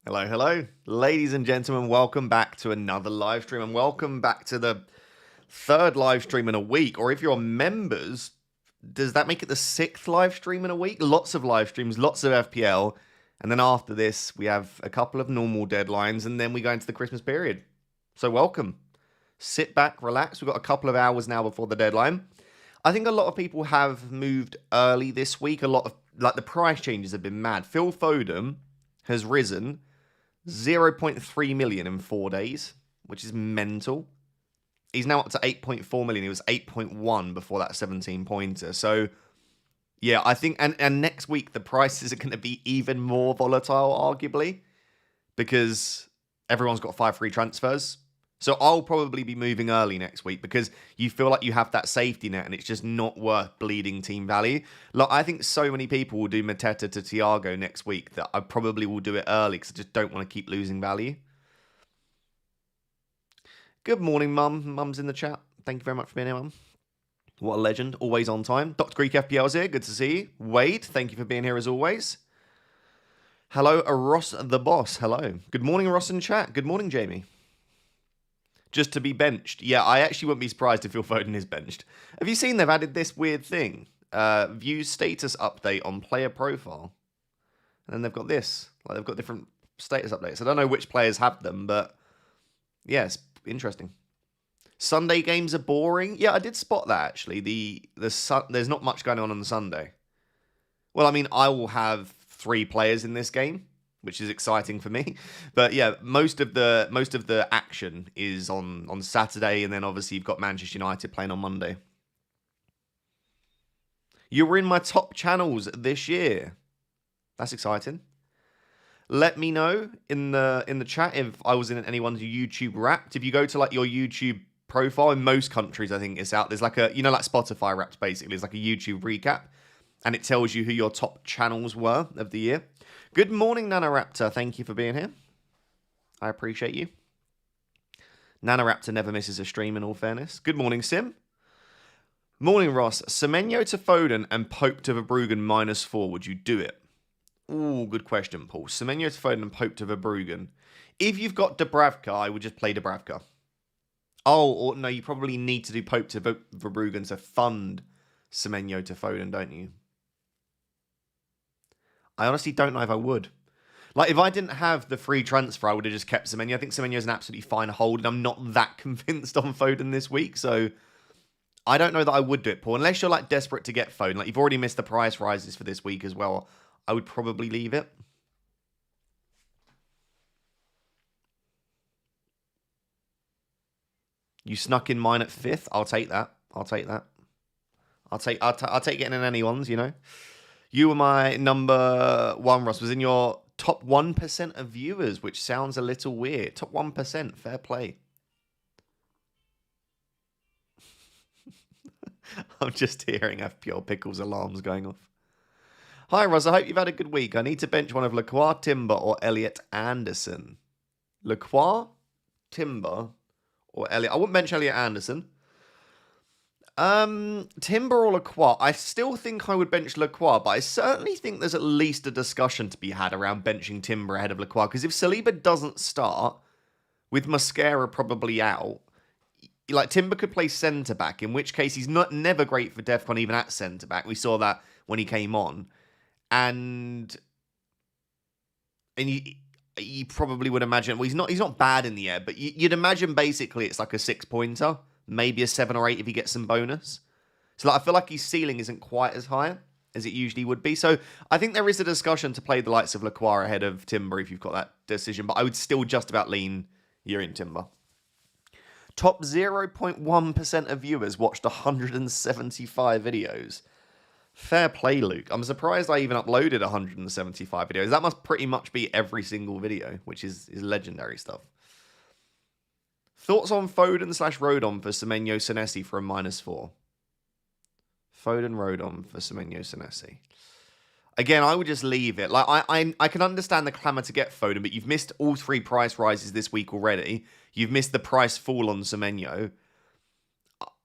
Hello, hello. Ladies and gentlemen, welcome back to another live stream and welcome back to the third live stream in a week. Or if you're members, does that make it the sixth live stream in a week? Lots of live streams, lots of FPL. And then after this, we have a couple of normal deadlines and then we go into the Christmas period. So welcome. Sit back, relax. We've got a couple of hours now before the deadline. I think a lot of people have moved early this week. A lot of, the price changes have been mad. Phil Foden has risen 0.3 million in 4 days, which is mental. He's now up to 8.4 million. He was 8.1 before that 17-pointer. So, yeah, I think... And next week, the prices are going to be even more volatile, arguably, because everyone's got 5 free transfers. So I'll probably be moving early next week because you feel like you have that safety net and it's just not worth bleeding team value. Like, I think so many people will do Mateta to Thiago next week that I probably will do it early because I just don't want to keep losing value. Good morning, Mum. Mum's in the chat. Thank you very much for being here, Mum. What a legend. Always on time. Dr. Greek FPL's here. Good to see you. Wade, thank you for being here as always. Hello, Ross the Boss. Hello. Good morning, Ross in chat. Good morning, Jamie. Just to be benched. Yeah, I actually wouldn't be surprised if Phil Foden is benched. Have you seen they've added this weird thing? View status update on player profile. And then they've got this. Like, they've got different status updates. I don't know which players have them, but yeah, it's interesting. Sunday games are boring. Yeah, I did spot that, actually. There's not much going on the Sunday. Well, I mean, I will have 3 players in this game, which is exciting for me. But yeah, most of the action is on Saturday, and then obviously you've got Manchester United playing on Monday. You were in my top channels this year. That's exciting. Let me know in the chat if I was in anyone's YouTube Wrapped. If you go to like your YouTube profile, in most countries I think it's out. There's like a, you know, like Spotify Wrapped basically. It's like a YouTube recap, and it tells you who your top channels were of the year. Good morning, Nanoraptor. Thank you for being here. I appreciate you. Nanoraptor never misses a stream, in all fairness. Good morning, Sim. Morning, Ross. Semenyo to Foden and Pope to Verbruggen -4. Would you do it? Ooh, good question, Paul. Semenyo to Foden and Pope to Verbruggen. If you've got Dubravka, I would just play Dubravka. Oh, or no, you probably need to do Pope to Verbruggen to fund Semenyo to Foden, don't you? I honestly don't know if I would. Like, if I didn't have the free transfer, I would have just kept Semenyo. I think Semenyo is an absolutely fine hold, and I'm not that convinced on Foden this week, so I don't know that I would do it, Paul. Unless you're, like, desperate to get Foden. Like, you've already missed the price rises for this week as well. I would probably leave it. You snuck in mine at 5th. I'll take that. I'll take that. I'll take getting in anyone's, you know. You were my number 1, Ross. Was in your top 1% of viewers, which sounds a little weird. Top 1%. Fair play. I'm just hearing FPL Pickles alarms going off. Hi, Ross. I hope you've had a good week. I need to bench one of Lacroix, Timber, or Elliot Anderson. Lacroix, Timber, or Elliot. I wouldn't bench Elliot Anderson. Timber or Lacroix? I still think I would bench Lacroix, but I certainly think there's at least a discussion to be had around benching Timber ahead of Lacroix, because if Saliba doesn't start, with Mosquera probably out, like, Timber could play centre-back, in which case he's never great for DEFCON even at centre-back. We saw that when he came on. And you probably would imagine, well, he's not bad in the air, but you'd imagine basically it's like a 6-pointer. Maybe a 7 or 8 if he gets some bonus. So like, I feel like his ceiling isn't quite as high as it usually would be. So I think there is a discussion to play the likes of Lacroix ahead of Timber if you've got that decision. But I would still just about lean you're in Timber. Top 0.1% of viewers watched 175 videos. Fair play, Luke. I'm surprised I even uploaded 175 videos. That must pretty much be every single video, which is legendary stuff. Thoughts on Foden / Rodon for Semenyo Senesi for a -4? Foden Rodon for Semenyo Senesi. Again, I would just leave it. Like, I can understand the clamour to get Foden, but you've missed all 3 price rises this week already. You've missed the price fall on Semenyo.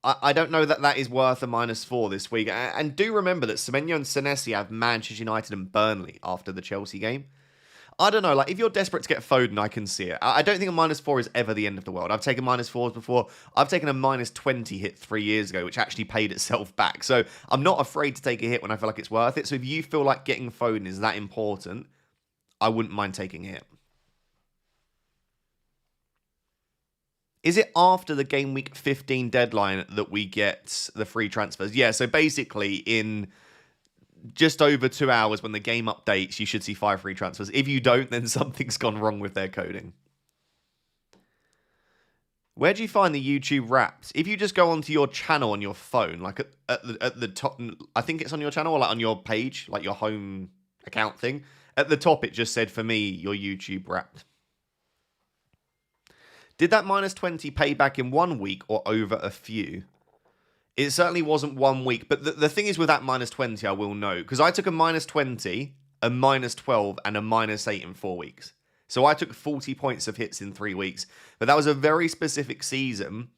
I don't know that is worth a -4 this week. And do remember that Semenyo and Senesi have Manchester United and Burnley after the Chelsea game. I don't know. Like, if you're desperate to get Foden, I can see it. I don't think a -4 is ever the end of the world. I've taken -4s before. I've taken a -20 hit 3 years ago, which actually paid itself back. So I'm not afraid to take a hit when I feel like it's worth it. So if you feel like getting Foden is that important, I wouldn't mind taking a hit. Is it after the game week 15 deadline that we get the free transfers? Yeah, so basically in just over 2 hours when the game updates, you should see 5 free transfers. If you don't, then something's gone wrong with their coding. Where do you find the YouTube wraps? If you just go onto your channel on your phone, like at the top, I think it's on your channel or like on your page, like your home account thing. At the top, it just said, for me, your YouTube wrapped. Did that -20 pay back in 1 week or over a few? It certainly wasn't 1 week. But the thing is with that -20, I will know. Because I took a -20, a -12, and a -8 in 4 weeks. So I took 40 points of hits in 3 weeks. But that was a very specific season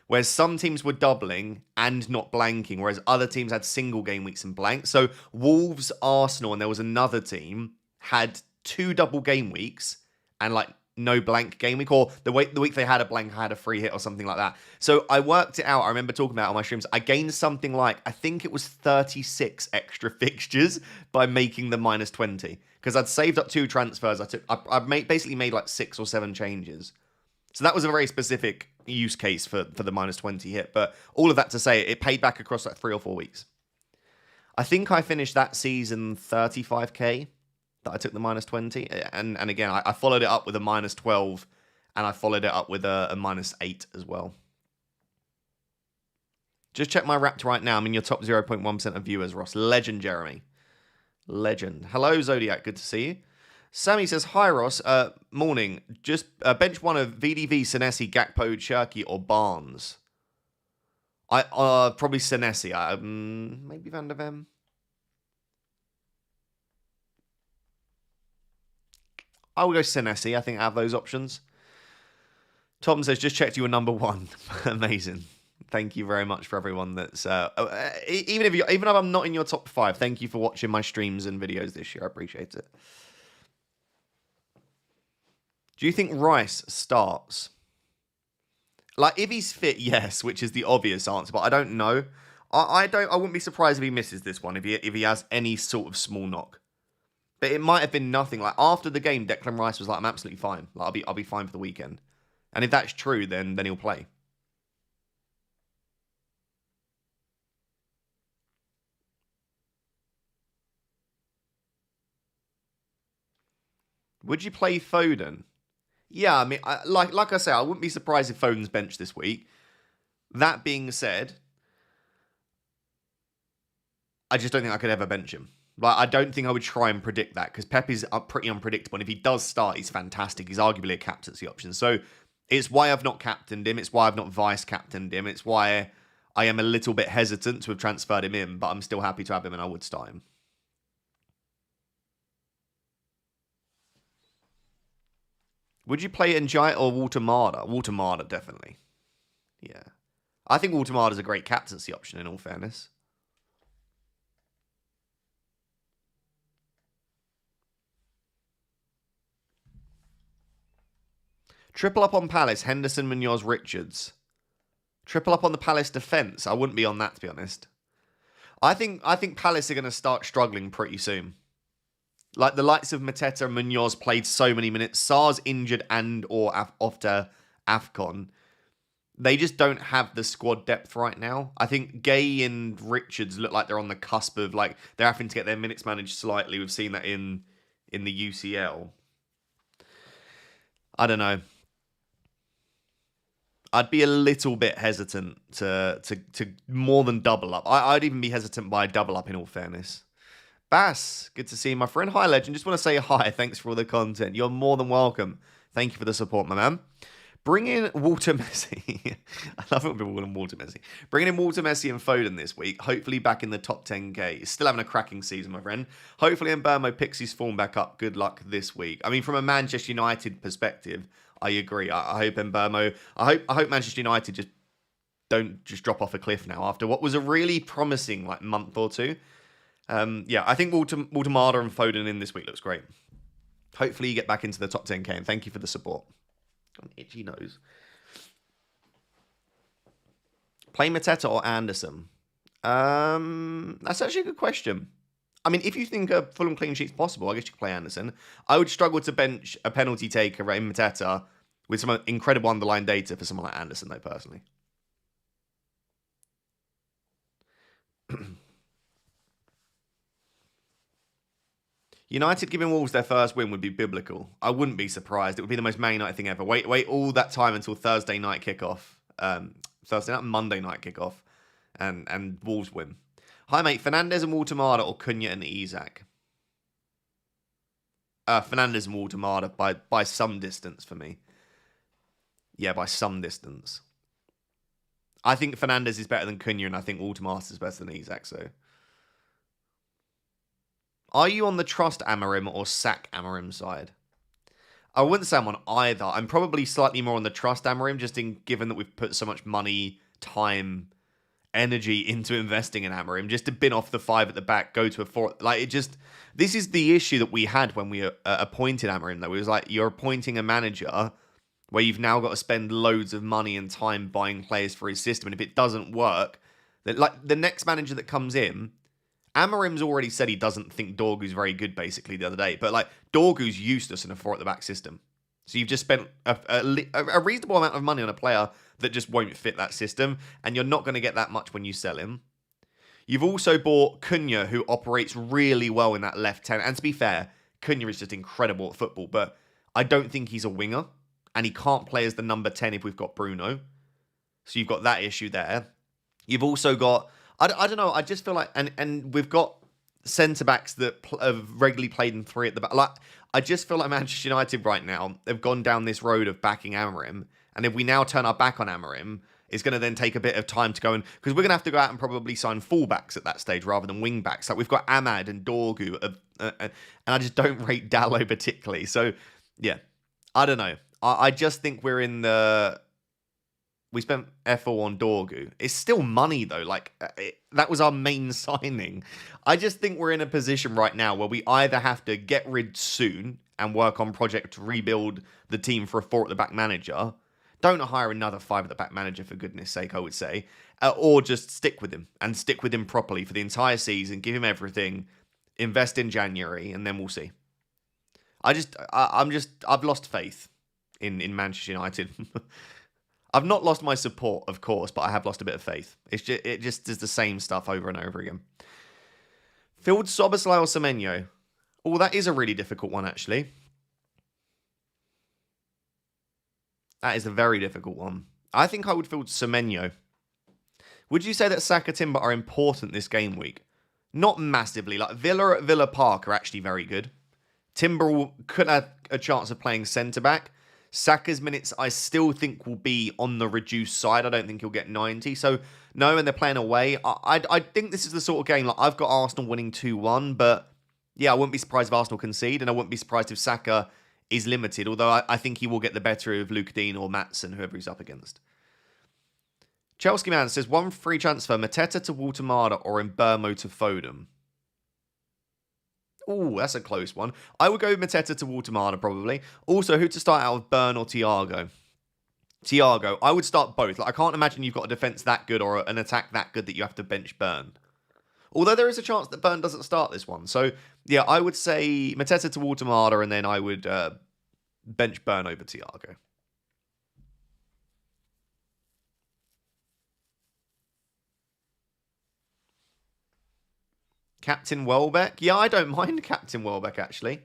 where some teams were doubling and not blanking, whereas other teams had single game weeks and blank. So Wolves, Arsenal, and there was another team had 2 double game weeks and like no blank game week, or the week they had a blank, I had a free hit or something like that. So I worked it out. I remember talking about it on my streams. I gained something like, I think it was 36 extra fixtures by making the -20 because I'd saved up 2 transfers. I basically made like 6 or 7 changes. So that was a very specific use case for the -20 hit. But all of that to say, it paid back across like 3 or 4 weeks. I think I finished that season 35k. That I took the -20, and again, I followed it up with a -12, and I followed it up with a -8 as well. Just check my Wrapped right now. I'm in your top 0.1% of viewers, Ross. Legend, Jeremy. Legend. Hello, Zodiac. Good to see you. Sammy says, hi, Ross. Morning. Just bench one of VDV, Senesi, Gakpo, Cherky, or Barnes. Probably Senesi. Maybe Van der Ven. I will go Senesi. I think I have those options. Tom says, just checked you were number 1. Amazing. Thank you very much for everyone that's... even if I'm not in your top 5, thank you for watching my streams and videos this year. I appreciate it. Do you think Rice starts? Like, if he's fit, yes, which is the obvious answer, but I don't know. I wouldn't be surprised if he misses this one, if he has any sort of small knock. But it might have been nothing. Like, after the game, Declan Rice was like, I'm absolutely fine. Like, I'll be fine for the weekend. And if that's true, then he'll play. Would you play Foden? Yeah, I mean, like I say, I wouldn't be surprised if Foden's benched this week. That being said, I just don't think I could ever bench him. Like, I don't think I would try and predict that because Pep is pretty unpredictable. And if he does start, he's fantastic. He's arguably a captaincy option. So it's why I've not captained him. It's why I've not vice-captained him. It's why I am a little bit hesitant to have transferred him in, but I'm still happy to have him and I would start him. Would you play Njai or Walter-Marda? Walter-Marda, definitely. Yeah. I think Walter-Marda's a great captaincy option, in all fairness. Triple up on Palace, Henderson, Munoz, Richards. Triple up on the Palace defence. I wouldn't be on that, to be honest. I think Palace are going to start struggling pretty soon. Like, the likes of Mateta and Munoz played so many minutes. Sarr's injured and or off to AFCON. They just don't have the squad depth right now. I think Gay and Richards look like they're on the cusp of, like, they're having to get their minutes managed slightly. We've seen that in the UCL. I don't know. I'd be a little bit hesitant to more than double up. I'd even be hesitant by double up, in all fairness. Bass, good to see you, my friend. Hi, Legend. Just want to say hi. Thanks for all the content. You're more than welcome. Thank you for the support, my man. Bring in Walter Messi. I love it when people call him Walter Messi. Bringing in Walter Messi and Foden this week. Hopefully back in the top 10k. Still having a cracking season, my friend. Hopefully Mbeumo picks his form back up. Good luck this week. I mean, from a Manchester United perspective, I agree. I hope Mbeumo... I hope Manchester United just don't just drop off a cliff now after what was a really promising like month or two. Yeah, I think Walter-Marda and Foden in this week looks great. Hopefully you get back into the top 10k, and thank you for the support. Got an itchy nose. Play Mateta or Anderson? That's actually a good question. I mean, if you think a Fulham clean sheet's possible, I guess you could play Anderson. I would struggle to bench a penalty taker in Mateta with some incredible underlying data for someone like Anderson, though, personally. United giving Wolves their first win would be biblical. I wouldn't be surprised. It would be the most Man United thing ever. Wait all that time until Thursday night kickoff. Thursday night, Monday night kickoff. And Wolves win. Hi, mate. Fernandez and Walter or Cunha and Isak? Fernandez and Walter by some distance for me. Yeah, by some distance. I think Fernandez is better than Cunha, and I think Walter is better than Isak, so... Are you on the trust Amorim or sack Amorim side? I wouldn't say I'm on either. I'm probably slightly more on the trust Amorim, just given that we've put so much money, time, energy into investing in Amorim, just to bin off the 5 at the back, go to a 4. Like, it just... This is the issue that we had when we appointed Amorim, though. It was like, you're appointing a manager where you've now got to spend loads of money and time buying players for his system, and if it doesn't work, then, like, the next manager that comes in... Amorim's already said he doesn't think Dorgu's very good, basically, the other day. But, like, Dorgu's useless in a 4 at the back system. So you've just spent a reasonable amount of money on a player that just won't fit that system. And you're not going to get that much when you sell him. You've also bought Cunha, who operates really well in that left 10. And to be fair, Cunha is just incredible at football. But I don't think he's a winger. And he can't play as the number 10 if we've got Bruno. So you've got that issue there. You've also got... I don't know. I just feel like, and we've got centre backs that have regularly played in 3 at the back. Like, I just feel like Manchester United right now have gone down this road of backing Amorim, and if we now turn our back on Amorim, it's going to then take a bit of time to go because we're going to have to go out and probably sign fullbacks at that stage rather than wing backs. Like we've got Ahmad and Dorgu, and I just don't rate Dallo particularly. So yeah, I don't know. I just think we're in the. We spent F4 on Dorgu. It's still money, though. Like, that was our main signing. I just think we're in a position right now where we either have to get rid soon and work on project to rebuild the team for a 4 at the back manager. Don't hire another 5 at the back manager, for goodness sake, I would say. Or just stick with him and stick with him properly for the entire season. Give him everything. Invest in January, and then we'll see. I've lost faith in Manchester United. I've not lost my support, of course, but I have lost a bit of faith. It just is the same stuff over and over again. Field Soboslai or Semenyo? Oh, that is a really difficult one, actually. That is a very difficult one. I think I would field Semenyo. Would you say that Saka Timber are important this game week? Not massively. Like Villa at Villa Park are actually very good. Timber could have a chance of playing centre-back. Saka's minutes, I still think, will be on the reduced side. I don't think he'll get 90. So, no, and they're playing away. I think this is the sort of game, like, I've got Arsenal winning 2-1, but, yeah, I wouldn't be surprised if Arsenal concede, and I wouldn't be surprised if Saka is limited, although I think he will get the better of Luke Dean or Maatsen, whoever he's up against. Chelsea Man says, 1 free transfer, Mateta to Walter or in Burmo to Foden. Oh, that's a close one. I would go Mateta to Walter probably. Also, who to start out of, Burn or Thiago? Thiago. I would start both. Like, I can't imagine you've got a defence that good or an attack that good that you have to bench Burn. Although there is a chance that Burn doesn't start this one. So, yeah, I would say Mateta to Walter and then I would bench Burn over Thiago. Captain Welbeck? Yeah, I don't mind Captain Welbeck, actually.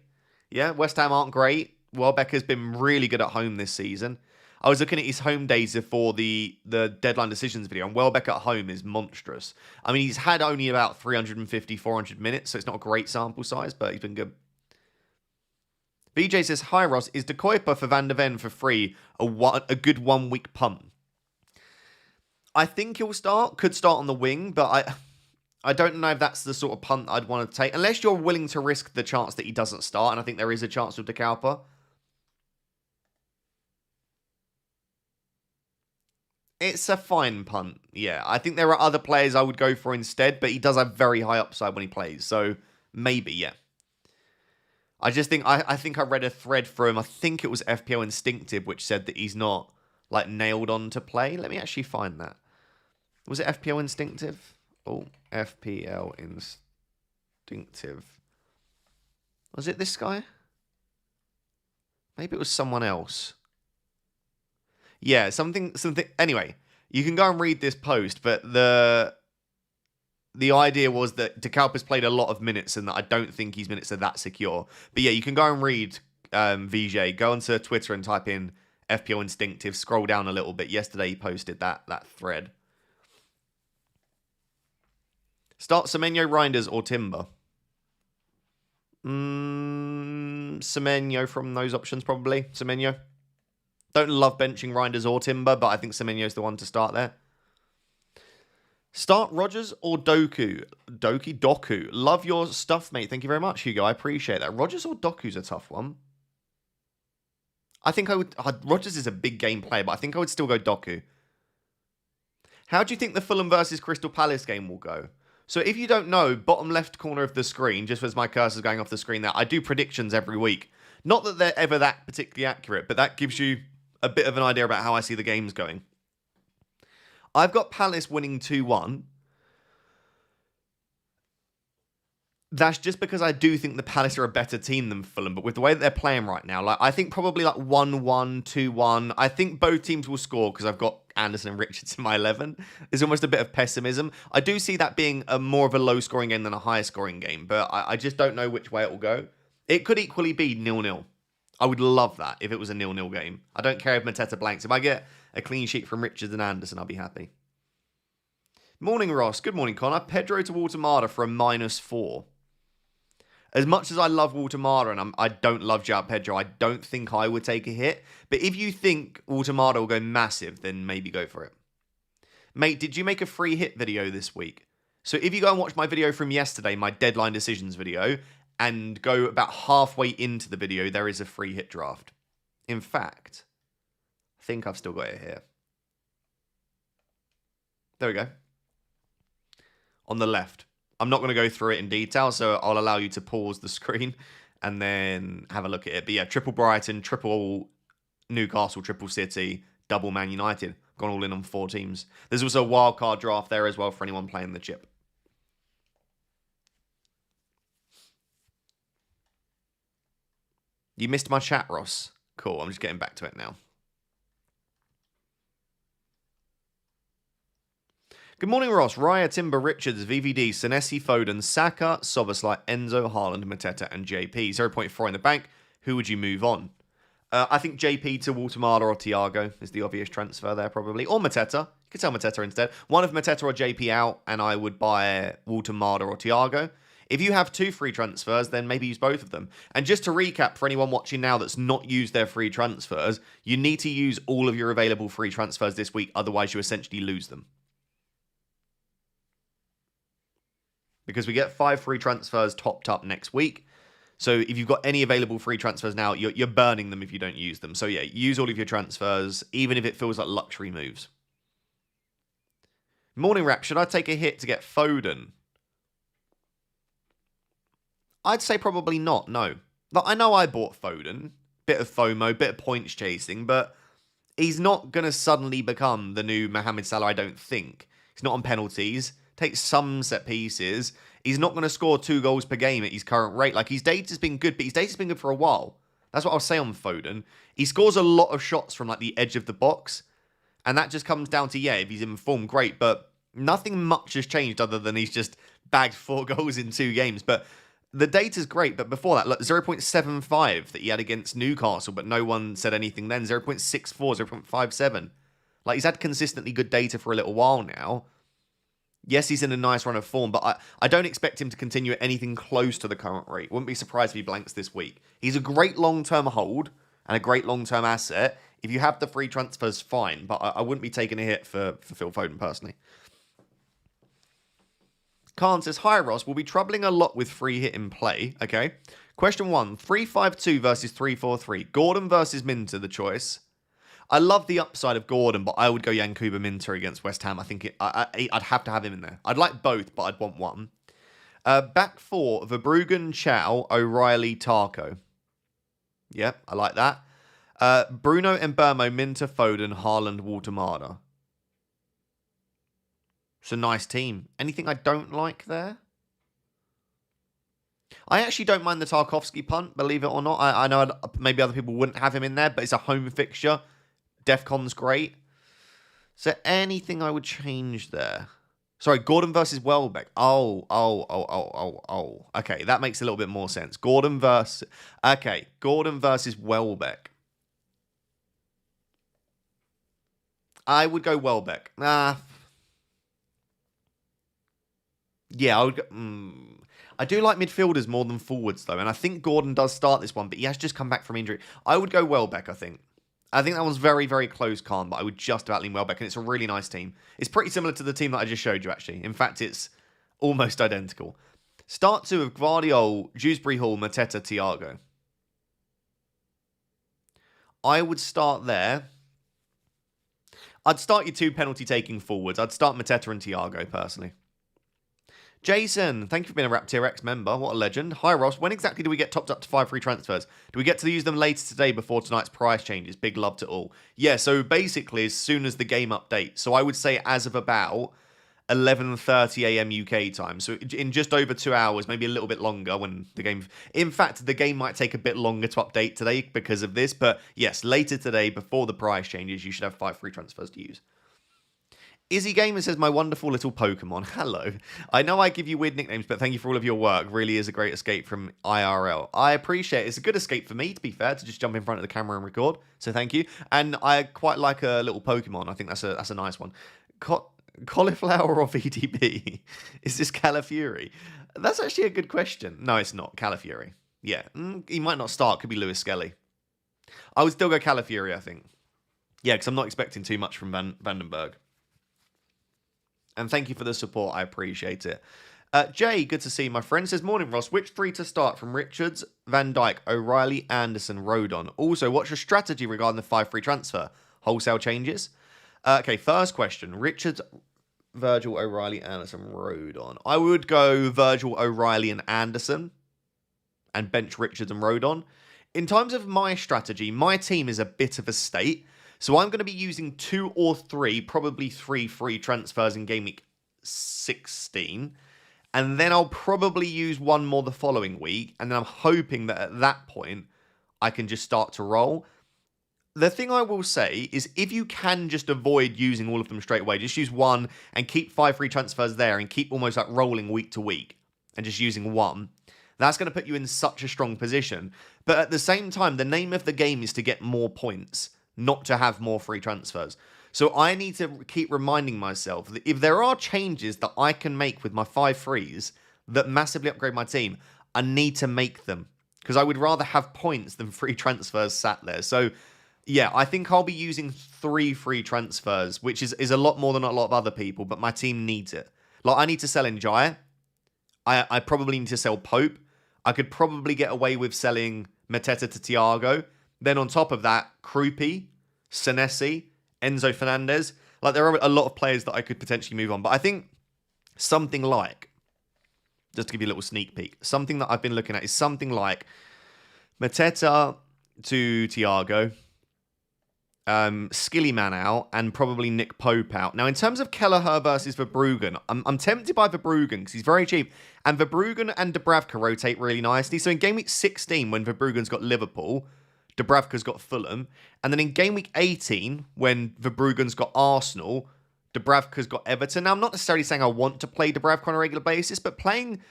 Yeah, West Ham aren't great. Welbeck has been really good at home this season. I was looking at his home days before the deadline decisions video, and Welbeck at home is monstrous. I mean, he's had only about 350, 400 minutes, so it's not a great sample size, but he's been good. BJ says, hi Ross, is De Kuiper for Van de Ven for free a good 1 week punt? I think he'll start. Could start on the wing, but I don't know if that's the sort of punt I'd want to take. Unless you're willing to risk the chance that he doesn't start. And I think there is a chance with De Kuiper. It's a fine punt. Yeah, I think there are other players I would go for instead. But he does have very high upside when he plays. So maybe, yeah. I just think I think I read a thread from, I think it was FPL Instinctive, which said that he's not like nailed on to play. Let me actually find that. Was it FPL Instinctive? Oh, FPL Instinctive. Was it this guy? Maybe it was someone else. Yeah, something. Anyway, you can go and read this post, but the idea was that DeKalb played a lot of minutes and that I don't think his minutes are that secure. But yeah, you can go and read VJ. Go onto Twitter and type in FPL Instinctive. Scroll down a little bit. Yesterday he posted that thread. Start Semenyo, Reinders, or Timber. Semenyo from those options, probably. Semenyo. Don't love benching Reinders or Timber, but I think Semenyo's the one to start there. Start Rogers or Doku? Doku. Love your stuff, mate. Thank you very much, Hugo. I appreciate that. Rogers or Doku's a tough one. I think I would... Rogers is a big game player, but I think I would still go Doku. How do you think the Fulham versus Crystal Palace game will go? So if you don't know, bottom left corner of the screen, just as my cursor's going off the screen there, I do predictions every week. Not that they're ever that particularly accurate, but that gives you a bit of an idea about how I see the games going. I've got Palace winning 2-1. That's just because I do think the Palace are a better team than Fulham, but with the way that they're playing right now, like I think probably like 1-1, 2-1. I think both teams will score because I've got Anderson and Richards in my 11. There's almost a bit of pessimism. I do see that being a more of a low-scoring game than a high-scoring game, but I just don't know which way it will go. It could equally be 0-0. I would love that if it was a 0-0 game. I don't care if Mateta blanks. If I get a clean sheet from Richards and Anderson, I'll be happy. Morning, Ross. Good morning, Connor. Pedro to Walter for a -4. As much as I love Walter and I don't love João Pedro, I don't think I would take a hit. But if you think Walter will go massive, then maybe go for it. Mate, did you make a free hit video this week? So if you go and watch my video from yesterday, my deadline decisions video, and go about halfway into the video, there is a free hit draft. In fact, I think I've still got it here. There we go. On the left. I'm not going to go through it in detail, so I'll allow you to pause the screen and then have a look at it. But yeah, triple Brighton, triple Newcastle, triple City, double Man United. Gone all in on 4 teams. There's also a wildcard draft there as well for anyone playing the chip. You missed my chat, Ross. Cool, I'm just getting back to it now. Good morning, Ross. Raya, Timber, Richards, VVD, Senesi, Foden, Saka, Soboslai, Enzo, Haaland, Mateta, and JP. 0.4 in the bank. Who would you move on? I think JP to Waltemada or Thiago is the obvious transfer there, probably. Or Mateta. You could tell Mateta instead. One of Mateta or JP out, and I would buy Waltemada or Thiago. If you have 2 free transfers, then maybe use both of them. And just to recap for anyone watching now that's not used their free transfers, you need to use all of your available free transfers this week, otherwise you essentially lose them. Because we get 5 free transfers topped up next week. So if you've got any available free transfers now, you're burning them if you don't use them. So yeah, use all of your transfers, even if it feels like luxury moves. Morning Rap, should I take a hit to get Foden? I'd say probably not, no. Like, I know I bought Foden. Bit of FOMO, bit of points chasing, but he's not going to suddenly become the new Mohamed Salah, I don't think. He's not on penalties. Takes some set pieces. He's not going to score 2 goals per game at his current rate. Like, his data's been good, but his data's been good for a while. That's what I'll say on Foden. He scores a lot of shots from, like, the edge of the box. And that just comes down to, yeah, if he's in form, great. But nothing much has changed other than he's just bagged 4 goals in 2 games. But the data's great. But before that, look, 0.75 that he had against Newcastle, but no one said anything then. 0.64, 0.57. Like, he's had consistently good data for a little while now. Yes, he's in a nice run of form, but I don't expect him to continue at anything close to the current rate. Wouldn't be surprised if he blanks this week. He's a great long-term hold and a great long-term asset. If you have the free transfers, fine, but I wouldn't be taking a hit for Phil Foden personally. Khan says, hi Ross, we'll be troubling a lot with free hit in play. Okay. Question 1, 3-5-2 versus 3-4-3. Gordon versus Minter, the choice. I love the upside of Gordon, but I would go Yankuba Minter against West Ham. I think I'd have to have him in there. I'd like both, but I'd want one. Back four, Verbruggen, Chow, O'Reilly, Tarko. Yep, I like that. Bruno, Mbermo, Minter, Foden, Haaland, Waltemada. It's a nice team. Anything I don't like there? I actually don't mind the Tarkovsky punt, believe it or not. I know maybe other people wouldn't have him in there, but it's a home fixture. Defcon's great. Is there anything I would change there? Sorry, Gordon versus Welbeck. Oh. Okay, that makes a little bit more sense. Gordon versus Welbeck. I would go Welbeck. Yeah, I would go... I do like midfielders more than forwards, though, and I think Gordon does start this one, but he has just come back from injury. I would go Welbeck, I think. I think that was very, very close, Khan, but I would just about lean Welbeck, and it's a really nice team. It's pretty similar to the team that I just showed you, actually. In fact, it's almost identical. Start two of Guardiola, Dewsbury Hall, Mateta, Thiago. I would start there. I'd start your two penalty-taking forwards. I'd start Mateta and Thiago, personally. Jason, thank you for being a Rap Tier X member. What a legend. Hi, Ross. When exactly do we get topped up to 5 free transfers? Do we get to use them later today before tonight's price changes? Big love to all. Yeah, so basically as soon as the game updates. So I would say as of about 11:30 a.m. UK time. So in just over 2 hours, maybe a little bit longer when the game... In fact, the game might take a bit longer to update today because of this. But yes, later today, before the price changes, you should have 5 free transfers to use. Izzy Gamer says, my wonderful little Pokemon. Hello. I know I give you weird nicknames, but thank you for all of your work. Really is a great escape from IRL. I appreciate it. It's a good escape for me, to be fair, to just jump in front of the camera and record. So thank you. And I quite like a little Pokemon. I think that's a nice one. Cauliflower or VDB? Is this Calafury? That's actually a good question. No, it's not. Calafury. Yeah. He might not start. Could be Lewis Skelly. I would still go Calafury, I think. Yeah, because I'm not expecting too much from Vandenberg. And thank you for the support. I appreciate it. Jay, good to see you, my friend. Says, morning, Ross. Which 3 to start from Richards, Van Dijk, O'Reilly, Anderson, Rodon? Also, what's your strategy regarding the 5 free transfer? Wholesale changes? Okay, first question. Richards, Virgil, O'Reilly, Anderson, Rodon. I would go Virgil, O'Reilly, and Anderson. And bench Richards and Rodon. In terms of my strategy, my team is a bit of a state. So I'm going to be using 2 or 3, probably 3 free transfers in Game Week 16. And then I'll probably use 1 more the following week. And then I'm hoping that at that point, I can just start to roll. The thing I will say is if you can just avoid using all of them straight away, just use 1 and keep 5 free transfers there and keep almost like rolling week to week and just using 1. That's going to put you in such a strong position. But at the same time, the name of the game is to get more points, not to have more free transfers. So I need to keep reminding myself that if there are changes that I can make with my 5 frees that massively upgrade my team, I need to make them. Because I would rather have points than free transfers sat there. So yeah, I think I'll be using 3 free transfers, which is a lot more than a lot of other people, but my team needs it. Like, I need to sell Njaya. I probably need to sell Pope. I could probably get away with selling Mateta to Thiago. Then on top of that, Krupi, Senesi, Enzo Fernandez. Like, there are a lot of players that I could potentially move on. But I think something like, just to give you a little sneak peek, something that I've been looking at is something like Mateta to Thiago, Skillyman out, and probably Nick Pope out. Now, in terms of Kelleher versus Verbruggen, I'm tempted by Verbruggen because he's very cheap. And Verbruggen and Dubravka rotate really nicely. So in Game Week 16, when Verbruggen's got Liverpool, Dubravka's got Fulham. And then in Game Week 18, when Verbruggen's got Arsenal, Dubravka's got Everton. Now, I'm not necessarily saying I want to play Dubravka on a regular basis, but playing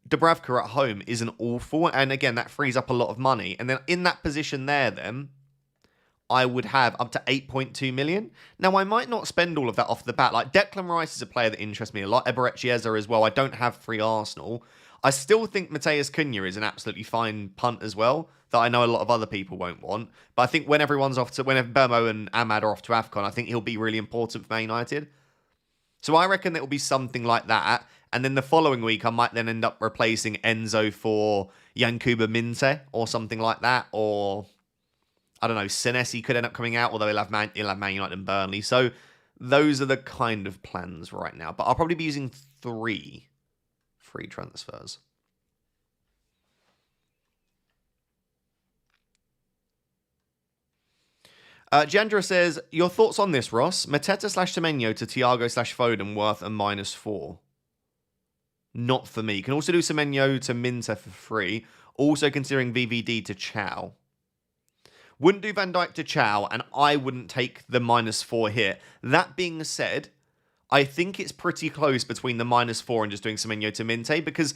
Dubravka at home isn't awful. And again, that frees up a lot of money. And then in that position there, then, I would have up to 8.2 million. Now, I might not spend all of that off the bat. Like, Declan Rice is a player that interests me a lot. Eberechi Eze as well. I don't have free Arsenal. I still think Mateus Cunha is an absolutely fine punt as well, that I know a lot of other people won't want. But I think when everyone's off to, when Bermo and Ahmad are off to AFCON, I think he'll be really important for Man United. So I reckon it will be something like that. And then the following week, I might then end up replacing Enzo for Yankuba Minte or something like that. Or, I don't know, Senesi could end up coming out, although he'll have Man United and Burnley. So those are the kind of plans right now. But I'll probably be using 3 free transfers. Jandra says, your thoughts on this, Ross? Mateta / Semenyo to Thiago / Foden worth a -4. Not for me. Can also do Semenyo to Minter for free. Also considering VVD to Chow. Wouldn't do Van Dijk to Chow, and I wouldn't take the -4 here. That being said, I think it's pretty close between the -4 and just doing Semenyo to Minte, because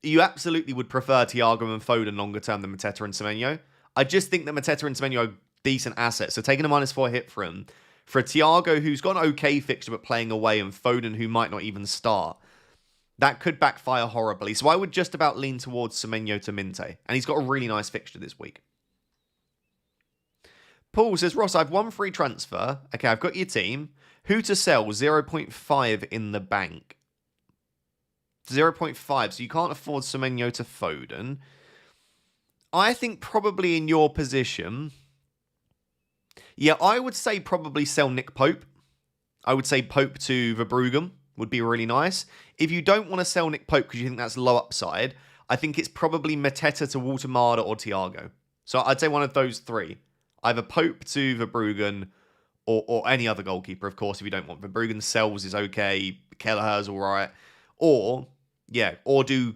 you absolutely would prefer Thiago and Foden longer term than Mateta and Semenyo. I just think that Mateta and Semenyo are decent assets. So taking a -4 hit for him, for a Thiago who's got an okay fixture but playing away, and Foden who might not even start, that could backfire horribly. So I would just about lean towards Semenyo to Minte. And he's got a really nice fixture this week. Paul says, Ross, I've one free transfer. Okay, I've got your team. Who to sell? 0.5 in the bank. 0.5. So you can't afford Semenyo to Foden. I think probably in your position, yeah, I would say probably sell Nick Pope. I would say Pope to Verbruggen would be really nice. If you don't want to sell Nick Pope because you think that's low upside, I think it's probably Mateta to Waltemada or Thiago. So I'd say one of those three. Either Pope to Verbruggen or any other goalkeeper, of course, if you don't want. Verbruggen sells is okay. Kelleher's all right. Or do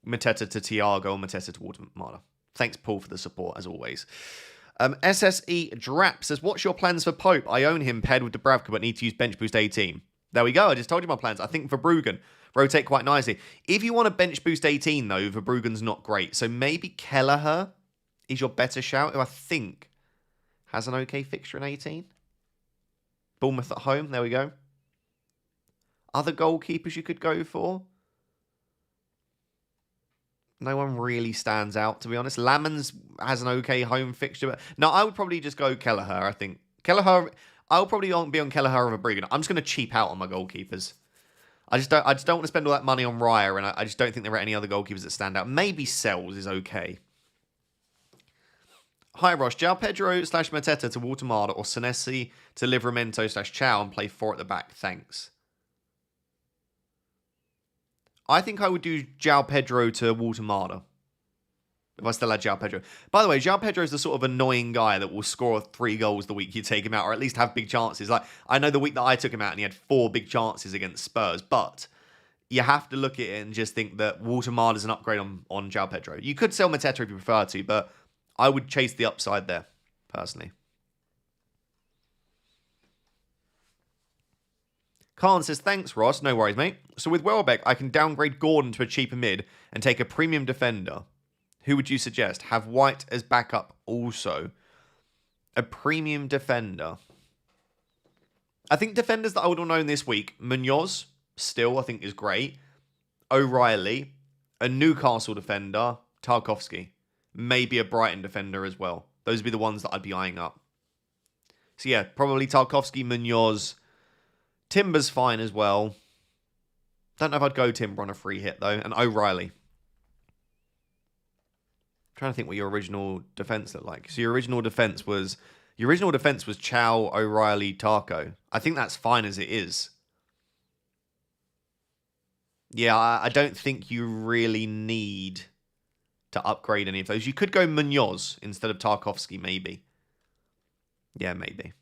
Mateta to Thiago or Mateta to Waltemada. Thanks, Paul, for the support, as always. SSE Drap says, what's your plans for Pope? I own him paired with Dubravka, but need to use bench boost 18. There we go. I just told you my plans. I think Verbruggen rotate quite nicely. If you want a bench boost 18, though, Verbruggen's not great. So maybe Kelleher is your better shout, who I think has an okay fixture in 18. Bournemouth at home. There we go. Other goalkeepers you could go for? No one really stands out, to be honest. Lamans has an okay home fixture. But no, I would probably just go Kelleher, I think. Kelleher, I'll probably be on Kelleher over Verbruggen. I'm just going to cheap out on my goalkeepers. I just don't want to spend all that money on Raya, and I just don't think there are any other goalkeepers that stand out. Maybe Sells is okay. Hi, Ross. João Pedro / Mateta to Waltemada, or Senesi to Livramento / Chow and play 4 at the back. Thanks. I think I would do João Pedro to Waltemada. If I still had João Pedro. By the way, João Pedro is the sort of annoying guy that will score 3 goals the week you take him out, or at least have big chances. Like, I know the week that I took him out and he had 4 big chances against Spurs, but you have to look at it and just think that Waltemada is an upgrade on João Pedro. You could sell Mateta if you prefer to, but I would chase the upside there, personally. Khan says, thanks, Ross. No worries, mate. So with Welbeck, I can downgrade Gordon to a cheaper mid and take a premium defender. Who would you suggest? Have White as backup also. A premium defender. I think defenders that I would have known this week. Munoz, still, I think is great. O'Reilly. A Newcastle defender. Tarkowski. Maybe a Brighton defender as well. Those would be the ones that I'd be eyeing up. So yeah, probably Tarkowski, Munoz. Timber's fine as well. Don't know if I'd go Timber on a free hit, though. And O'Reilly. Trying to think what your original defense looked like. So your original defense was Chow, O'Reilly, Tarko. I think that's fine as it is. Yeah, I don't think you really need to upgrade any of those. You could go Munoz instead of Tarkowski, maybe. Yeah, maybe.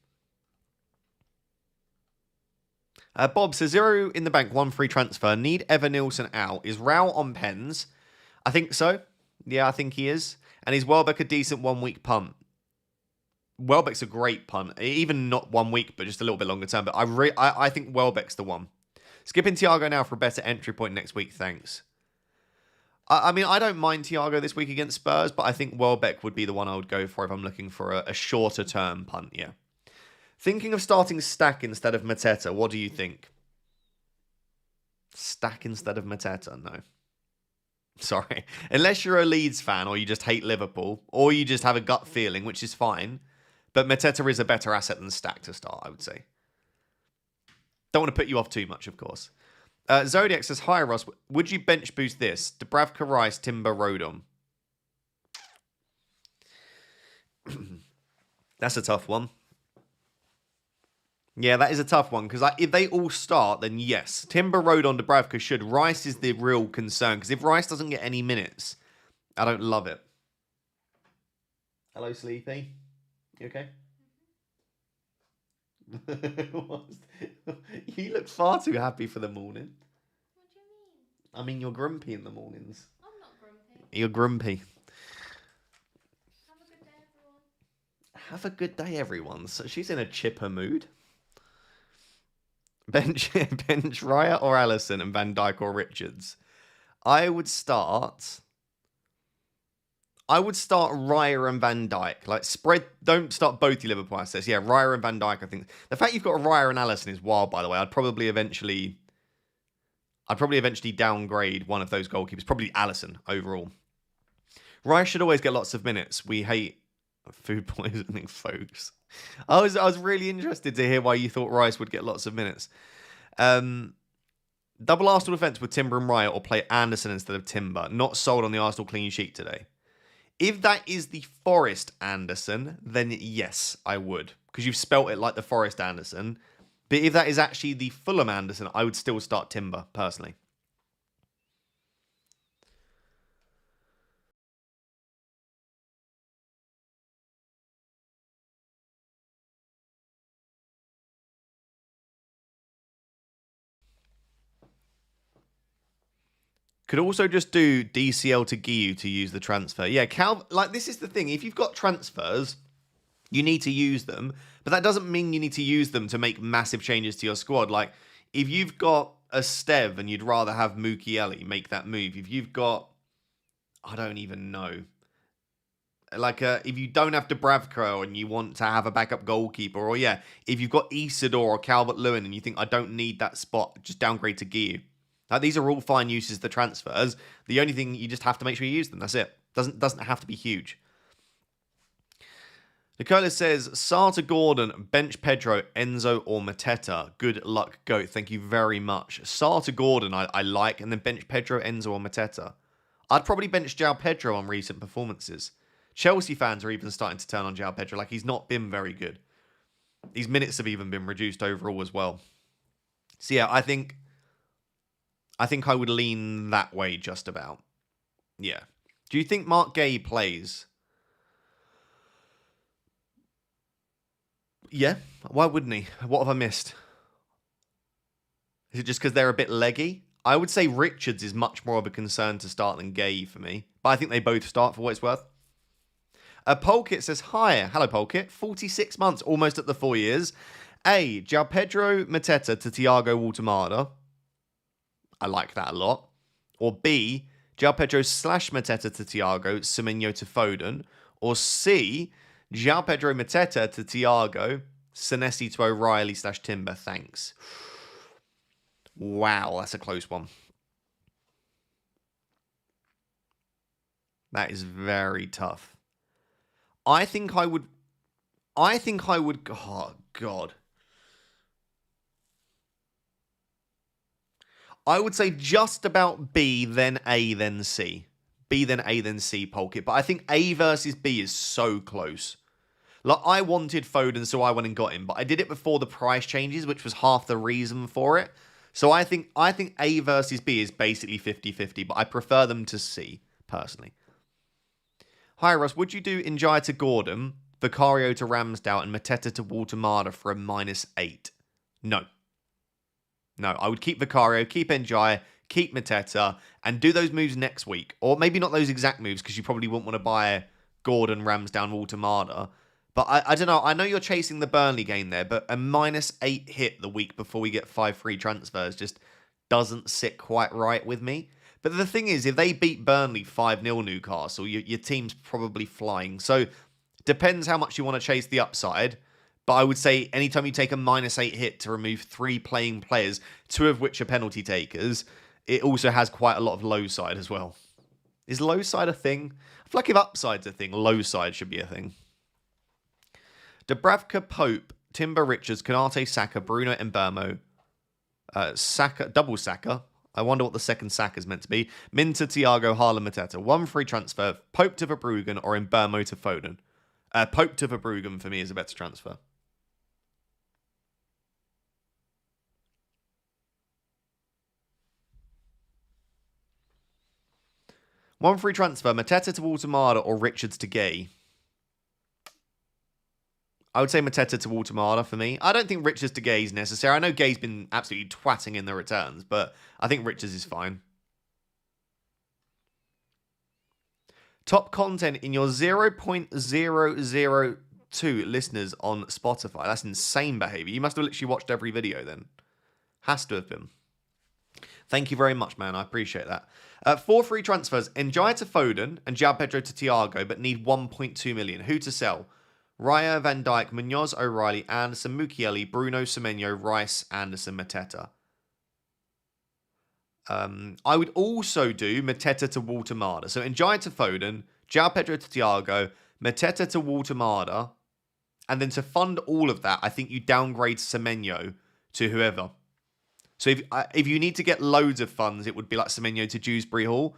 Bob says, 0 in the bank, 1 free transfer. Need Evan Nilsson out. Is Rao on pens? I think so. Yeah, I think he is. And is Welbeck a decent 1 week punt? Welbeck's a great punt. Even not 1 week, but just a little bit longer term. But I think Welbeck's the one. Skipping Thiago now for a better entry point next week, thanks. I mean, I don't mind Thiago this week against Spurs, but I think Welbeck would be the one I would go for if I'm looking for a shorter term punt, yeah. Thinking of starting Stack instead of Mateta. What do you think? Stack instead of Mateta? No. Sorry. Unless you're a Leeds fan or you just hate Liverpool or you just have a gut feeling, which is fine. But Mateta is a better asset than Stack to start, I would say. Don't want to put you off too much, of course. Zodiac says, hi, Ross. Would you bench boost this? Dubravka, Rice, Timber, Rodon. That's a tough one. Yeah, that is a tough one because if they all start, then yes. Timber, Rodon, Dubravka should. Rice is the real concern because if Rice doesn't get any minutes, I don't love it. Hello, Sleepy. You okay? You look far too happy for the morning. What do you mean? I mean, you're grumpy in the mornings. I'm not grumpy. You're grumpy. Have a good day, everyone. Have a good day, everyone. So she's in a chipper mood. Bench Raya or Allison and Van Dijk or Richards. I would start Raya and Van Dijk. Like spread. Don't start both your Liverpool assets. Yeah, Raya and Van Dijk. I think the fact you've got Raya and Allison is wild. By the way, I'd probably eventually downgrade one of those goalkeepers. Probably Allison overall. Raya should always get lots of minutes. We hate food poisoning, folks. I was really interested to hear why you thought Rice would get lots of minutes. Double Arsenal defence with Timber and Raya or play Anderson instead of Timber. Not sold on the Arsenal clean sheet today. If that is the Forest Anderson, then yes, I would. Because you've spelt it like the Forest Anderson. But if that is actually the Fulham Anderson, I would still start Timber, personally. Could also just do DCL to Giu to use the transfer. Yeah, like this is the thing. If you've got transfers, you need to use them. But that doesn't mean you need to use them to make massive changes to your squad. Like, if you've got a Stev and you'd rather have Mukiele, make that move. If you've got, I don't even know. Like, if you don't have Dubravka and you want to have a backup goalkeeper, or yeah, if you've got Isidore or Calvert-Lewin and you think, I don't need that spot, just downgrade to Giu. Like, these are all fine uses of the transfers. The only thing, you just have to make sure you use them. That's it. Doesn't have to be huge. Nicola says, Sarta Gordon, bench Pedro, Enzo, or Mateta. Good luck, GOAT. Thank you very much. Sarta Gordon, I like, and then bench Pedro, Enzo, or Mateta. I'd probably bench João Pedro on recent performances. Chelsea fans are even starting to turn on João Pedro. Like, he's not been very good. These minutes have even been reduced overall as well. So yeah, I think I would lean that way just about. Yeah. Do you think Mark Gay plays? Yeah. Why wouldn't he? What have I missed? Is it just because they're a bit leggy? I would say Richards is much more of a concern to start than Gay for me. But I think they both start for what it's worth. Polkit says, hi. Hello, Polkit. 46 months, almost at the 4 years. A. João Pedro Mateta to Thiago Almada. I like that a lot. Or B. João Pedro / Mateta to Thiago, Semenyo to Foden. Or C. João Pedro Mateta to Thiago, Senesi to O'Reilly / Timber. Thanks. Wow, that's a close one. That is very tough. I think I would. Oh, God. I would say just about B, then A, then C. B, then A, then C, Polkit. But I think A versus B is so close. Like, I wanted Foden, so I went and got him. But I did it before the price changes, which was half the reason for it. So I think A versus B is basically 50-50. But I prefer them to C, personally. Hi, Russ. Would you do Njai to Gordon, Vicario to Ramsdale, and Mateta to Waltemada for a -8? No. No, I would keep Vicario, keep Njai, keep Mateta, and do those moves next week. Or maybe not those exact moves, because you probably wouldn't want to buy Gordon, Ramsdale, Waltemada. But I don't know. I know you're chasing the Burnley game there, but a -8 hit the week before we get 5 free transfers just doesn't sit quite right with me. But the thing is, if they beat Burnley 5-0 Newcastle, your team's probably flying. So, depends how much you want to chase the upside. But I would say anytime you take a -8 hit to remove 3 playing players, 2 of which are penalty takers, it also has quite a lot of low side as well. Is low side a thing? I feel like if upside's a thing, low side should be a thing. Dubravka, Pope, Timber, Richards, Konate, Saka, Bruno, Mbeumo, Saka, double Saka. I wonder what the second Saka is meant to be. Minter, Thiago, Haaland, Mateta. 1 free transfer. Pope to Verbruggen or Mbeumo to Foden. Pope to Verbruggen for me is a better transfer. One free transfer, Mateta to Waltemada or Richards to Gay. I would say Mateta to Waltemada for me. I don't think Richards to Gay is necessary. I know Gay's been absolutely twatting in the returns, but I think Richards is fine. Top content in your 0.002 listeners on Spotify. That's insane behavior. You must have literally watched every video then. Has to have been. Thank you very much, man. I appreciate that. 4 free transfers. Njaya to Foden and João Pedro to Thiago, but need 1.2 million. Who to sell? Raya, Van Dijk, Munoz, O'Reilly, Anderson, Mukiele, Bruno, Semenyo, Rice, Anderson, Mateta. I would also do Mateta to Waltemada. So Njaya to Foden, João Pedro to Thiago, Mateta to Waltemada, and then to fund all of that, I think you downgrade Semenyo to whoever. So if you need to get loads of funds, it would be like Semenyo to Dewsbury Hall.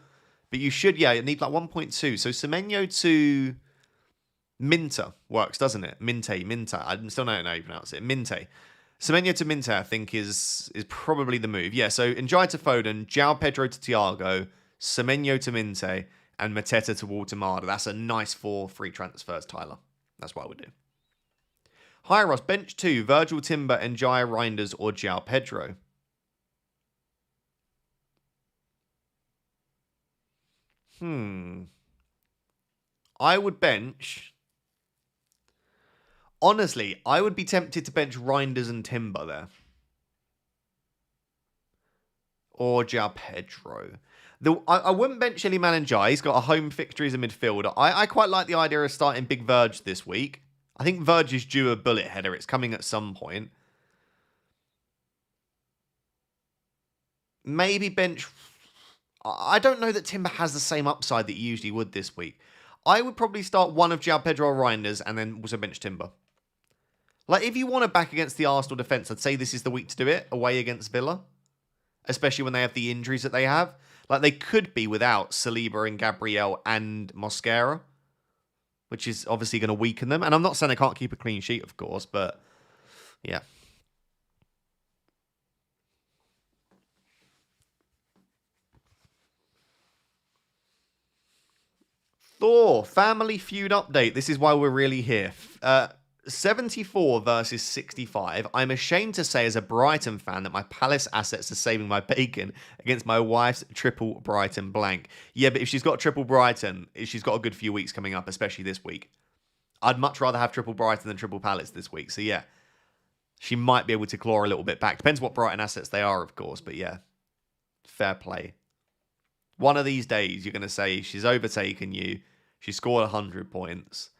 But you should, you need like 1.2. So Semenyo to Minter works, doesn't it? Minte. I still don't know how you pronounce it. Minte. Semenyo to Minte, I think, is probably the move. Yeah, so Njaya to Foden, João Pedro to Thiago, Semenyo to Minte, and Mateta to Waltemada. That's a nice 4 free transfers, Tyler. That's what I would do. Hi, Ross. Bench 2, Virgil Timber, Njaya Reinders, or João Pedro. I would bench... Honestly, I would be tempted to bench Reinders and Timber there. Or João Pedro. I wouldn't bench Iliman Ndiaye. He's got a home fixture as a midfielder. I quite like the idea of starting Big Verge this week. I think Verge is due a bullet header. It's coming at some point. Maybe bench... I don't know that Timber has the same upside that he usually would this week. I would probably start one of João Pedro or Reinders and then also bench Timber. Like, if you want to back against the Arsenal defence, I'd say this is the week to do it, away against Villa. Especially when they have the injuries that they have. Like, they could be without Saliba and Gabriel and Mosquera, which is obviously going to weaken them. And I'm not saying they can't keep a clean sheet, of course, but yeah. Thor, Family Feud update. This is why we're really here. 74 versus 65. I'm ashamed to say as a Brighton fan that my Palace assets are saving my bacon against my wife's triple Brighton blank. Yeah, but if she's got triple Brighton, she's got a good few weeks coming up, especially this week. I'd much rather have triple Brighton than triple Palace this week. So yeah, she might be able to claw a little bit back. Depends what Brighton assets they are, of course. But yeah, fair play. One of these days, you're going to say she's overtaken you. She scored 100 points.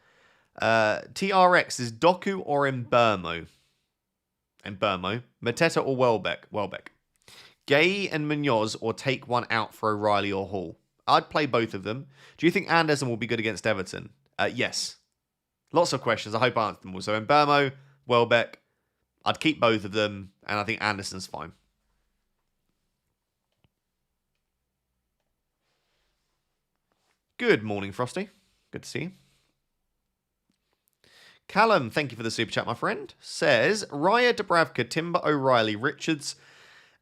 TRX is Doku or Mbermo? Mateta or Welbeck? Gay and Munoz or take one out for O'Reilly or Hall? I'd play both of them. Do you think Anderson will be good against Everton? Yes. Lots of questions. I hope I answered them all. So Mbermo, Welbeck. I'd keep both of them. And I think Anderson's fine. Good morning, Frosty. Good to see you. Callum, thank you for the super chat, my friend. Says, Raya, Dubravka, Timber, O'Reilly, Richards,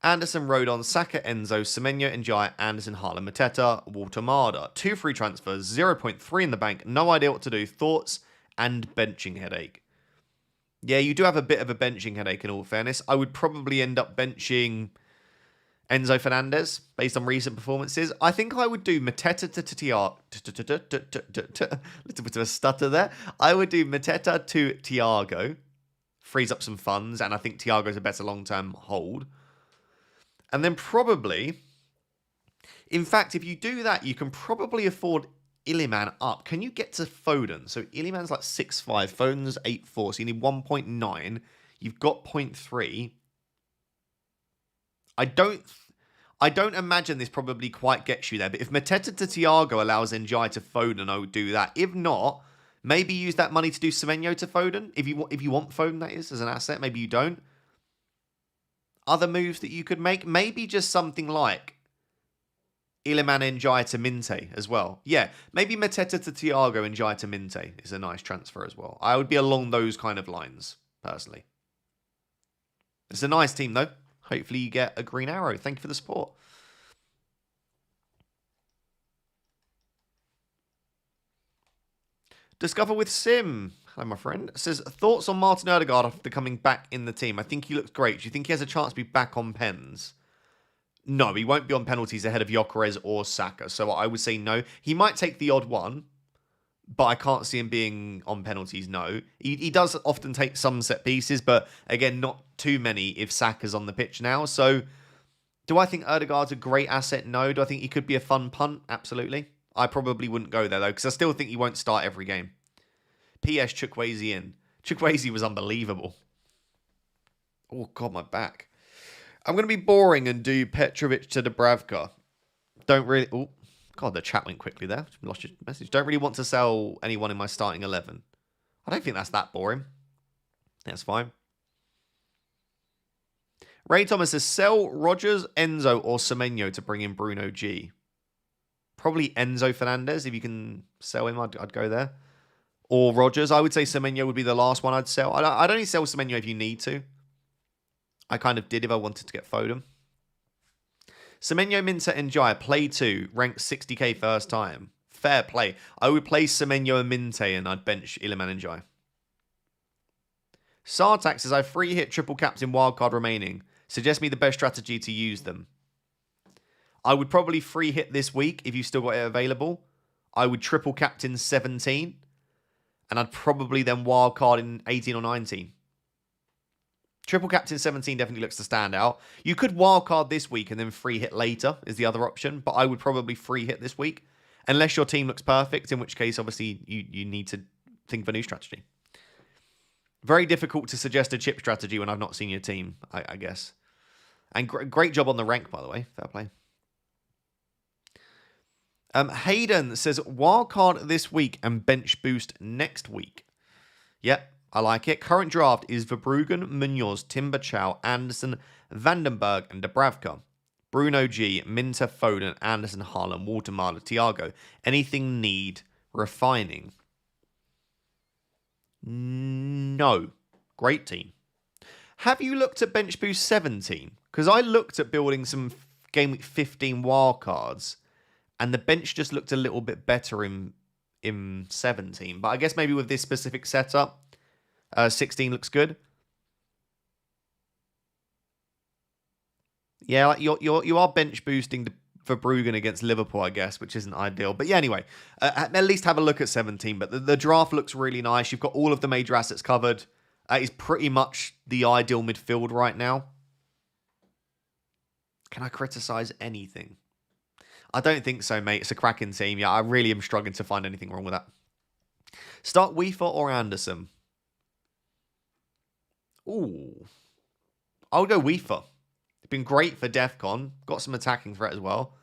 Anderson, Rodon, Saka, Enzo, Semenyo, Njaya, Anderson, Haaland, Mateta, Waltemada. 2 free transfers, 0.3 in the bank. No idea what to do. Thoughts and benching headache. Yeah, you do have a bit of a benching headache in all fairness. I would probably end up benching Enzo Fernandez, based on recent performances. I think I would do Mateta to Thiago. Little bit of a stutter there. I would do Mateta to Thiago. Frees up some funds, and I think Thiago's a better long-term hold. And then probably... In fact, if you do that, you can probably afford Iliman up. Can you get to Foden? So Iliman's like 6'5", Foden's 8'4", so you need 1.9. You've got 0.3. I don't imagine this probably quite gets you there, but if Mateta to Thiago allows Njaya to Foden, I would do that. If not, maybe use that money to do Semenyo to Foden. If you want Foden, that is, as an asset. Maybe you don't. Other moves that you could make, maybe just something like Iliman Njaya to Minte as well. Yeah, maybe Mateta to Thiago and Njaya to Minte is a nice transfer as well. I would be along those kind of lines, personally. It's a nice team, though. Hopefully you get a green arrow. Thank you for the support. Discover with Sim. Hello, my friend. Says, thoughts on Martin Odegaard after coming back in the team? I think he looks great. Do you think he has a chance to be back on pens? No, he won't be on penalties ahead of Gyökeres or Saka. So I would say no. He might take the odd one, but I can't see him being on penalties, no. He does often take some set pieces, but again, not too many if Saka's on the pitch now. So do I think Odegaard's a great asset? No. Do I think he could be a fun punt? Absolutely. I probably wouldn't go there, though, because I still think he won't start every game. P.S. Chukwueze in. Chukwueze was unbelievable. Oh, God, my back. I'm going to be boring and do Petrovic to Dubravka. Don't really... Oh, God, the chat went quickly there. Lost your message. Don't really want to sell anyone in my starting 11. I don't think that's that boring. That's fine. Ray Thomas says, sell Rogers, Enzo, or Semenyo to bring in Bruno G. Probably Enzo Fernandez. If you can sell him, I'd go there. Or Rogers. I would say Semenyo would be the last one I'd sell. I'd only sell Semenyo if you need to. I kind of did if I wanted to get Foden. Semenyo, Minter, and Jaya, play 2, ranked 60k first time. Fair play. I would play Semenyo and Minte and I'd bench Iliman and Jaya. Sartak says, I have 3 hit triple caps in wildcard remaining. Suggest me the best strategy to use them. I would probably free hit this week if you still got it available. I would triple captain 17. And I'd probably then wildcard in 18 or 19. Triple captain 17 definitely looks to stand out. You could wildcard this week and then free hit later is the other option. But I would probably free hit this week. Unless your team looks perfect, in which case, obviously, you need to think of a new strategy. Very difficult to suggest a chip strategy when I've not seen your team, I guess. And great job on the rank, by the way. Fair play. Hayden says, wildcard this week and bench boost next week. Yep, I like it. Current draft is Verbruggen, Munoz, Timber Chow, Anderson, Vandenberg, and Dubravka. Bruno G, Minter, Foden, Anderson, Haaland, Watermala, Thiago. Anything need refining? No. Great team. Have you looked at bench boost 17? Because I looked at building some Game Week 15 wildcards, and the bench just looked a little bit better in 17. But I guess maybe with this specific setup, 16 looks good. Yeah, like you are bench boosting for Bruggen against Liverpool, I guess, which isn't ideal. But yeah, anyway, at least have a look at 17. But the draft looks really nice. You've got all of the major assets covered. It's pretty much the ideal midfield right now. Can I criticize anything? I don't think so, mate. It's a cracking team. Yeah, I really am struggling to find anything wrong with that. Start Weaver or Anderson? Ooh. I'll go Weaver. It's been great for DEFCON. Got some attacking threat as well.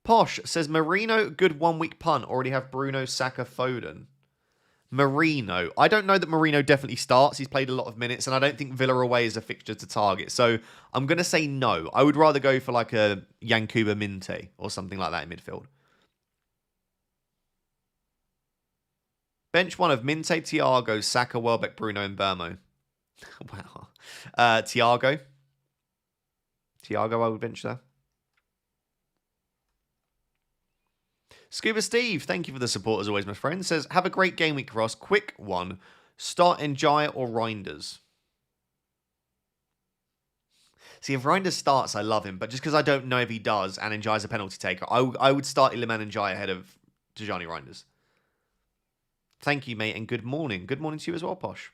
Posh says, Marino, good 1 week punt. Already have Bruno, Saka, Foden. Marino. I don't know that Marino definitely starts. He's played a lot of minutes, and I don't think Villa away is a fixture to target. So I'm going to say no. I would rather go for like a Yankuba Minte or something like that in midfield. Bench 1 of Minte, Thiago, Saka, Welbeck, Bruno, and Burmo. Wow. Thiago, I would bench there. Scuba Steve, thank you for the support as always, my friend. Says, have a great game week, Ross. Quick one. Start Njaya or Reinders? See, if Reinders starts, I love him. But just because I don't know if he does, and Njaya's a penalty taker, I would start Iliman Njaya ahead of Tijani Reinders. Thank you, mate, and good morning. Good morning to you as well, Posh.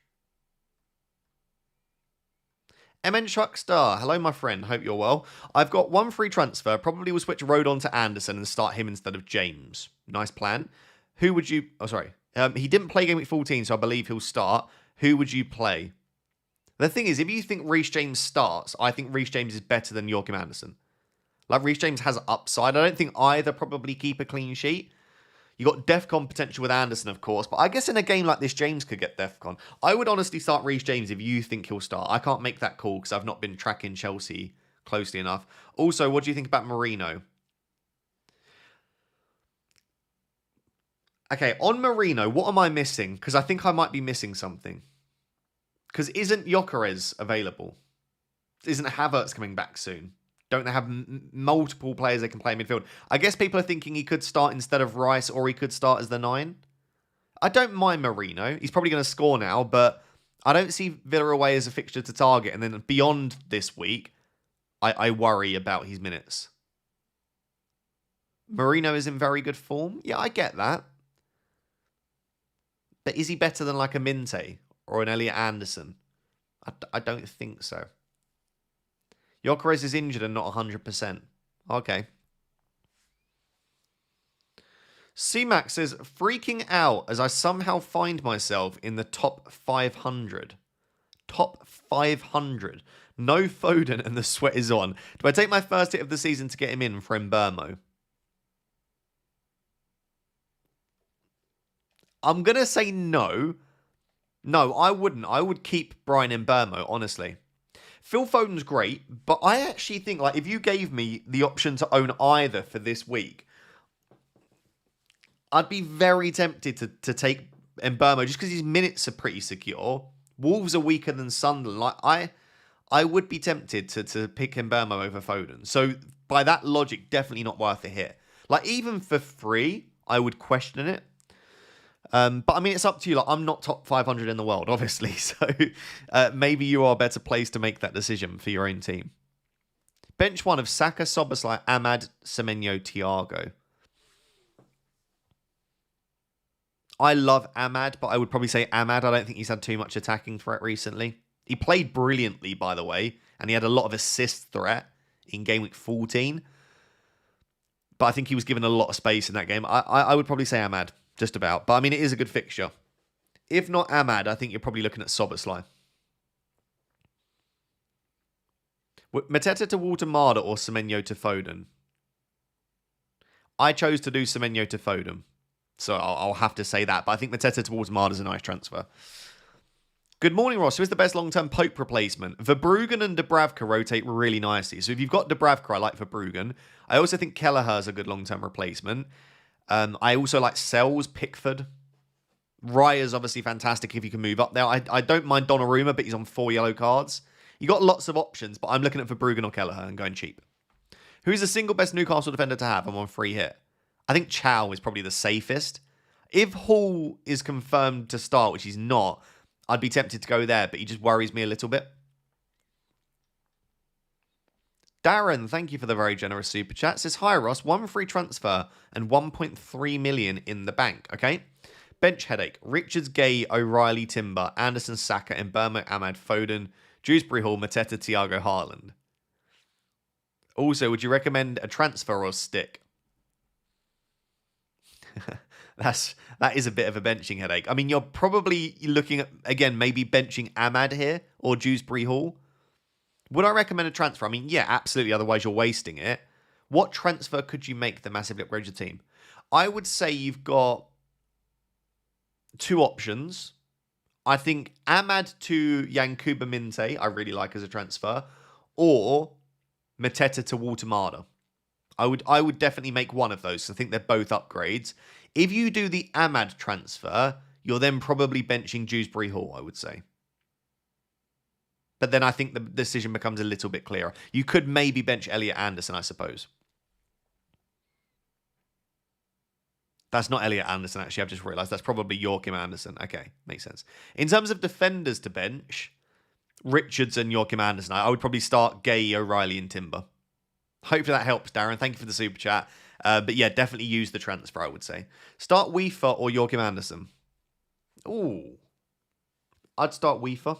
MN Truckstar, hello my friend, hope you're well. I've got 1 free transfer, probably will switch Rodon to Anderson and start him instead of James. Nice plan. Who would you... Oh, sorry. He didn't play Game Week 14, so I believe he'll start. Who would you play? The thing is, if you think Reece James starts, I think Reece James is better than Joachim Anderson. Like, Reece James has upside. I don't think either probably keep a clean sheet. You got DEFCON potential with Anderson, of course, but I guess in a game like this, James could get DEFCON. I would honestly start Reece James if you think he'll start. I can't make that call because I've not been tracking Chelsea closely enough. Also, what do you think about Marino? Okay, on Marino, what am I missing? Because I think I might be missing something. Because isn't Gyökeres available? Isn't Havertz coming back soon? Don't they have multiple players that can play midfield? I guess people are thinking he could start instead of Rice, or he could start as the 9. I don't mind Marino. He's probably going to score now, but I don't see Villa away as a fixture to target. And then beyond this week, I worry about his minutes. Marino is in very good form. Yeah, I get that. But is he better than like a Minte or an Elliot Anderson? I don't think so. Gyökeres is injured and not 100%. Okay. C-Max says, freaking out as I somehow find myself in the top 500. Top 500. No Foden and the sweat is on. Do I take my first hit of the season to get him in for Mbermo? I'm going to say no. No, I wouldn't. I would keep Brian Mbermo, honestly. Phil Foden's great, but I actually think, like, if you gave me the option to own either for this week, I'd be very tempted to take Mbermo just because his minutes are pretty secure. Wolves are weaker than Sunderland. Like, I would be tempted to pick Mbermo over Foden. So, by that logic, definitely not worth a hit. Like, even for free, I would question it. But I mean, it's up to you. Like, I'm not top 500 in the world, obviously. So maybe you are better placed to make that decision for your own team. Bench one of Saka, Szoboszlai, Ahmad, Semenyo, Thiago. I love Ahmad, but I would probably say Ahmad. I don't think he's had too much attacking threat recently. He played brilliantly, by the way, and he had a lot of assist threat in game week 14. But I think he was given a lot of space in that game. I would probably say Ahmad. Just about. But I mean, it is a good fixture. If not Ahmad, I think you're probably looking at Szoboszlai. Mateta to Walter-Marda or Semenyo to Foden? I chose to do Semenyo to Foden. So I'll have to say that. But I think Mateta to Walter-Marda is a nice transfer. Good morning, Ross. Who is the best long-term Pope replacement? Verbruggen and Dubravka rotate really nicely. So if you've got Dubravka, I like Verbruggen. I also think Kelleher's a good long-term replacement. I also like Sells, Pickford. Raya's obviously fantastic if you can move up there. I don't mind Donnarumma, but he's on 4 yellow cards. You got lots of options, but I'm looking at Verbruggen or Kelleher and going cheap. Who's the single best Newcastle defender to have? I'm on free hit. I think Chow is probably the safest. If Hall is confirmed to start, which he's not, I'd be tempted to go there, but he just worries me a little bit. Darren, thank you for the very generous super chat. Says, hi Ross, 1 free transfer and 1.3 million in the bank. Okay. Bench headache. Richards, Gay, O'Reilly, Timber, Anderson, Saka, Mbermo, Ahmad, Foden, Dewsbury Hall, Mateta, Thiago, Haaland. Also, would you recommend a transfer or stick? That is a bit of a benching headache. I mean, you're probably looking at, again, maybe benching Ahmad here or Dewsbury Hall. Would I recommend a transfer? I mean, yeah, absolutely. Otherwise, you're wasting it. What transfer could you make that massively upgrade your team? I would say you've got 2 options. I think Ahmad to Yankuba Minte, I really like as a transfer, or Mateta to Walter-Marda. I would definitely make one of those. I think they're both upgrades. If you do the Ahmad transfer, you're then probably benching Dewsbury Hall, I would say. But then I think the decision becomes a little bit clearer. You could maybe bench Elliot Anderson, I suppose. That's not Elliot Anderson, actually. I've just realised that's probably Joachim Anderson. Okay, makes sense. In terms of defenders to bench, Richards and Joachim Anderson, I would probably start Gay, O'Reilly and Timber. Hopefully that helps, Darren. Thank you for the super chat. But yeah, definitely use the transfer, I would say. Start Weaver or Joachim Anderson? Ooh. I'd start Weaver.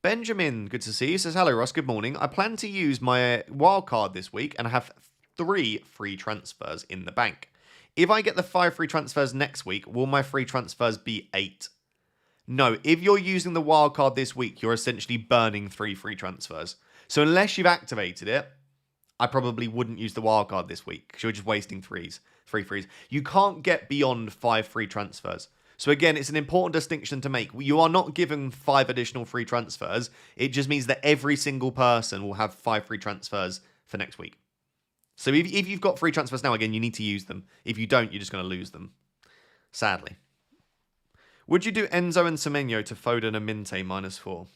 Benjamin, good to see you, says, hello Ross, good morning. I plan to use my wildcard this week and have 3 free transfers in the bank. If I get the 5 free transfers next week, will my free transfers be 8? No, if you're using the wildcard this week, you're essentially burning 3 free transfers. So unless you've activated it, I probably wouldn't use the wildcard this week because you're just wasting 3 frees. You can't get beyond 5 free transfers. So again, it's an important distinction to make. You are not given 5 additional free transfers. It just means that every single person will have 5 free transfers for next week. So if you've got free transfers now, again, you need to use them. If you don't, you're just going to lose them. Sadly. Would you do Enzo and Semenyo to Foden and Minte -4?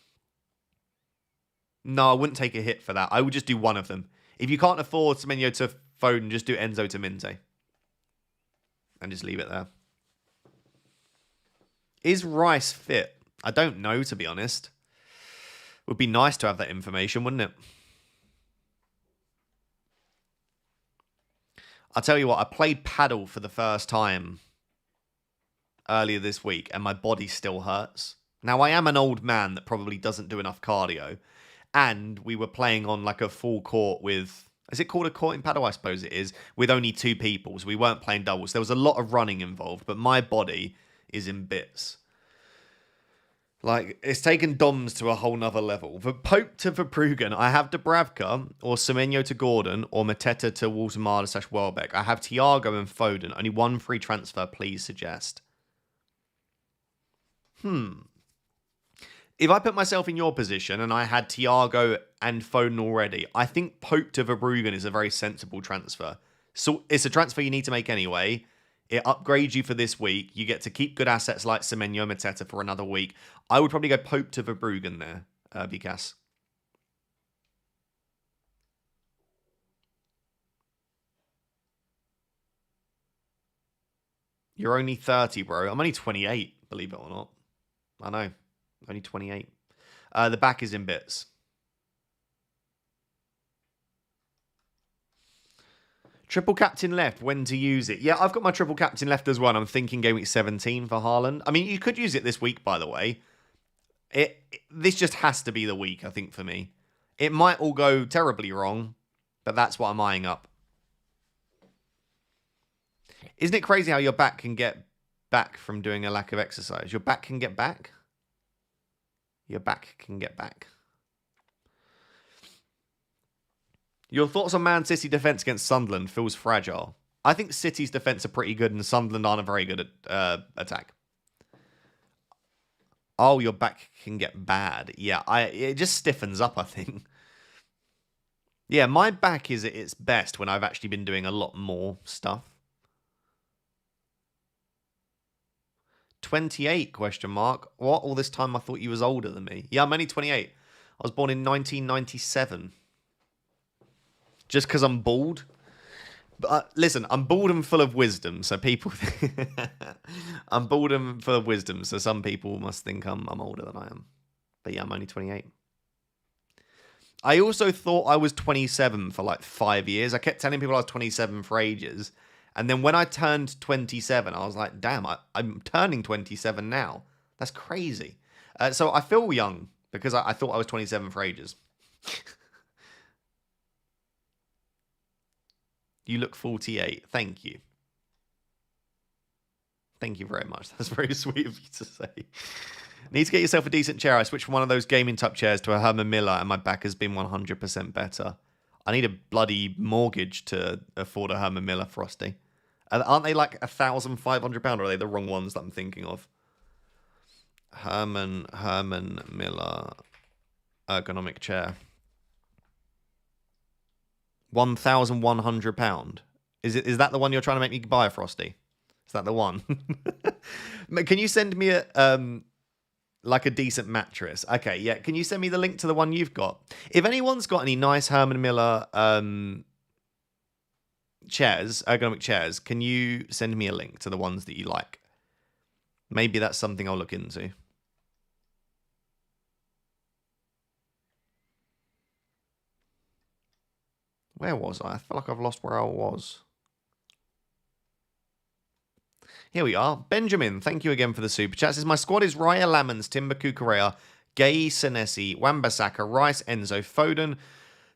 No, I wouldn't take a hit for that. I would just do one of them. If you can't afford Semenyo to Foden, just do Enzo to Minte. And just leave it there. Is Rice fit? I don't know, to be honest. Would be nice to have that information, wouldn't it? I'll tell you what, I played paddle for the first time earlier this week, and my body still hurts. Now, I am an old man that probably doesn't do enough cardio, and we were playing on like a full court with, is it called a court in paddle? I suppose it is, with only 2 people, so we weren't playing doubles. There was a lot of running involved, but my body is in bits. Like, it's taken Doms to a whole nother level. For Pope to Verbruggen, I have Dubravka, or Semenyo to Gordon, or Mateta to Waltemada / Welbeck. I have Thiago and Foden. Only one free transfer, please suggest. If I put myself in your position and I had Thiago and Foden already, I think Pope to Verbruggen is a very sensible transfer. So it's a transfer you need to make anyway. It upgrades you for this week. You get to keep good assets like Semenyo and Mateta for another week. I would probably go Pope to Verbruggen there, Vikas. You're only 30, bro. I'm only 28, believe it or not. I know. Only 28. The back is in bits. Triple captain left. When to use it? Yeah, I've got my triple captain left as well. I'm thinking game week 17 for Haaland. I mean, you could use it this week, by the way. This just has to be the week, I think, for me. It might all go terribly wrong, but that's what I'm eyeing up. Isn't it crazy how your back can get back from doing a lack of exercise? Your back can get back? Your back can get back. Your thoughts on Man City defence against Sunderland feels fragile. I think City's defence are pretty good and Sunderland aren't a very good attack. Oh, your back can get bad. Yeah, it just stiffens up, I think. Yeah, my back is at its best when I've actually been doing a lot more stuff. 28, question mark. What? All this time I thought you was older than me. Yeah, I'm only 28. I was born in 1997. Just because I'm bald? But listen, I'm bald and full of wisdom, so people... I'm bald and full of wisdom, so some people must think I'm older than I am. But yeah, I'm only 28. I also thought I was 27 for like 5 years. I kept telling people I was 27 for ages. And then when I turned 27, I was like, damn, I'm turning 27 now. That's crazy. So I feel young because I thought I was 27 for ages. You look 48. Thank you. Thank you very much. That's very sweet of you to say. Need to get yourself a decent chair. I switched from one of those gaming type chairs to a Herman Miller and my back has been 100% better. I need a bloody mortgage to afford a Herman Miller, Frosty. Aren't they like £1,500 or are they the wrong ones that I'm thinking of? Herman Miller ergonomic chair. £1,100. Is that the one you're trying to make me buy, Frosty? Is that the one? Can you send me like a decent mattress? Okay, yeah. Can you send me the link to the one you've got? If anyone's got any nice Herman Miller chairs, ergonomic chairs, can you send me a link to the ones that you like? Maybe that's something I'll look into. Where was I? I feel like I've lost where I was. Here we are. Benjamin, thank you again for the super chat. Says, my squad is Raya Lamans, Timber Kukurea, Gay Senesi, Wan-Bissaka, Rice, Enzo, Foden,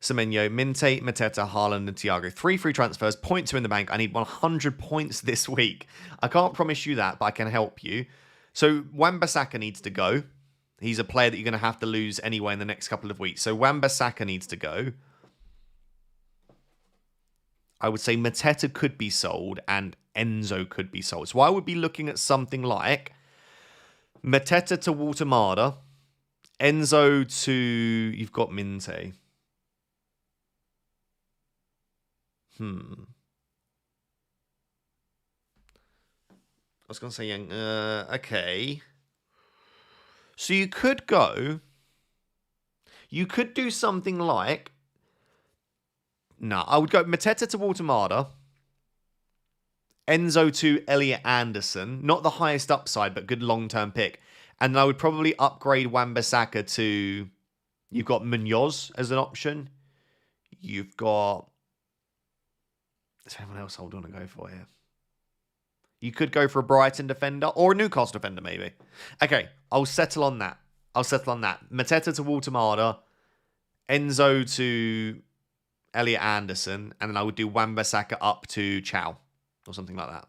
Semenyo, Minte, Mateta, Haaland, and Thiago. 3 free transfers, 0.2 in the bank. I need 100 points this week. I can't promise you that, but I can help you. So Wan-Bissaka needs to go. He's a player that you're going to have to lose anyway in the next couple of weeks. So Wan-Bissaka needs to go. I would say Mateta could be sold and Enzo could be sold. So I would be looking at something like Mateta to Waltemada, Enzo to... You've got Minte. I was going to say, okay. So you could go... You could do something like... No, I would go Mateta to Waltemada, Enzo to Elliot Anderson. Not the highest upside, but good long-term pick. And I would probably upgrade Wan-Bissaka to... You've got Munoz as an option. You've got... Is there anyone else I would want to go for here? You could go for a Brighton defender or a Newcastle defender, maybe. Okay, I'll settle on that. Mateta to Walter, Enzo to Elliot Anderson, and then I would do Wan-Bissaka up to Chow or something like that.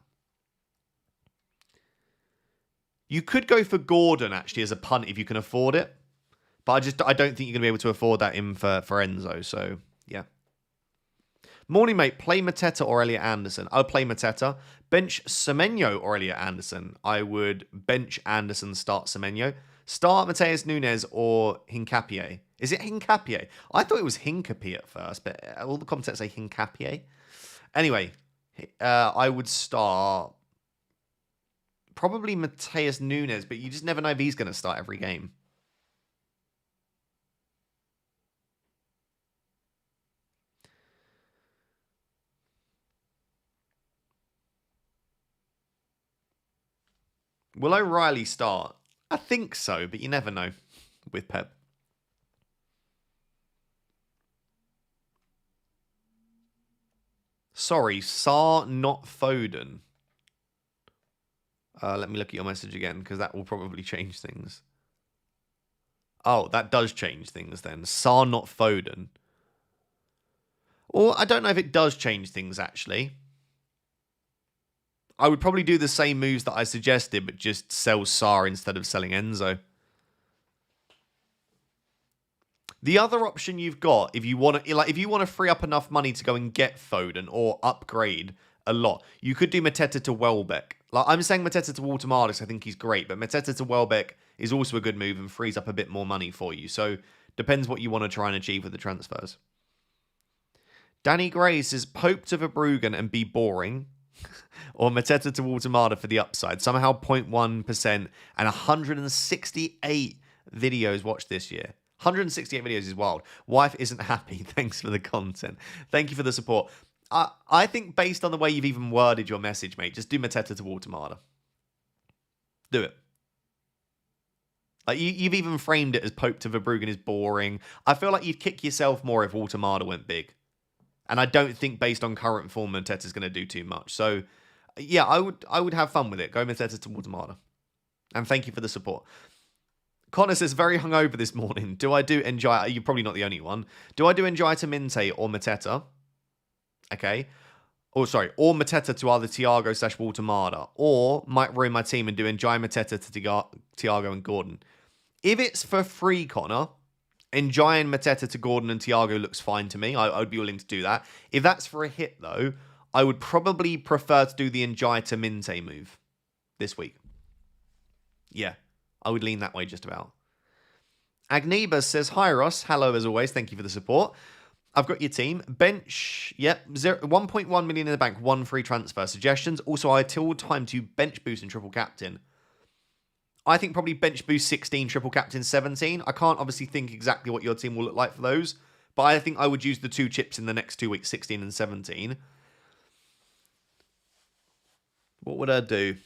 You could go for Gordon, actually, as a punt if you can afford it. But I don't think you're going to be able to afford that in for Enzo. So, yeah. Morning, mate. Play Mateta or Elliot Anderson. I would play Mateta. Bench Semenyo or Elliot Anderson. I would bench Anderson, start Semenyo. Start Mateus Nunes or Hincapié. Is it Hincapié? I thought it was Hincapié at first, but all the commentators say Hincapié. Anyway, I would start probably Mateus Nunes, but you just never know if he's going to start every game. Will O'Reilly start? I think so, but you never know with Pep. Sorry, Sarr, not Foden. Let me look at your message again, because that will probably change things. Oh, that does change things then. Sarr, not Foden. Or I don't know if it does change things, actually. I would probably do the same moves that I suggested, but just sell Sarr instead of selling Enzo. The other option you've got, if you want to free up enough money to go and get Foden or upgrade a lot, you could do Mateta to Welbeck. Like I'm saying Mateta to Walter-Martis, I think he's great, but Mateta to Welbeck is also a good move and frees up a bit more money for you. So depends what you want to try and achieve with the transfers. Danny Gray says Pope to Verbruggen and be boring. Or Mateta to Walter-Martis for the upside. Somehow 0.1% and 168 videos watched this year. 168 videos is wild. Wife isn't happy. Thanks for the content. Thank you for the support. I think based on the way you've even worded your message, mate, just do Mateta to Walter-Martis. Do it. Like you've even framed it as Pope to Verbruggen is boring. I feel like you'd kick yourself more if Walter-Martis went big. And I don't think based on current form, Mateta's going to do too much. So, yeah, I would have fun with it. Go Mateta to Walter-Martis. And thank you for the support. Connor says, very hungover this morning. Do I do enjoy? You're probably not the only one. Do I do enjoy to Minte or Mateta? Okay. Or Mateta to either Thiago / Walter-Martis. Or might ruin my team and do enjoy Mateta to Thiago and Gordon. If it's for free, Connor, enjoying Mateta to Gordon and Thiago looks fine to me. I would be willing to do that. If that's for a hit, though, I would probably prefer to do the enjoy to Minte move this week. Yeah, I would lean that way just about. Agneba says, hi Ross. Hello as always. Thank you for the support. I've got your team. Bench, yep, 1.1 million in the bank, 1 free transfer. Suggestions? Also, I till time to bench boost and triple captain. I think probably bench boost 16, triple captain 17. I can't obviously think exactly what your team will look like for those, but I think I would use the 2 chips in the next 2 weeks, 16 and 17. What would I do?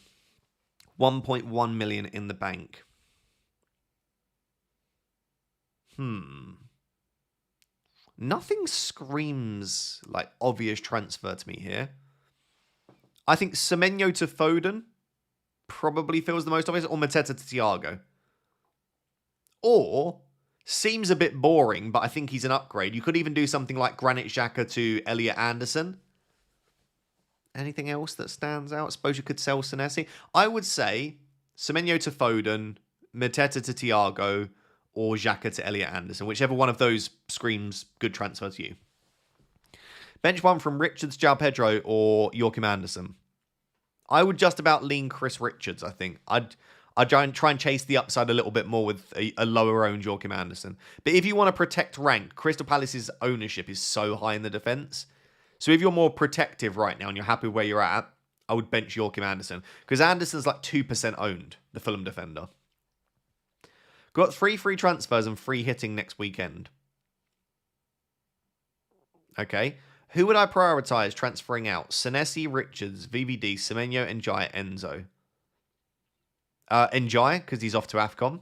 1.1 million in the bank. Nothing screams like obvious transfer to me here. I think Semenyo to Foden probably feels the most obvious, or Mateta to Thiago. Or, seems a bit boring, but I think he's an upgrade. You could even do something like Granit Xhaka to Elliot Anderson. Anything else that stands out? I suppose you could sell Senesi. I would say Semenyo to Foden, Mateta to Thiago, or Xhaka to Elliot Anderson. Whichever one of those screams good transfer to you. Bench one from Richards, João Pedro, or Joachim Anderson. I would just about lean Chris Richards, I think. I'd try and chase the upside a little bit more with a lower-owned Joachim Anderson. But if you want to protect rank, Crystal Palace's ownership is so high in the defence. So if you're more protective right now and you're happy where you're at, I would bench Joachim Anderson. Because Anderson's like 2% owned, the Fulham defender. Got 3 free transfers and free hitting next weekend. Okay. Who would I prioritise transferring out? Senesi, Richards, VVD, Semenyo, Njai, Enzo. Njai, because he's off to AFCON.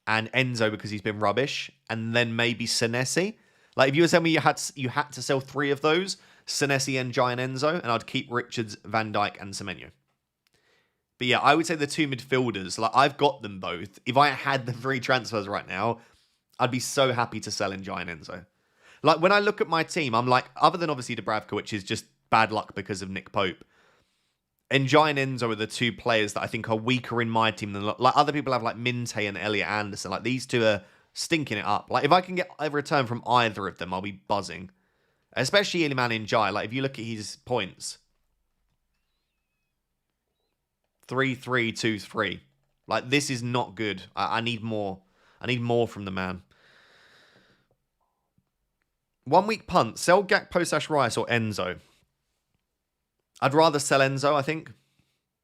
And Enzo, because he's been rubbish. And then maybe Senesi. Like, if you were telling me you had to sell 3 of those, Senesi, Njai, and Enzo, and I'd keep Richards, Van Dijk, and Semenyo. But yeah, I would say the 2 midfielders, like, I've got them both. If I had the 3 transfers right now, I'd be so happy to sell Njai and Enzo. Like, when I look at my team, I'm like, other than obviously Dubravka, which is just bad luck because of Nick Pope, Njai and Enzo are the 2 players that I think are weaker in my team than, like, other people have, like, Minte and Elliot Anderson. Like, these 2 are stinking it up. Like, if I can get a return from either of them, I'll be buzzing. Especially Iliman Njai. Like, if you look at his points, 3-3-2-3. Like, this is not good. I need more. I need more from the man. 1 week punt. Sell Gakpo / Rice or Enzo. I'd rather sell Enzo, I think.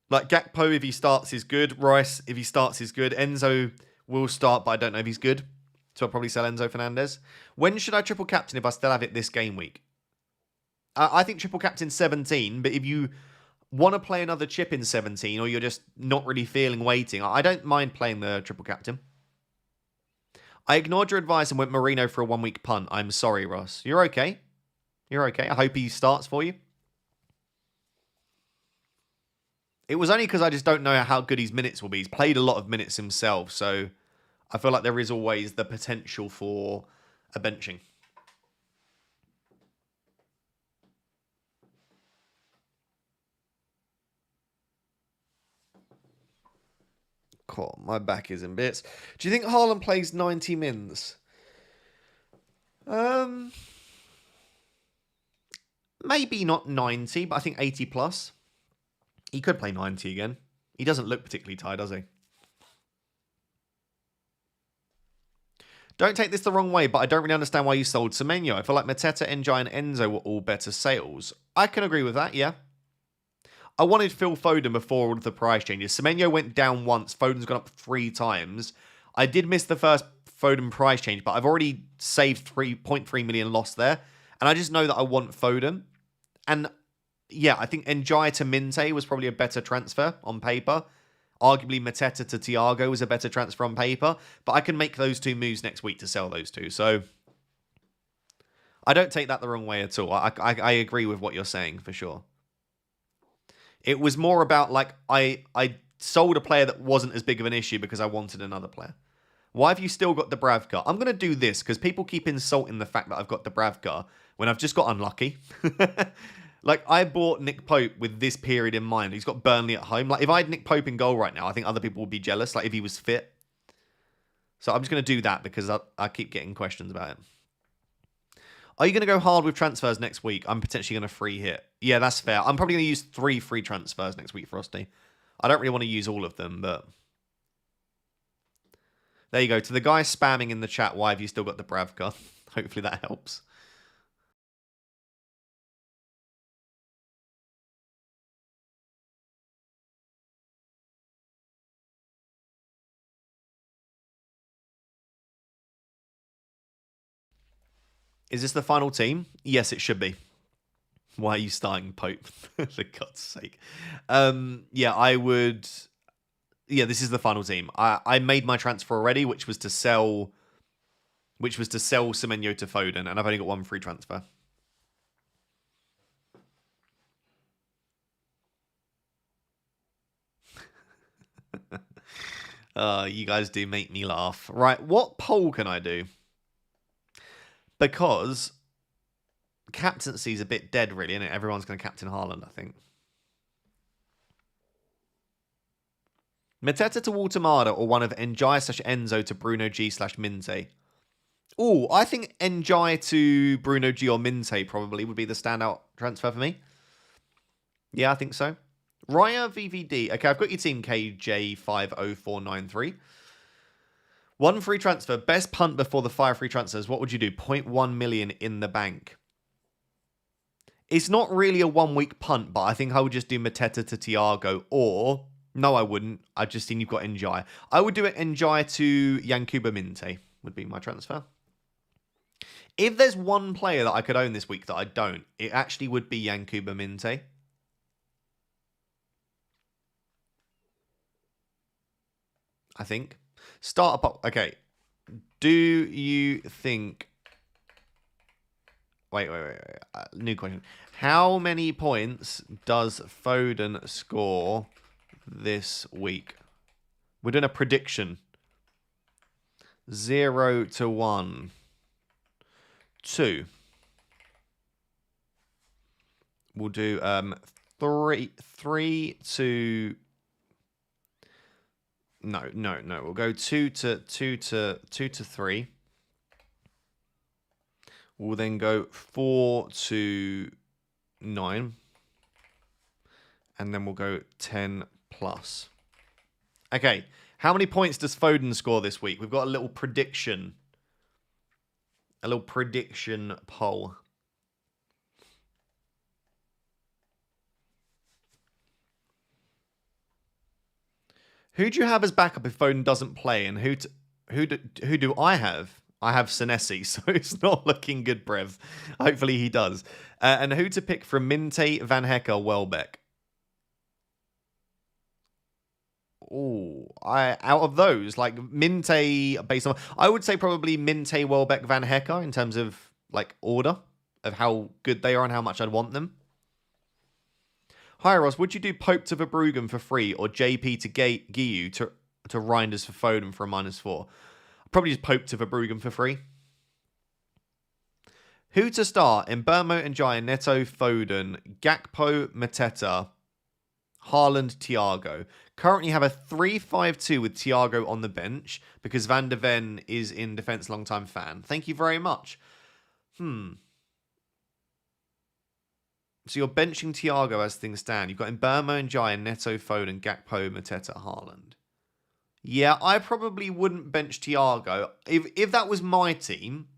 Like, Gakpo, if he starts, is good. Rice, if he starts, is good. Enzo will start, but I don't know if he's good. So I'll probably sell Enzo Fernandez. When should I triple captain if I still have it this game week? I think triple captain 17, but if you want to play another chip in 17, or you're just not really feeling waiting, I don't mind playing the triple captain. I ignored your advice and went Marino for a 1 week punt. I'm sorry, Ross. You're okay. You're okay. I hope he starts for you. It was only because I just don't know how good his minutes will be. He's played a lot of minutes himself, so I feel like there is always the potential for a benching. Cool. My back is in bits. Do you think Haaland plays 90 mins? Maybe not 90, but I think 80 plus. He could play 90 again. He doesn't look particularly tired, does he? Don't take this the wrong way, but I don't really understand why you sold Semenyo. I feel like Mateta, Njai, and Enzo were all better sales. I can agree with that, yeah. I wanted Phil Foden before all of the price changes. Semenyo went down once. Foden's gone up 3 times. I did miss the first Foden price change, but I've already saved 3.3 million loss there. And I just know that I want Foden. And yeah, I think Njai to Minte was probably a better transfer on paper. Arguably, Mateta to Thiago was a better transfer on paper. But I can make those 2 moves next week to sell those 2. So I don't take that the wrong way at all. I agree with what you're saying, for sure. It was more about, like, I sold a player that wasn't as big of an issue because I wanted another player. Why have you still got Dubravka? I'm going to do this because people keep insulting the fact that I've got Dubravka when I've just got unlucky. Like, I bought Nick Pope with this period in mind. He's got Burnley at home. Like, if I had Nick Pope in goal right now, I think other people would be jealous, like, if he was fit. So I'm just going to do that because I keep getting questions about it. Are you going to go hard with transfers next week? I'm potentially going to free hit. Yeah, that's fair. I'm probably going to use 3 free transfers next week, Frosty. I don't really want to use all of them, but there you go. To the guy spamming in the chat, why have you still got Dubravka? Hopefully that helps. Is this the final team? Yes, it should be. Why are you starting Pope? For God's sake. Yeah, I would. Yeah, this is the final team. I made my transfer already, which was to sell Semenyo to Foden, and I've only got 1 free transfer. You guys do make me laugh. Right, what poll can I do? Because captaincy is a bit dead, really, isn't it? Everyone's going to captain Haaland, I think. Mateta to Waltemada or one of Njai / Enzo to Bruno G / Minte. Oh, I think Njai to Bruno G or Minte probably would be the standout transfer for me. Yeah, I think so. Raya VVD. Okay, I've got your team KJ50493. 1 free transfer. Best punt before the 5 free transfers. What would you do? 0.1 million in the bank. It's not really a 1 week punt, but I think I would just do Mateta to Thiago. Or, no, I wouldn't. I've just seen you've got Njai. I would do it Njai to Yankuba Minte would be my transfer. If there's one player that I could own this week that I don't, it actually would be Yankuba Minte. I think. Start up. Okay. Do you think... Wait. New question. How many points does Foden score this week? We're doing a prediction. 0 to 1. 2. We'll do 3 to... No. We'll go 2 to 3. We'll then go 4 to 9. And then we'll go 10 plus. Okay. How many points does Foden score this week? We've got a little prediction. A little prediction poll. Who do you have as backup if Foden doesn't play? And who do I have? I have Senesi, so it's not looking good, Brev. Hopefully he does. And who to pick from Minte, Van Hecker, Welbeck? Oh, out of those, like Minte, based on, I would say probably Minte, Welbeck, Van Hecker in terms of like order of how good they are and how much I'd want them. Hi Ross, would you do Pope to Verbruggen for free or JP to Giu to Reinders for Foden for a -4? Probably just Pope to Verbruggen for free. Who to start? Mbeumo and Jai, Neto, Foden, Gakpo, Mateta, Haaland, Thiago. Currently have a 3-5-2 with Thiago on the bench because Van de Ven is in defence long-time fan. Thank you very much. So you're benching Thiago as things stand. You've got Mbeumo and Jai, Neto, Foden, Gakpo, Mateta, Haaland. Yeah, I probably wouldn't bench Thiago. If that was my team,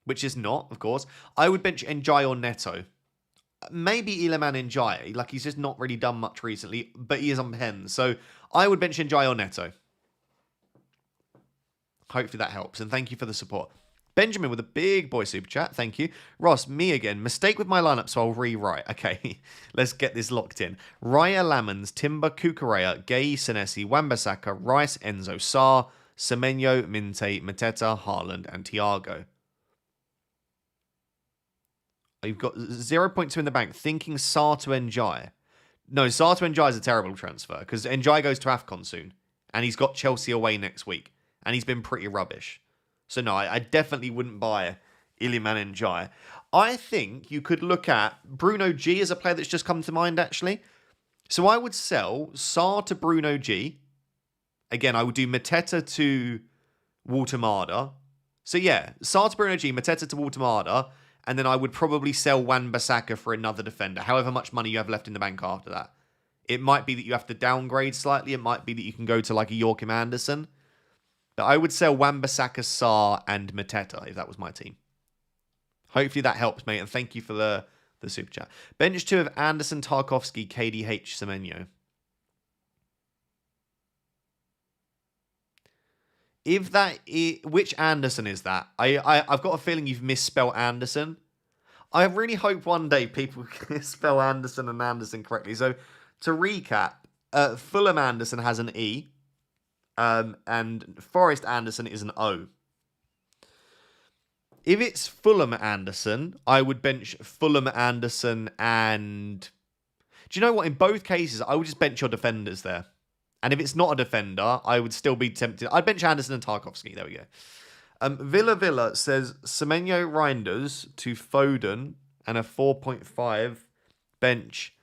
which is not, of course, I would bench Njai or Neto. Maybe Iliman Njai. Like, he's just not really done much recently, but he is on pen. So I would bench Njai or Neto. Hopefully that helps. And thank you for the support. Benjamin with a big boy super chat. Thank you. Ross, me again. Mistake with my lineup, so I'll rewrite. Okay, let's get this locked in. Raya Lamans, Timber, Kukurea, Gay, Senesi, Wan-Bissaka, Rice, Enzo, Sarr, Semenyo, Minte, Mateta, Haaland, and Thiago. You've got 0.2 in the bank. Thinking Sarr to Njai. No, Sarr to Njai is a terrible transfer because Njai goes to AFCON soon. And he's got Chelsea away next week. And he's been pretty rubbish. So no, I definitely wouldn't buy Iliman Njai. I think you could look at Bruno G as a player that's just come to mind, actually. So I would sell Sarr to Bruno G. Again, I would do Mateta to Waltemada. So yeah, Sarr to Bruno G, Mateta to Waltemada. And then I would probably sell Wan-Bissaka for another defender, however much money you have left in the bank after that. It might be that you have to downgrade slightly. It might be that you can go to like a Joachim Andersen. But I would sell Wan-Bissaka, Sarr, and Mateta if that was my team. Hopefully that helps, mate. And thank you for the super chat. Bench 2 of Anderson, Tarkovsky, KDH, Semenyo. If that is, which Anderson is that? I've got a feeling you've misspelled Anderson. I really hope one day people can spell Anderson and Anderson correctly. So to recap, Fulham Anderson has an E. And Forest Anderson is an O. If it's Fulham Anderson, I would bench Fulham Anderson and... Do you know what? In both cases, I would just bench your defenders there. And if it's not a defender, I would still be tempted. I'd bench Anderson and Tarkovsky. There we go. Villa says Semenyo Reinders to Foden and a 4.5 bench.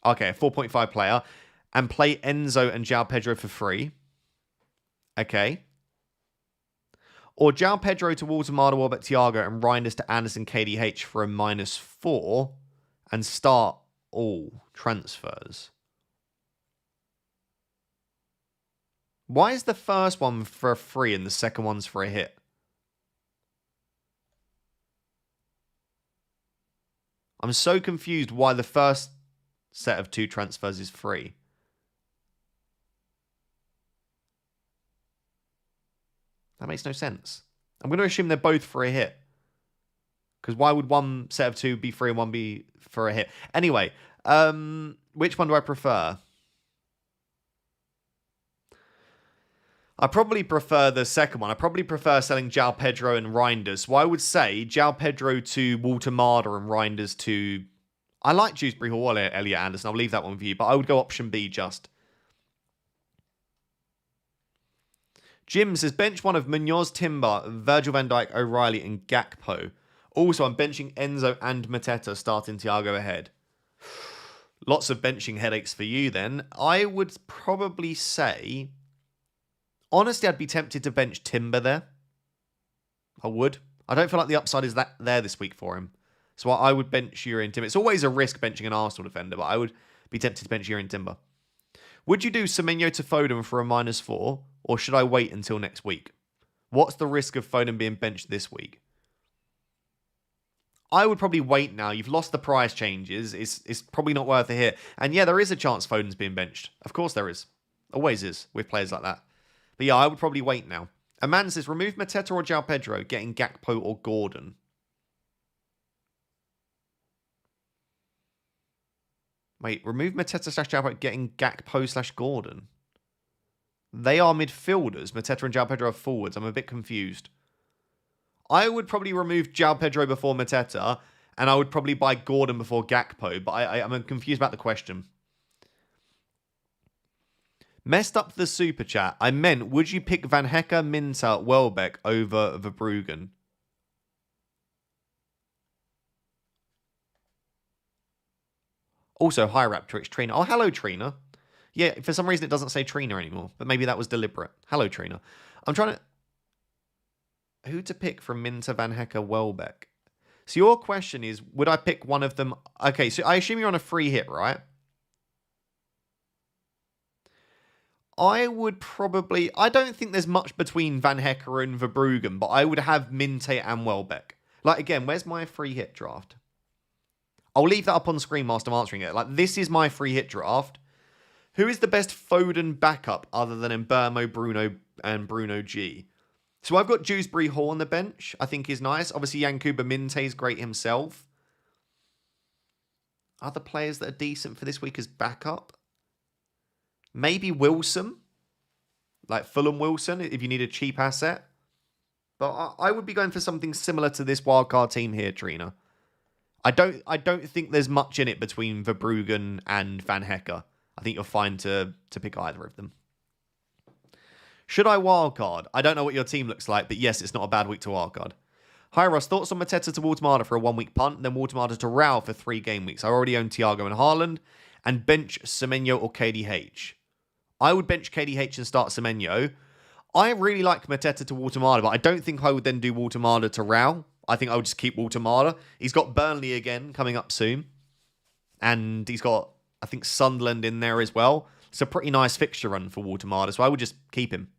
Okay, a 4.5 player. And play Enzo and João Pedro for free. Okay. Or João Pedro to Waltemada, Welbeck, Thiago, and Reinders to Anderson, KDH for a -4. And start all transfers. Why is the first one for a free and the second one's for a hit? I'm so confused why the first set of 2 transfers is free. That makes no sense. I'm going to assume they're both for a hit. Because why would one set of two be free and one be for a hit? Anyway, which one do I prefer? I probably prefer the second one. I probably prefer selling João Pedro and Reinders. So I would say João Pedro to Walter Marder and Reinders to... I like Dewsbury Hall, Elliot Anderson. I'll leave that one for you. But I would go option B just. Jim says, bench one of Munoz, Timber, Virgil van Dijk, O'Reilly, and Gakpo. Also, I'm benching Enzo and Mateta, starting Thiago ahead. Lots of benching headaches for you then. I would probably say... Honestly, I'd be tempted to bench Timber there. I would. I don't feel like the upside is that there this week for him. So I would bench Yuri and Timber. It's always a risk benching an Arsenal defender, but I would be tempted to bench Yuri and Timber. Would you do Semenyo to Foden for a -4, or should I wait until next week? What's the risk of Foden being benched this week? I would probably wait now. You've lost the price changes. It's probably not worth a hit. And yeah, there is a chance Foden's being benched. Of course there is. Always is with players like that. But yeah, I would probably wait now. A man says, remove Mateta or João Pedro, getting Gakpo or Gordon. Wait, remove Mateta / João Pedro, getting Gakpo / Gordon. They are midfielders. Mateta and João Pedro are forwards. I'm a bit confused. I would probably remove João Pedro before Mateta, and I would probably buy Gordon before Gakpo, but I'm confused about the question. Messed up the super chat. I meant, would you pick Van Hecke, Minter, Welbeck over Verbruggen? Also, hi Raptor, it's Trina. Oh, hello Trina. Yeah, for some reason it doesn't say Trina anymore, but maybe that was deliberate. Hello Trina. I'm trying to... Who to pick from Minter, Van Hecke, Welbeck? So your question is, would I pick one of them? Okay, so I assume you're on a free hit, right? I would probably... I don't think there's much between Van Hecke and Verbruggen, but I would have Minte and Welbeck. Like, again, where's my free hit draft? I'll leave that up on screen whilst I'm answering it. Like, this is my free hit draft. Who is the best Foden backup other than Mbeumo, Bruno, and Bruno G? So I've got Dewsbury Hall on the bench. I think is nice. Obviously, Yankuba Minte is great himself. Other players that are decent for this week as backup? Maybe Wilson. Like Fulham Wilson, if you need a cheap asset. But I would be going for something similar to this wildcard team here, Trina. I don't think there's much in it between Verbruggen and Van Hecke. I think you're fine to pick either of them. Should I wildcard? I don't know what your team looks like, but yes, it's not a bad week to wildcard. Hi Ross, thoughts on Mateta to Watermada for a 1-week punt, then Watermada to Rao for 3 game weeks. I already own Thiago and Haaland, and bench Semenyo or KDH. I would bench KDH and start Semenyo. I really like Mateta to Watermada, but I don't think I would then do Watermada to Rao. I think I would just keep Watermada. He's got Burnley again coming up soon, and he's got, I think, Sunderland in there as well. It's a pretty nice fixture run for Watermada, so I would just keep him.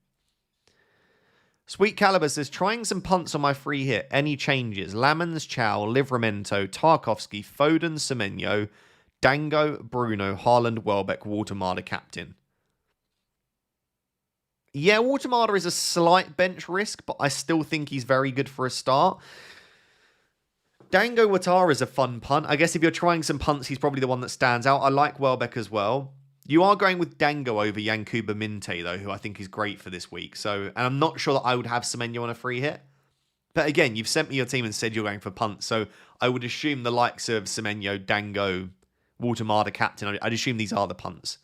Sweet Caliber says, trying some punts on my free hit. Any changes? Lamens, Chow, Livramento, Tarkovsky, Foden, Semenyo, Dango, Bruno, Haaland, Welbeck, Watermada captain. Yeah, Watermada is a slight bench risk, but I still think he's very good for a start. Dango Ouattara is a fun punt. I guess if you're trying some punts, he's probably the one that stands out. I like Welbeck as well. You are going with Dango over Yankuba Minte, though, who I think is great for this week. And I'm not sure that I would have Semenyo on a free hit. But again, you've sent me your team and said you're going for punts. So I would assume the likes of Semenyo, Dango, Watermada captain, I'd assume these are the punts.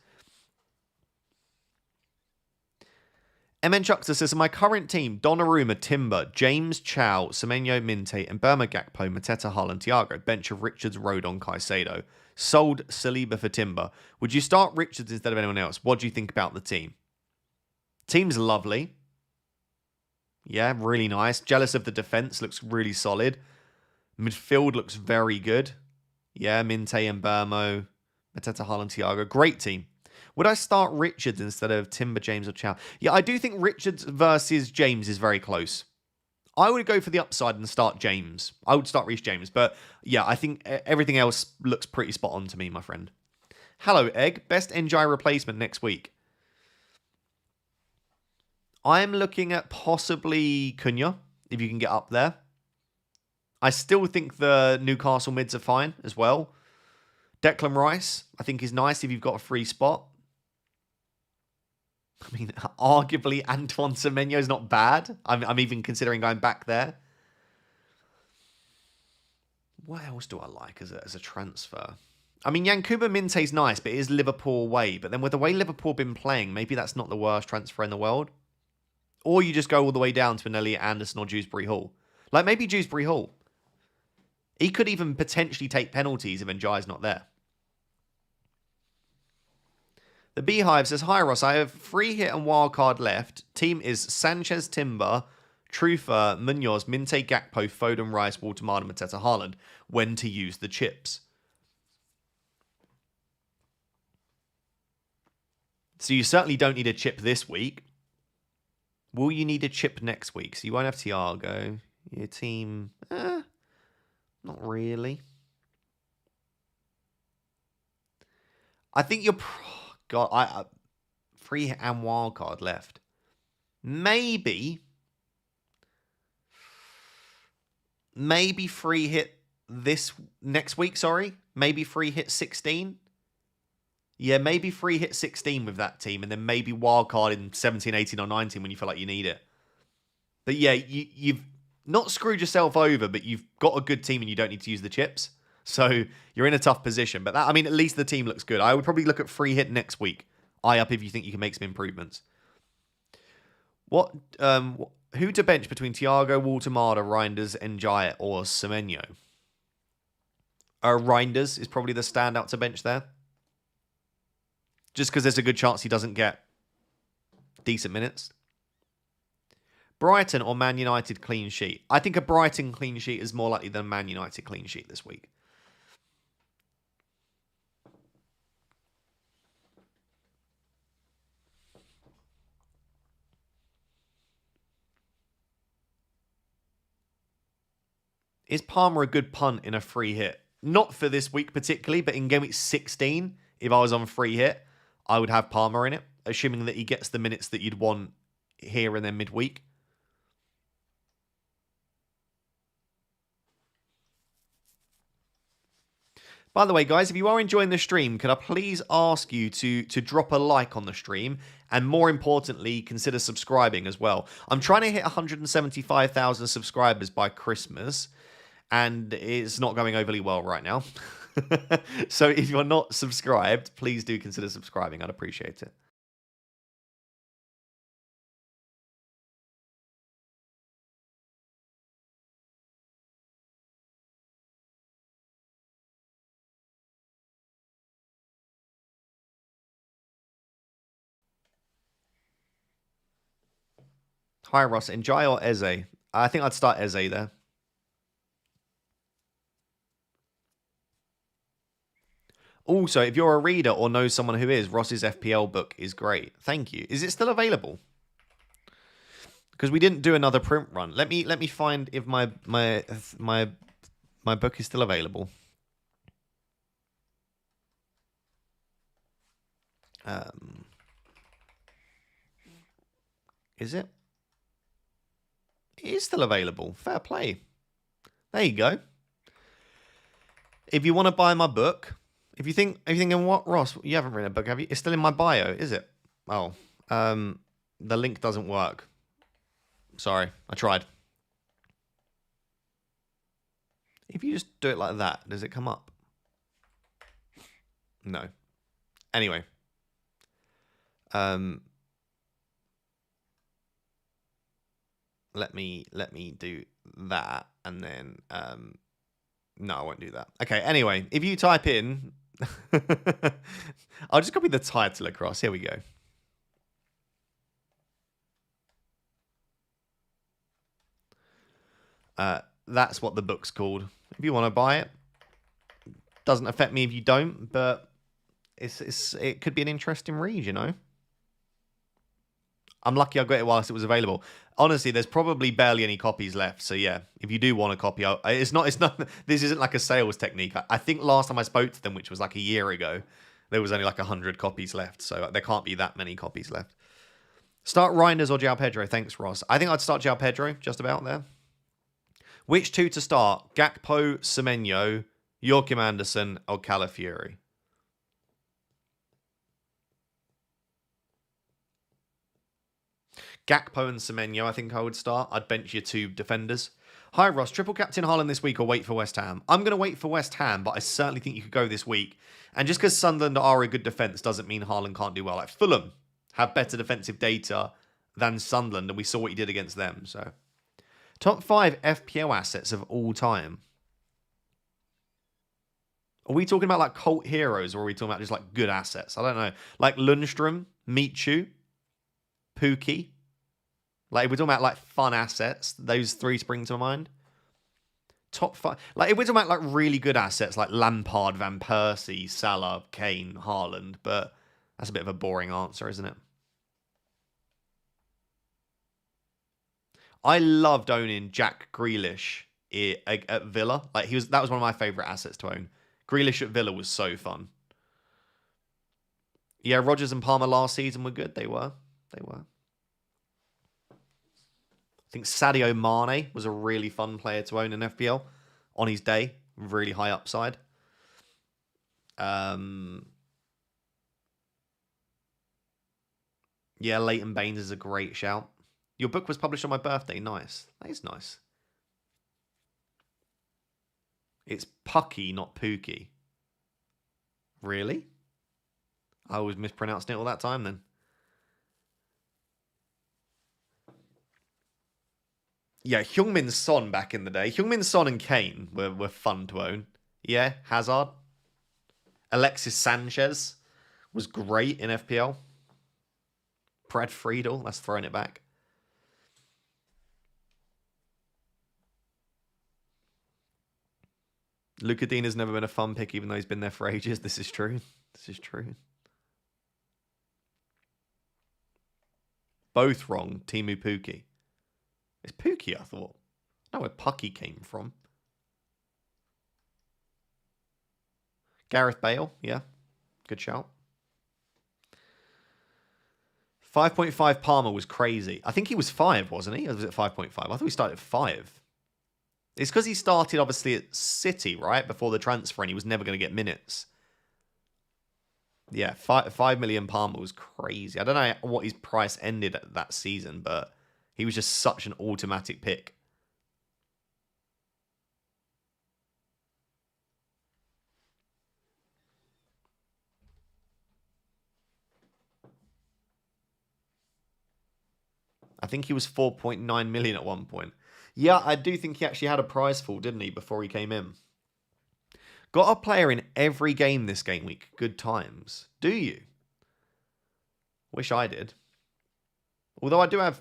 MN Chuckster says, in my current team, Donnarumma, Timber, James, Chow, Semenyo, Minte, and Burma Gakpo, Mateta, Haaland, Thiago, bench of Richards, Rodon, Caicedo. Sold Saliba for Timber. Would you start Richards instead of anyone else? What do you think about the team? Team's lovely. Yeah, really nice. Jealous of the defense. Looks really solid. Midfield looks very good. Yeah, Minte and Burmo, Mateta, Haaland, Thiago. Great team. Would I start Richards instead of Timber, James, or Chow? Yeah, I do think Richards versus James is very close. I would go for the upside and start James. I would start Reece James. But yeah, I think everything else looks pretty spot on to me, my friend. Hello, Egg. Best NGI replacement next week. I'm looking at possibly Cunha. if you can get up there. I still think the Newcastle mids are fine as well. Declan Rice, I think, is nice if you've got a free spot. I mean, arguably, Antoine Semenyo is not bad. I'm even considering going back there. What else do I like as a transfer? I mean, Yankuba Minte's nice, but it is Liverpool away. But then with the way Liverpool been playing, maybe that's not the worst transfer in the world. Or you just go all the way down to an Elliot Anderson or Dewsbury Hall. Like, maybe Dewsbury Hall. He could even potentially take penalties if Njai's not there. The Beehive says, hi Ross, I have free hit and wildcard left. Team is Sanchez, Timber, Trufa, Munoz, Minte, Gakpo, Foden, Rice, Waltermada, Mateta, Haaland. When to use the chips. So you certainly don't need a chip this week. Will you need a chip next week? So you won't have Thiago. Your team, not really. I think you're... God, free hit and wildcard left. Maybe free hit next week, sorry. Maybe free hit 16. Yeah, maybe free hit 16 with that team, and then maybe wildcard in 17, 18, or 19 when you feel like you need it. But yeah, you've not screwed yourself over, but you've got a good team and you don't need to use the chips. So you're in a tough position. But at least the team looks good. I would probably look at free hit next week. Eye up if you think you can make some improvements. Who to bench between Thiago, Waltermada, Reinders, Njai, or Semenyo? Reinders is probably the standout to bench there. Just because there's a good chance he doesn't get decent minutes. Brighton or Man United clean sheet? I think a Brighton clean sheet is more likely than a Man United clean sheet this week. Is Palmer a good punt in a free hit? Not for this week particularly, but in game week 16, if I was on free hit, I would have Palmer in it, assuming that he gets the minutes that you'd want here and then midweek. By the way, guys, if you are enjoying the stream, could I please ask you to drop a like on the stream and, more importantly, consider subscribing as well. I'm trying to hit 175,000 subscribers by Christmas, and it's not going overly well right now. So if you're not subscribed, please do consider subscribing. I'd appreciate it. Hi, Ross. Njai or Eze? I think I'd start Eze there. Also, if you're a reader or know someone who is, Ross's FPL book is great. Thank you. Is it still available? Because we didn't do another print run. Let me find if my book is still available. Is it? It is still available. Fair play. There you go. If you want to buy my book, if you're thinking, what, Ross? You haven't written a book, have you? It's still in my bio, is it? Oh, the link doesn't work. Sorry, I tried. If you just do it like that, does it come up? No. Anyway. Let me do that, and then no, I won't do that. Okay, anyway, if you type in I'll just copy the title across. Here we go. That's what the book's called. If you want to buy it, doesn't affect me if you don't, but it could be an interesting read, you know. I'm lucky I got it whilst it was available. Honestly, there's probably barely any copies left. So yeah, if you do want a copy, it's not. This isn't like a sales technique. I think last time I spoke to them, which was like a year ago, there was only like 100 copies left. So there can't be that many copies left. Start Reinders or João Pedro. Thanks, Ross. I think I'd start João Pedro just about there. Which two to start? Gakpo, Semenyo, Joachim Anderson, or Calafiori? Gakpo and Semenyo, I think I would start. I'd bench your two defenders. Hi, Ross. Triple captain Haaland this week or wait for West Ham? I'm going to wait for West Ham, but I certainly think you could go this week. And just because Sunderland are a good defence doesn't mean Haaland can't do well. Like Fulham have better defensive data than Sunderland, and we saw what he did against them. So, top 5 FPL assets of all time. Are we talking about like cult heroes, or are we talking about just like good assets? I don't know. Like Lundstrom, Michu, Pookie. Like, if we're talking about, like, fun assets, those three spring to mind. Top 5. Like, if we're talking about, like, really good assets, like Lampard, Van Persie, Salah, Kane, Haaland, but that's a bit of a boring answer, isn't it? I loved owning Jack Grealish at Villa. Like, that was one of my favourite assets to own. Grealish at Villa was so fun. Yeah, Rodgers and Palmer last season were good. They were. I think Sadio Mane was a really fun player to own in FPL on his day. Really high upside. Yeah, Leighton Baines is a great shout. Your book was published on my birthday. Nice. That is nice. It's Pucky, not Pookie. Really? I was mispronouncing it all that time then. Yeah, Heung-min Son back in the day. Heung-min Son and Kane were fun to own. Yeah, Hazard. Alexis Sanchez was great in FPL. Brad Friedel, that's throwing it back. Luka Dean has never been a fun pick, even though he's been there for ages. This is true. This is true. Both wrong. Timu Pukki. It's Pookie, I thought. I know where Pucky came from. Gareth Bale, yeah. Good shout. 5.5 Palmer was crazy. I think he was 5, wasn't he? Or was it 5.5? I thought he started at 5. It's because he started, obviously, at City, right? Before the transfer, and he was never going to get minutes. Yeah, 5 million Palmer was crazy. I don't know what his price ended at that season, but he was just such an automatic pick. I think he was 4.9 million at one point. Yeah, I do think he actually had a prize fall, didn't he, before he came in? Got a player in every game this game week. Good times. Do you? Wish I did. Although I do have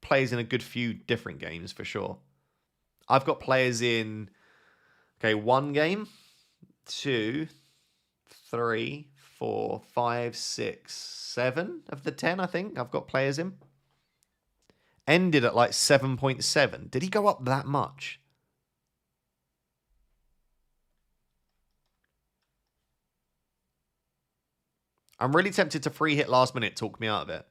players in a good few different games for sure. I've got players in, 1 game, 2, 3, 4, 5, 6, 7 of the 10, I think. I've got players in. Ended at like 7.7. Did he go up that much? I'm really tempted to free hit last minute, talk me out of it.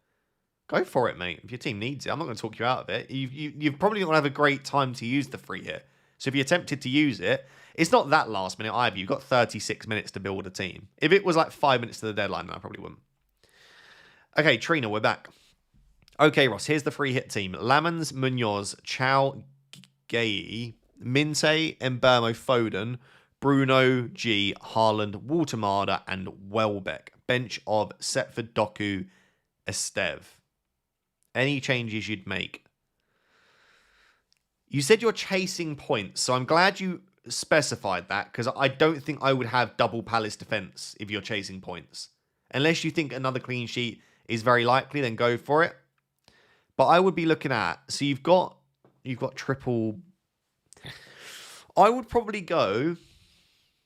Go for it, mate. If your team needs it, I'm not going to talk you out of it. You've probably not going to have a great time to use the free hit. So if you're tempted to use it, it's not that last minute either. You've got 36 minutes to build a team. If it was like 5 minutes to the deadline, then I probably wouldn't. Okay, Trina, we're back. Okay, Ross, here's the free hit team. Lamans, Munoz, Chow, Gay, Minte, Mbermo, Foden, Bruno, G, Haaland, Waltermada, and Welbeck. Bench of Setford, Doku, Esteve. Any changes you'd make? You said you're chasing points, so I'm glad you specified that, because I don't think I would have double Palace defence if you're chasing points. Unless you think another clean sheet is very likely, then go for it. But I would be looking at, so you've got triple. I would probably go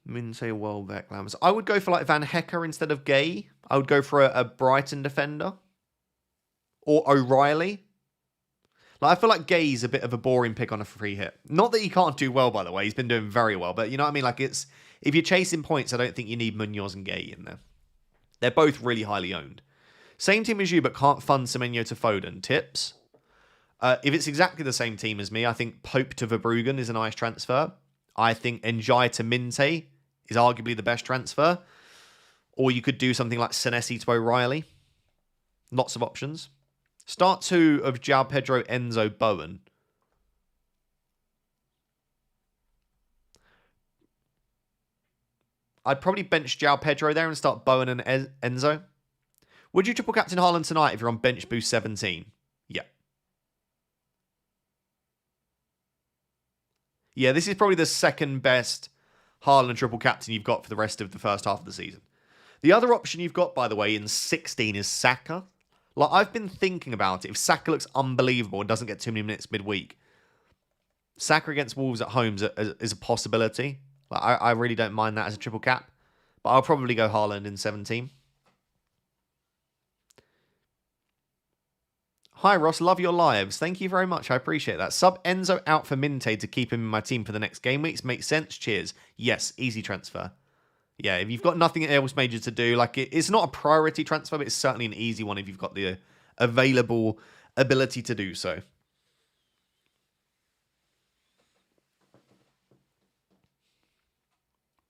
Minte, Welbeck, Lambs. I would go for like Van Hecker instead of Gay. I would go for a Brighton defender. Or O'Reilly. Like, I feel like Gay's a bit of a boring pick on a free hit. Not that he can't do well, by the way. He's been doing very well. But you know what I mean? Like, if you're chasing points, I don't think you need Munoz and Gay in there. They're both really highly owned. Same team as you, but can't fund Semenyo to Foden. Tips? If it's exactly the same team as me, I think Pope to Verbruggen is a nice transfer. I think Njai to Minte is arguably the best transfer. Or you could do something like Senesi to O'Reilly. Lots of options. Start 2 of João Pedro, Enzo, Bowen. I'd probably bench João Pedro there and start Bowen and Enzo. Would you triple captain Haaland tonight if you're on bench boost 17? Yeah. Yeah, this is probably the second best Haaland triple captain you've got for the rest of the first half of the season. The other option you've got, by the way, in 16 is Saka. Like, I've been thinking about it. If Saka looks unbelievable and doesn't get too many minutes midweek, Saka against Wolves at home is a possibility. Like, I really don't mind that as a triple cap. But I'll probably go Haaland in 17. Hi, Ross. Love your lives. Thank you very much. I appreciate that. Sub Enzo out for Minte to keep him in my team for the next game weeks. Makes sense. Cheers. Yes, easy transfer. Yeah, if you've got nothing else major to do, like it's not a priority transfer, but it's certainly an easy one if you've got the available ability to do so.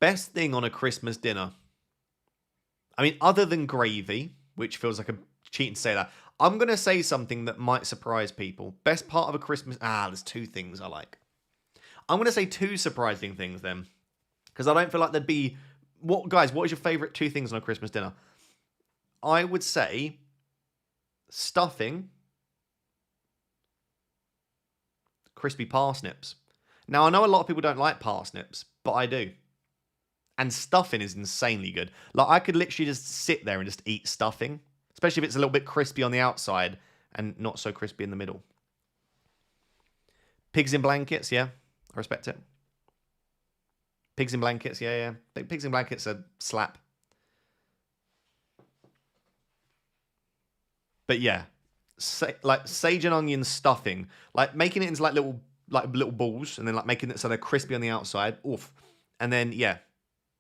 Best thing on a Christmas dinner. I mean, other than gravy, which feels like a cheating to say that, I'm going to say something that might surprise people. Best part of a Christmas... there's 2 things I like. I'm going to say 2 surprising things then. Because I don't feel like there'd be... Guys, what is your favourite 2 things on a Christmas dinner? I would say stuffing, crispy parsnips. Now, I know a lot of people don't like parsnips, but I do. And stuffing is insanely good. Like, I could literally just sit there and just eat stuffing. Especially if it's a little bit crispy on the outside and not so crispy in the middle. Pigs in blankets, yeah. I respect it. Pigs in blankets, yeah. Pigs in blankets are slap. But yeah. Like sage and onion stuffing. Like making it into like little balls. And then like making it so they're crispy on the outside. Oof. And then, yeah.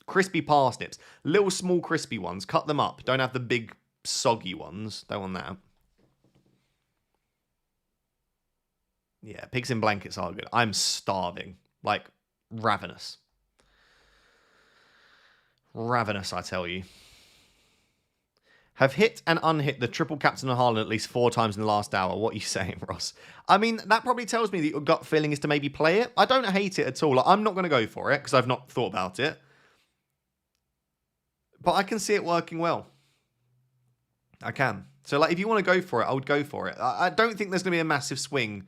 Crispy parsnips. Little small crispy ones. Cut them up. Don't have the big soggy ones. Don't want that. Yeah, pigs in blankets are good. I'm starving. Like, ravenous. Ravenous, I tell you. Have hit and unhit the triple captain of Haaland at least 4 times in the last hour. What are you saying, Ross? I mean, that probably tells me that your gut feeling is to maybe play it. I don't hate it at all. Like, I'm not going to go for it because I've not thought about it. But I can see it working well. I can. So, like, if you want to go for it, I would go for it. I don't think there's going to be a massive swing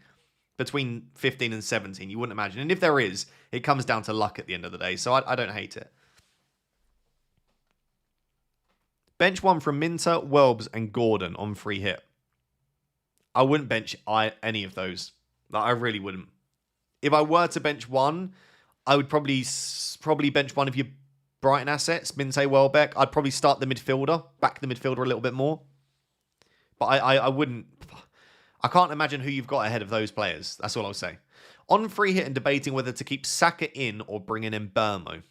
between 15 and 17. You wouldn't imagine. And if there is, it comes down to luck at the end of the day. So I don't hate it. Bench 1 from Minter, Welbs, and Gordon on free hit. I wouldn't bench any of those. Like, I really wouldn't. If I were to bench one, I would probably bench one of your Brighton assets, Minte, Welbeck. I'd probably start the midfielder, back the midfielder a little bit more. But I wouldn't... I can't imagine who you've got ahead of those players. That's all I'll say. On free hit and debating whether to keep Saka in or bring in Mbeumo.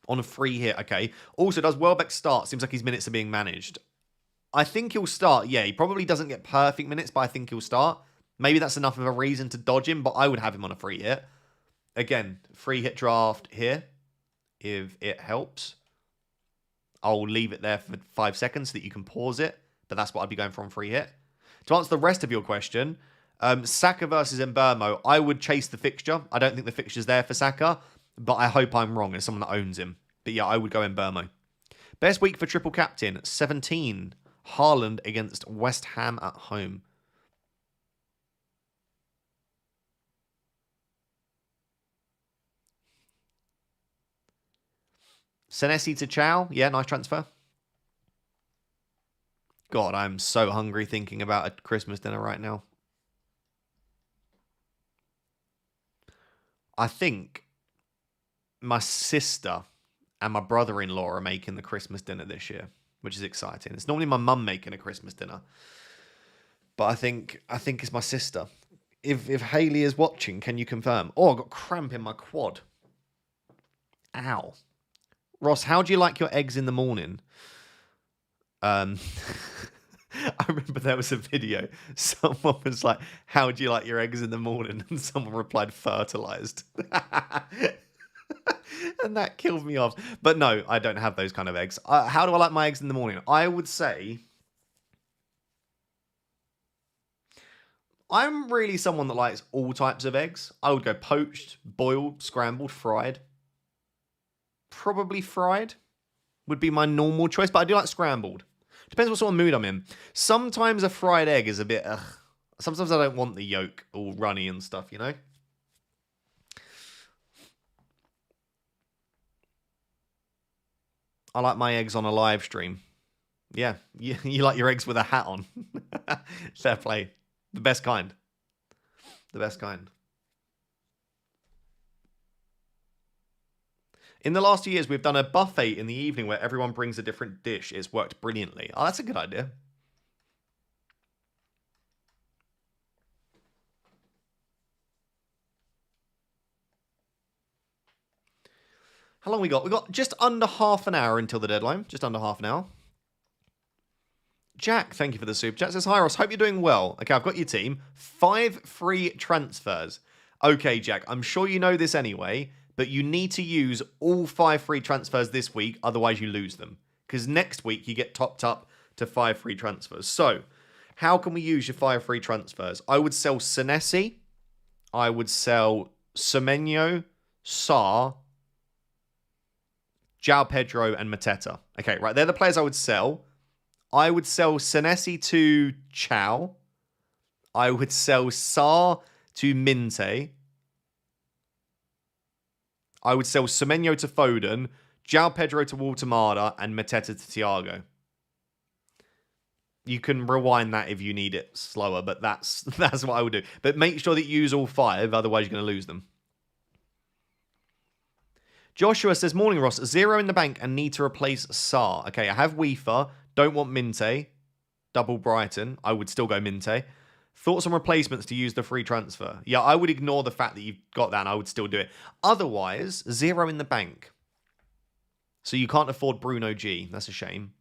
On a free hit, okay. Also, does Welbeck start? Seems like his minutes are being managed. I think he'll start. Yeah, he probably doesn't get perfect minutes, but I think he'll start. Maybe that's enough of a reason to dodge him, but I would have him on a free hit. Again, free hit draft here, if it helps. I'll leave it there for 5 seconds so that you can pause it, but that's what I'd be going for on free hit. To answer the rest of your question, Saka versus Mbeumo, I would chase the fixture. I don't think the fixture's there for Saka, but I hope I'm wrong as someone that owns him. But yeah, I would go Mbeumo. Best week for triple captain, 17. Haaland against West Ham at home. Senesi to Chow. Yeah, nice transfer. God, I'm so hungry thinking about a Christmas dinner right now. I think my sister and my brother-in-law are making the Christmas dinner this year, which is exciting. It's normally my mum making a Christmas dinner, but I think it's my sister. If Hayley is watching, can you confirm? Oh, I got cramp in my quad. Ow. Ross, how do you like your eggs in the morning? I remember there was a video. Someone was like, "How do you like your eggs in the morning?" And someone replied, "Fertilized." And that killed me off. But no, I don't have those kind of eggs. How do I like my eggs in the morning? I would say I'm really someone that likes all types of eggs. I would go poached, boiled, scrambled, fried. Probably fried would be my normal choice, but I do like scrambled. Depends what sort of mood I'm in. Sometimes a fried egg is a bit, ugh. Sometimes I don't want the yolk all runny and stuff, you know? I like my eggs on a live stream. Yeah, you like your eggs with a hat on. Fair play. The best kind. The best kind. In the last 2 years, we've done a buffet in the evening where everyone brings a different dish. It's worked brilliantly. Oh, that's a good idea. How long we got? We got just under half an hour until the deadline. Just under half an hour. Jack, thank you for the super chat. Says, "Hi Ross, hope you're doing well." Okay, I've got your team. 5 free transfers. Okay, Jack, I'm sure you know this anyway, but you need to use all 5 free transfers this week, otherwise you lose them. Because next week you get topped up to 5 free transfers. So, how can we use your 5 free transfers? I would sell Senesi. I would sell Semenyo, Sarr, João Pedro, and Mateta. Okay, right, they're the players I would sell. I would sell Senesi to Chow. I would sell Sarr to Minte. I would sell Semenyo to Foden, João Pedro to Waltemada, and Mateta to Thiago. You can rewind that if you need it slower, but that's what I would do. But make sure that you use all 5, otherwise you're going to lose them. Joshua says, "Morning, Ross. 0 in the bank and need to replace Sarr." Okay, I have Weefer. Don't want Minte. Double Brighton. I would still go Minte. Thoughts on replacements to use the free transfer? Yeah, I would ignore the fact that you've got that and I would still do it. Otherwise, 0 in the bank. So you can't afford Bruno G. That's a shame.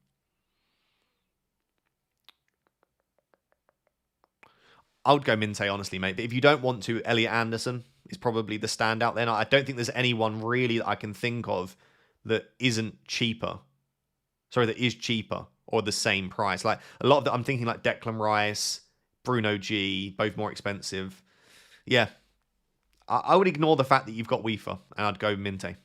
I would go Minte, honestly, mate. But if you don't want to, Elliot Anderson is probably the standout then. I don't think there's anyone really that I can think of that isn't cheaper. Sorry, that is cheaper or the same price. Like a lot of that, I'm thinking like Declan Rice, Bruno G, both more expensive. Yeah. I would ignore the fact that you've got Weefer and I'd go Minte.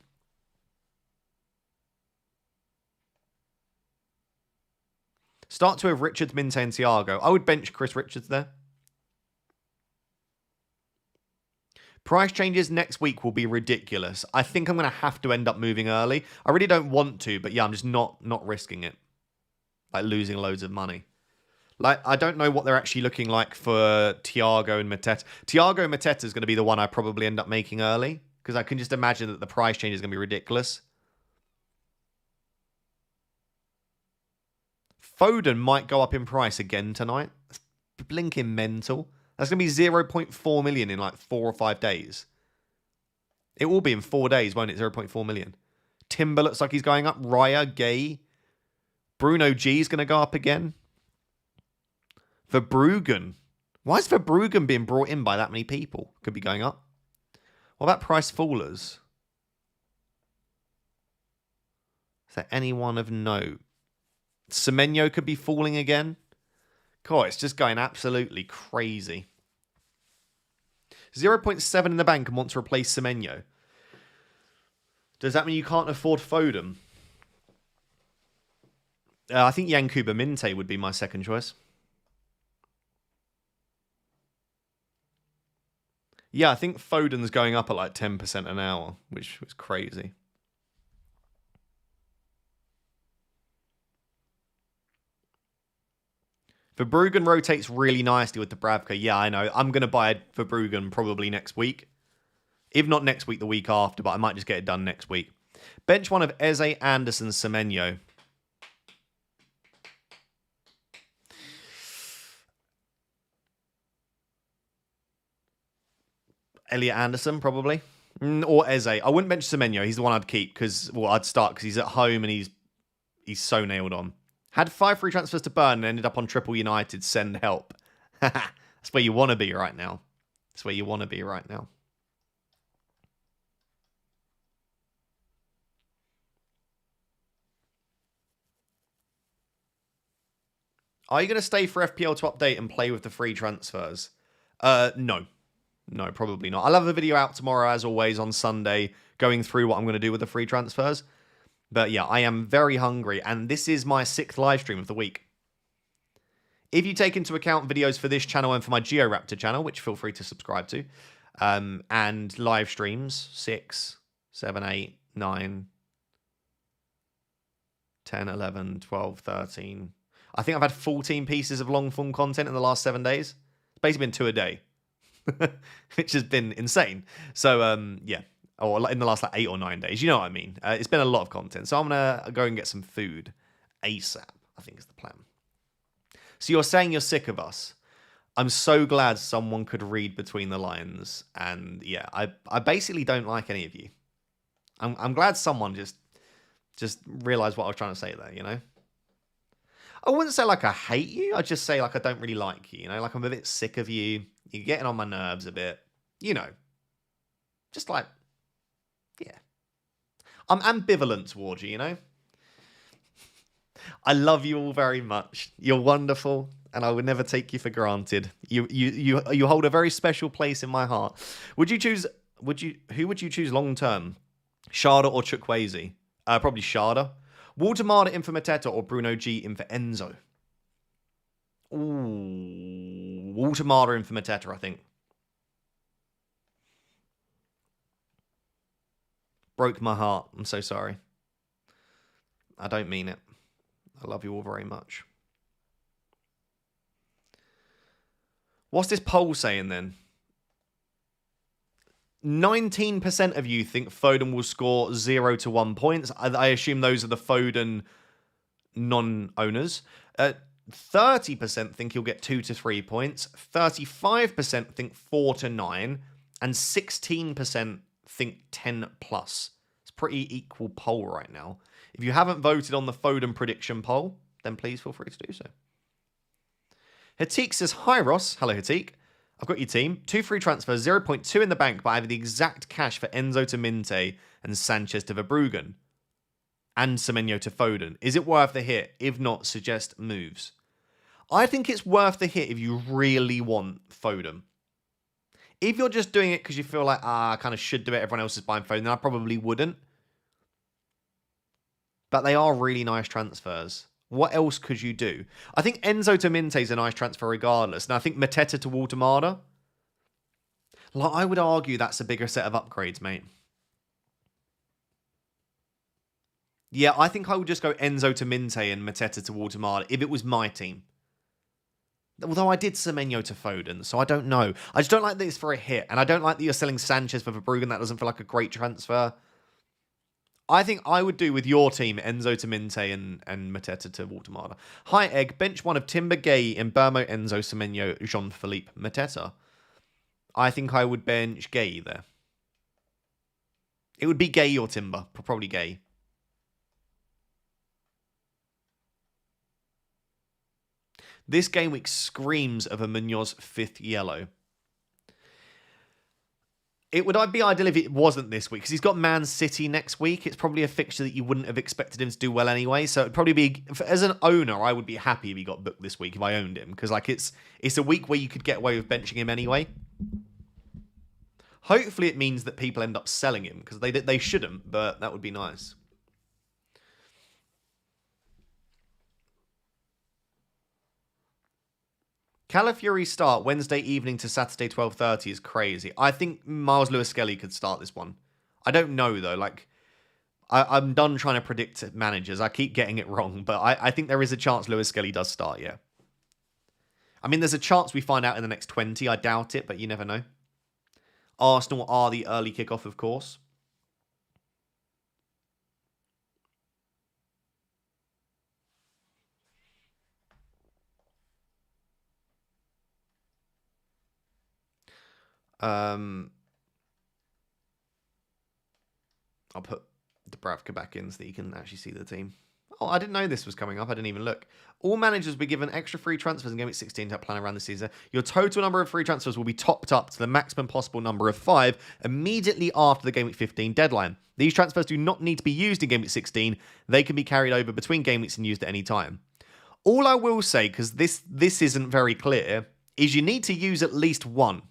Start to have Richards, Minte, and Thiago. I would bench Chris Richards there. Price changes next week will be ridiculous. I think I'm going to have to end up moving early. I really don't want to, but yeah, I'm just not risking it. Like losing loads of money. Like, I don't know what they're actually looking like for Thiago and Mateta. Thiago and Mateta is going to be the one I probably end up making early. Because I can just imagine that the price change is going to be ridiculous. Foden might go up in price again tonight. That's blinking mental. That's going to be 0.4 million in like 4 or 5 days. It will be in 4 days, won't it? 0.4 million. Timber looks like he's going up. Raya, Gay. Bruno G is going to go up again. Verbruggen. Why is Verbruggen being brought in by that many people? Could be going up. What about price fallers? Is there anyone of note? Semenyo could be falling again. God, it's just going absolutely crazy. 0.7 in the bank and want to replace Semenyo. Does that mean you can't afford Foden? I think Yankuba Minte would be my second choice. Yeah, I think Foden's going up at like 10% an hour, which was crazy. Verbruggen rotates really nicely with the Bravka. Yeah, I know. I'm going to buy Verbruggen probably next week. If not next week, the week after, but I might just get it done next week. Bench one of Eze, Anderson, Semenyo. Elliot Anderson, probably. Or Eze. I wouldn't bench Semenyo. He's the one I'd keep because, well, I'd start because he's at home and he's so nailed on. Had 5 free transfers to burn and ended up on Triple United. Send help. That's where you want to be right now. That's where you want to be right now. Are you going to stay for FPL to update and play with the free transfers? No. No, probably not. I'll have a video out tomorrow, as always, on Sunday, going through what I'm going to do with the free transfers. But yeah, I am very hungry, and this is my 6th live stream of the week. If you take into account videos for this channel and for my GeoRaptor channel, which feel free to subscribe to, and live streams, 6, 7, 8, 9, 10, 11, 12, 13. I think I've had 14 pieces of long-form content in the last 7 days. It's basically been 2 a day, which has been insane. So, yeah. Or in the last 8 or 9 days. You know what I mean. It's been a lot of content. So I'm going to go and get some food ASAP, I think is the plan. So you're saying you're sick of us. I'm so glad someone could read between the lines. And yeah, I basically don't like any of you. I'm glad someone just realized what I was trying to say there, you know? I wouldn't say like I hate you. I'd just say like I don't really like you, you know? Like I'm a bit sick of you. You're getting on my nerves a bit. You know. Just like, yeah. I'm ambivalent towards you, you know? I love you all very much. You're wonderful, and I would never take you for granted. You hold a very special place in my heart. Who would you choose long term? Sharda or Chukwueze? Probably Sharda. Waldemar in for Mateta or Bruno G in for Enzo? Ooh, Waldemar in for Mateta, I think. Broke my heart. I'm so sorry. I don't mean it. I love you all very much. What's this poll saying then? 19% of you think Foden will score 0 to 1 points. I assume those are the Foden non-owners. 30% think he'll get 2 to 3 points. 35% think 4 to 9. And 16% think 10 plus. It's a pretty equal poll right now. If you haven't voted on the Foden prediction poll, then please feel free to do so. Hatik says, hi Ross. Hello Hatik. I've got your team. 2 free transfers, 0.2 in the bank, but I have the exact cash for Enzo to Minte and Sanchez to Verbruggen. And Semenyo to Foden. Is it worth the hit? If not, suggest moves. I think it's worth the hit if you really want Foden. If you're just doing it because you feel like, I kind of should do it, everyone else is buying Foden, then I probably wouldn't. But they are really nice transfers. What else could you do? I think Enzo to Minte is a nice transfer regardless. And I think Mateta to Waldemar. Like, I would argue that's a bigger set of upgrades, mate. Yeah, I think I would just go Enzo to Minte and Mateta to Waldemar if it was my team. Although I did Semenyo to Foden, so I don't know. I just don't like that it's for a hit. And I don't like that you're selling Sanchez for Verbruggen. That doesn't feel like a great transfer. I think I would do with your team Enzo to Minte and Mateta to Waldemar. Hi, Egg. Bench 1 of Timber, Gay, Mbermo, Enzo, Semenyo, Jean-Philippe, Mateta. I think I would bench Gay there. It would be Gay or Timber. Probably Gay. This game week screams of a Munoz 5th yellow. It would be ideal if it wasn't this week, because he's got Man City next week. It's probably a fixture that you wouldn't have expected him to do well anyway. So it'd probably be, as an owner, I would be happy if he got booked this week if I owned him, because like it's a week where you could get away with benching him anyway. Hopefully it means that people end up selling him, because they shouldn't, but that would be nice. Calafiori start Wednesday evening to Saturday 12:30 is crazy. I think Miles Lewis-Skelly could start this one. I don't know, though. Like, I'm done trying to predict managers. I keep getting it wrong, but I think there is a chance Lewis-Skelly does start, yeah. I mean, there's a chance we find out in the next 20. I doubt it, but you never know. Arsenal are the early kickoff, of course. I'll put Dubravka back in so that you can actually see the team. Oh, I didn't know this was coming up. I didn't even look. All managers will be given extra free transfers in Game Week 16 to help plan around the season. Your total number of free transfers will be topped up to the maximum possible number of 5 immediately after the Game Week 15 deadline. These transfers do not need to be used in Game Week 16. They can be carried over between game weeks and used at any time. All I will say, because this isn't very clear, is you need to use at least one.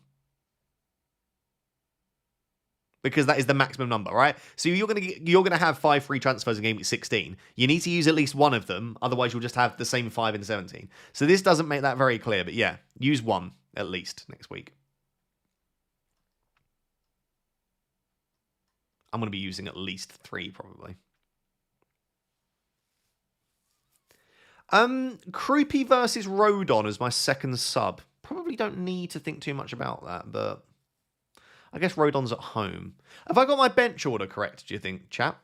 Because that is the maximum number, right? So you're gonna have 5 free transfers in Game Week 16. You need to use at least one of them, otherwise you'll just have the same 5 in 17. So this doesn't make that very clear, but yeah, use one at least next week. I'm gonna be using at least 3 probably. Croupy versus Rodon as my second sub. Probably don't need to think too much about that, but I guess Rodon's at home. Have I got my bench order correct, do you think, chap?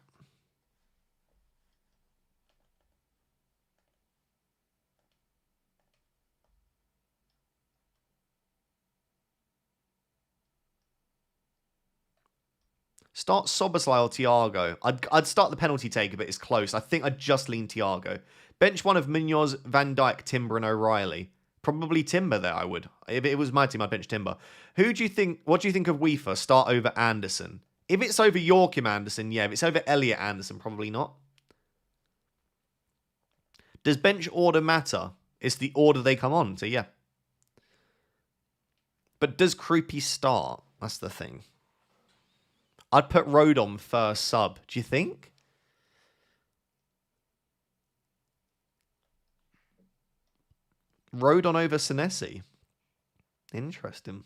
Start Soboslai or Thiago. I'd start the penalty taker, but it's close. I think I'd just lean Thiago. Bench one of Munoz, Van Dijk, Timber, and O'Reilly. Probably Timber there, I would. If it was my team, I'd bench Timber. What do you think of Weaver? Start over Anderson. If it's over Joachim Anderson, yeah. If it's over Elliot Anderson, probably not. Does bench order matter? It's the order they come on, so yeah. But does Croupy start? That's the thing. I'd put Rodon first sub. Do you think? Rodon over Senesi. Interesting.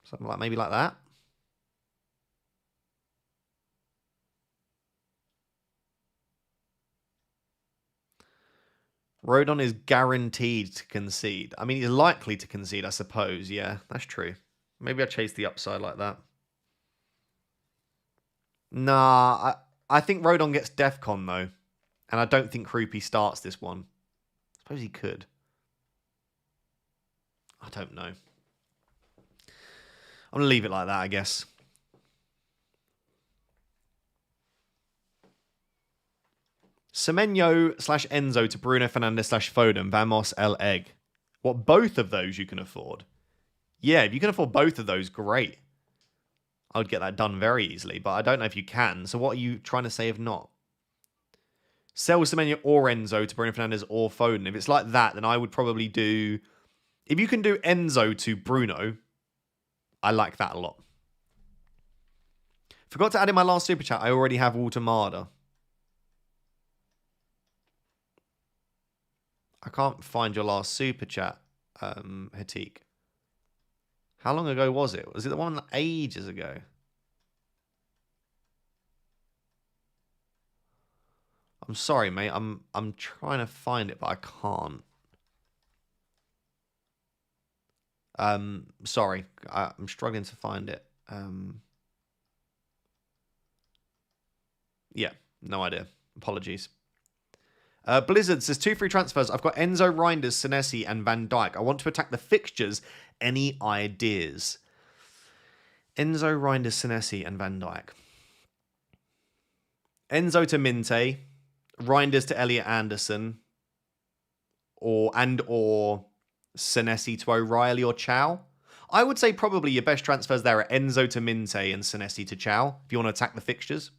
Something like maybe like that. Rodon is guaranteed to concede. I mean, he's likely to concede, I suppose. Yeah, that's true. Maybe I chase the upside like that. Nah, I think Rodon gets Defcon, though. And I don't think Croupy starts this one. I suppose he could. I don't know. I'm going to leave it like that, I guess. Semenyo / Enzo to Bruno Fernandes / Foden, Vamos El Egg. What, both of those you can afford? Yeah, if you can afford both of those, great. I would get that done very easily, but I don't know if you can. So what are you trying to say if not? Sell Semenyo or Enzo to Bruno Fernandes or Foden. If it's like that, then I would probably do... If you can do Enzo to Bruno, I like that a lot. Forgot to add in my last super chat. I already have Walter. I can't find your last super chat, Hatik. How long ago was it? Was it the one ages ago? I'm sorry, mate. I'm trying to find it, but I can't. Sorry. I'm struggling to find it. Yeah, no idea. Apologies. Blizzard says 2 free transfers. I've got Enzo, Reinders, Senesi, and Van Dijk. I want to attack the fixtures. Any ideas? Enzo, Reinders, Senesi, and Van Dijk. Enzo to Minte, Reinders to Elliot Anderson, or Senesi to O'Reilly or Chow. I would say probably your best transfers there are Enzo to Minte and Senesi to Chow if you want to attack the fixtures.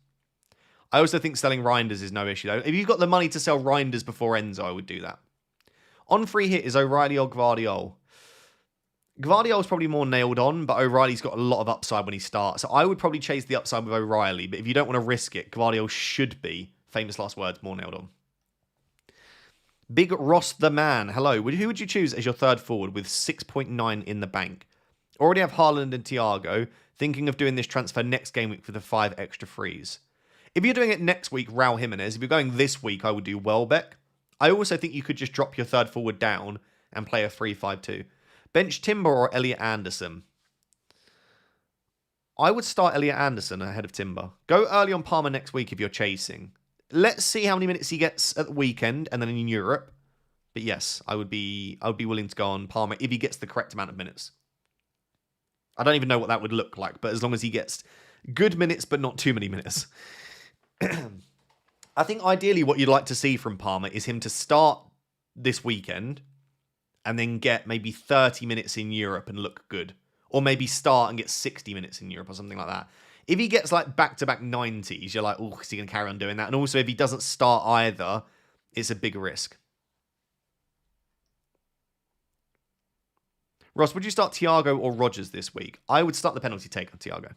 I also think selling Reinders is no issue, though. If you've got the money to sell Reinders before Enzo, I would do that. On free hit is O'Reilly or Gvardiol. Gvardiol's probably more nailed on, but O'Reilly's got a lot of upside when he starts. So I would probably chase the upside with O'Reilly, but if you don't want to risk it, Gvardiol should be, famous last words, more nailed on. Big Ross the Man, hello. Who would you choose as your third forward with 6.9 in the bank? Already have Haaland and Thiago. Thinking of doing this transfer next game week for the 5 extra frees. If you're doing it next week, Raul Jimenez. If you're going this week, I would do Welbeck. I also think you could just drop your third forward down and play a 3-5-2. Bench Timber or Elliot Anderson. I would start Elliot Anderson ahead of Timber. Go early on Palmer next week if you're chasing. Let's see how many minutes he gets at the weekend and then in Europe. But yes, I would be willing to go on Palmer if he gets the correct amount of minutes. I don't even know what that would look like, but as long as he gets good minutes, but not too many minutes. I think ideally what you'd like to see from Palmer is him to start this weekend and then get maybe 30 minutes in Europe and look good. Or maybe start and get 60 minutes in Europe or something like that. If he gets like back-to-back 90s, you're like, oh, is he going to carry on doing that? And also, if he doesn't start either, it's a big risk. Ross, would you start Thiago or Rodgers this week? I would start the penalty taker, Thiago.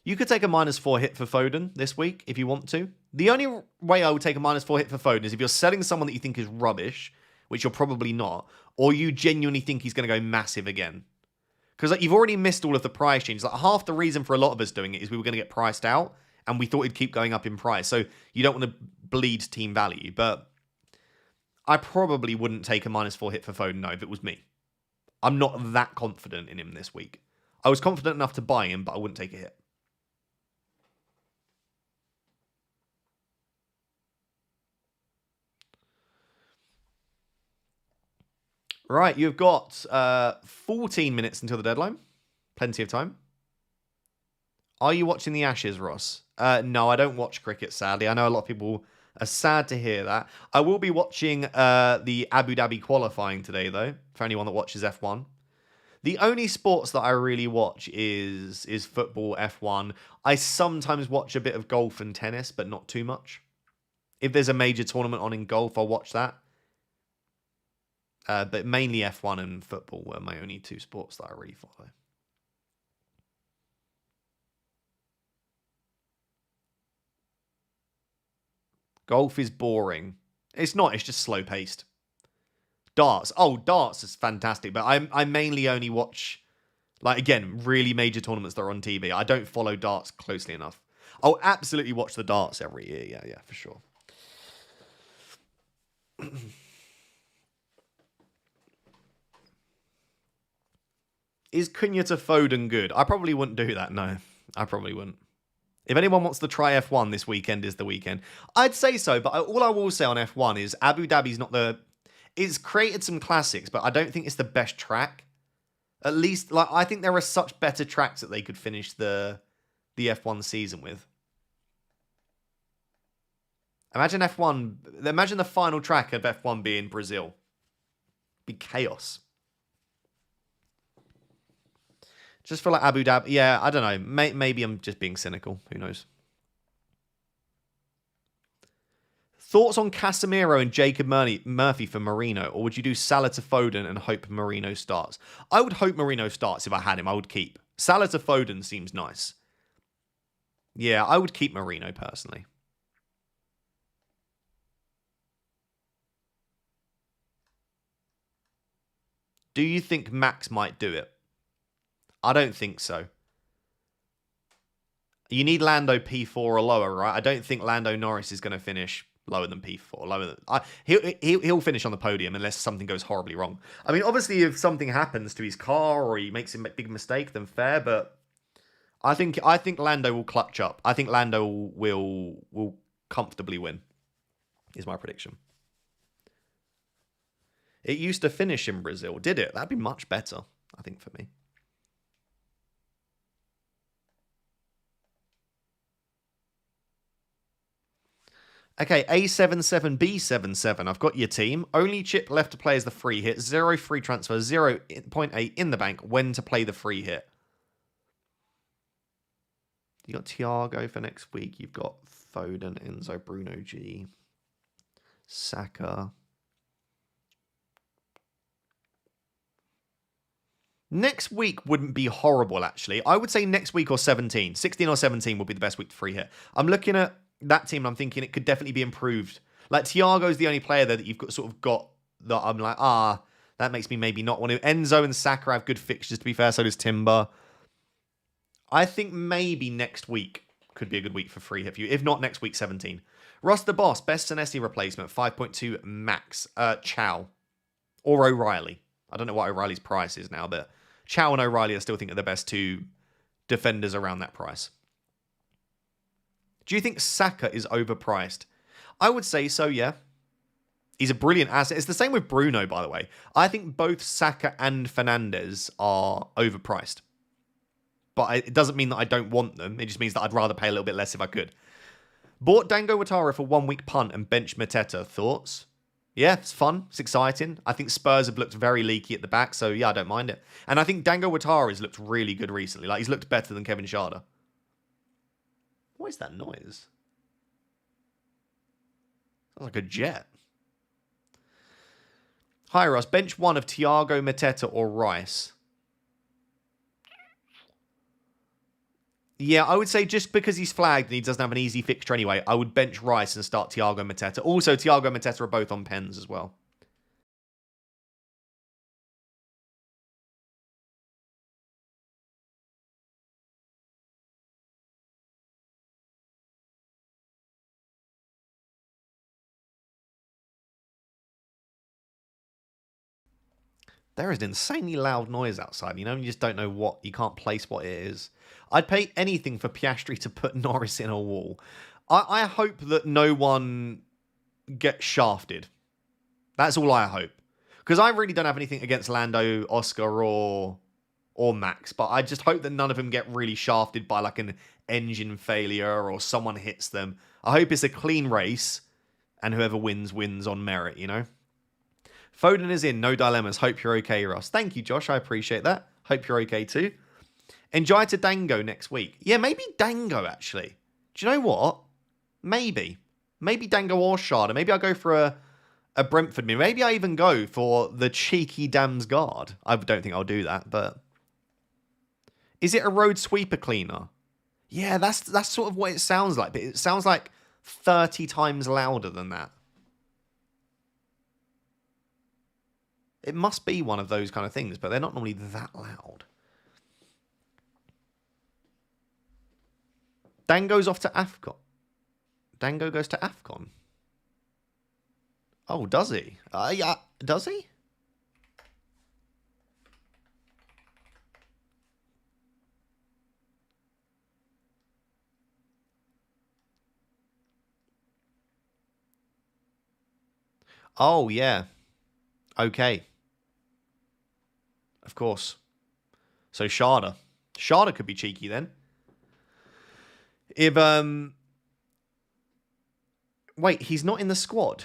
You could take a -4 hit for Foden this week if you want to. The only way I would take a -4 hit for Foden is if you're selling someone that you think is rubbish, which you're probably not, or you genuinely think he's going to go massive again. Because like, you've already missed all of the price changes. Like, half the reason for a lot of us doing it is we were going to get priced out, and we thought it'd keep going up in price. So you don't want to bleed team value. But I probably wouldn't take a -4 hit for Foden, no, if it was me. I'm not that confident in him this week. I was confident enough to buy him, but I wouldn't take a hit. Right, you've got 14 minutes until the deadline. Plenty of time. Are you watching the Ashes, Ross? No, I don't watch cricket, sadly. I know a lot of people are sad to hear that. I will be watching the Abu Dhabi qualifying today, though, for anyone that watches F1. The only sports that I really watch is football, F1. I sometimes watch a bit of golf and tennis, but not too much. If there's a major tournament on in golf, I'll watch that. But mainly F1 and football were my only two sports that I really follow. Golf is boring. It's not, it's just slow paced. Darts. Oh, darts is fantastic, but I mainly only watch, like, again, really major tournaments that are on TV. I don't follow darts closely enough. I'll absolutely watch the darts every year. Yeah, for sure. Is Cunha to Foden good? I probably wouldn't do that, no. I probably wouldn't. If anyone wants to try F1 this weekend is the weekend. I'd say so, but all I will say on F1 is Abu Dhabi's not the... It's created some classics, but I don't think it's the best track. At least, like, I think there are such better tracks that they could finish the F1 season with. Imagine F1... Imagine the final track of F1 being Brazil. It'd be chaos. Just for like Abu Dhabi. Yeah, I don't know. Maybe I'm just being cynical. Who knows? Thoughts on Casemiro and Jacob Murphy for Marino? Or would you do Salah to Foden and hope Marino starts? I would hope Marino starts if I had him. I would keep. Salah to Foden seems nice. Yeah, I would keep Marino personally. Do you think Max might do it? I don't think so. You need Lando P4 or lower, right? I don't think Lando Norris is going to finish lower than P4. Lower than, he'll finish on the podium unless something goes horribly wrong. I mean, obviously, if something happens to his car or he makes a big mistake, then fair. But I think Lando will clutch up. I think Lando will comfortably win. Is my prediction. It used to finish in Brazil, did it? That'd be much better, I think, for me. Okay, A77B77. I've got your team. Only chip left to play is the free hit. 0 free transfer. 0.8 in the bank. When to play the free hit. You got Thiago for next week. You've got Foden, Enzo, Bruno G. Saka. Next week wouldn't be horrible, actually. I would say next week or 17. 16 or 17 would be the best week to free hit. I'm looking at that team and I'm thinking it could definitely be improved. Like, Thiago's the only player there that you've got that I'm like, that makes me maybe not want to. Enzo and Saka have good fixtures, to be fair, so does Timber. I think maybe next week could be a good week for free hit for you. If not, next week, 17. Ross the Boss, best Senesi replacement, 5.2 max. Chow. Or O'Reilly. I don't know what O'Reilly's price is now, but Chow and O'Reilly I still think are the best two defenders around that price. Do you think Saka is overpriced? I would say so, yeah. He's a brilliant asset. It's the same with Bruno, by the way. I think both Saka and Fernandes are overpriced. But it doesn't mean that I don't want them. It just means that I'd rather pay a little bit less if I could. Bought Dango Ouattara for 1 week punt and bench Mateta. Thoughts? Yeah, it's fun. It's exciting. I think Spurs have looked very leaky at the back, so yeah, I don't mind it. And I think Dango Ouattara has looked really good recently. Like, he's looked better than Kevin Schade. What is that noise? Sounds like a jet. Hi, Ross. Bench 1 of Thiago, Mateta, or Rice? Yeah, I would say just because he's flagged and he doesn't have an easy fixture anyway, I would bench Rice and start Thiago Mateta. Also, Thiago and Mateta are both on pens as well. There is an insanely loud noise outside. You know, you just don't know what, you can't place what it is. I'd pay anything for Piastri to put Norris in a wall. I hope that no one gets shafted. That's all I hope. Because I really don't have anything against Lando, Oscar, or Max, but I just hope that none of them get really shafted by like an engine failure or someone hits them. I hope it's a clean race and whoever wins, wins on merit, you know? Foden is in, no dilemmas. Hope you're okay, Ross. Thank you, Josh. I appreciate that. Hope you're okay too. Enjoy to Dango next week. Yeah, maybe Dango, actually. Do you know what? Maybe. Maybe Dango or Schade. Maybe I'll go for a Brentford move. Maybe I even go for the cheeky Damsgaard. I don't think I'll do that, but... Is it a road sweeper cleaner? Yeah, that's sort of what it sounds like, but it sounds like 30 times louder than that. It must be one of those kind of things, but they're not normally that loud. Dango's off to AFCON. Dango goes to AFCON. Oh, does he? Yeah, does he? Oh, yeah. Okay. Of course. So Schade. Schade could be cheeky then. If wait, he's not in the squad.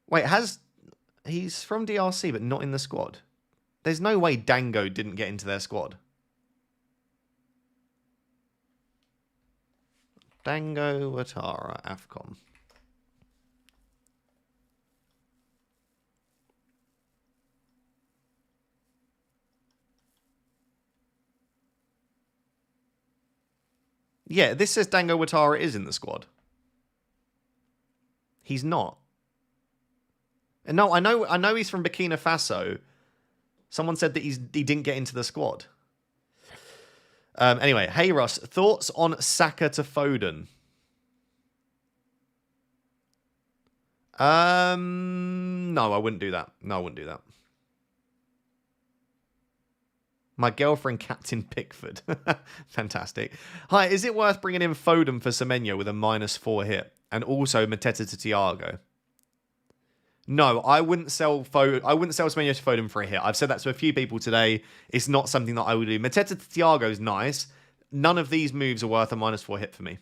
Wait, he's from DRC but not in the squad? There's no way Dango didn't get into their squad. Dango Ouattara AFCON. Yeah, this says Dango Ouattara is in the squad. He's not. And no, I know he's from Burkina Faso. Someone said that he didn't get into the squad. Anyway, hey Russ, thoughts on Saka to Foden? No, I wouldn't do that. No, I wouldn't do that. My girlfriend, Captain Pickford. Fantastic. Hi, is it worth bringing in Foden for Semenyo with a -4 hit? And also Mateta to Thiago? No, I wouldn't sell Semenyo to Foden for a hit. I've said that to a few people today. It's not something that I would do. Mateta to Thiago is nice. None of these moves are worth a -4 hit for me.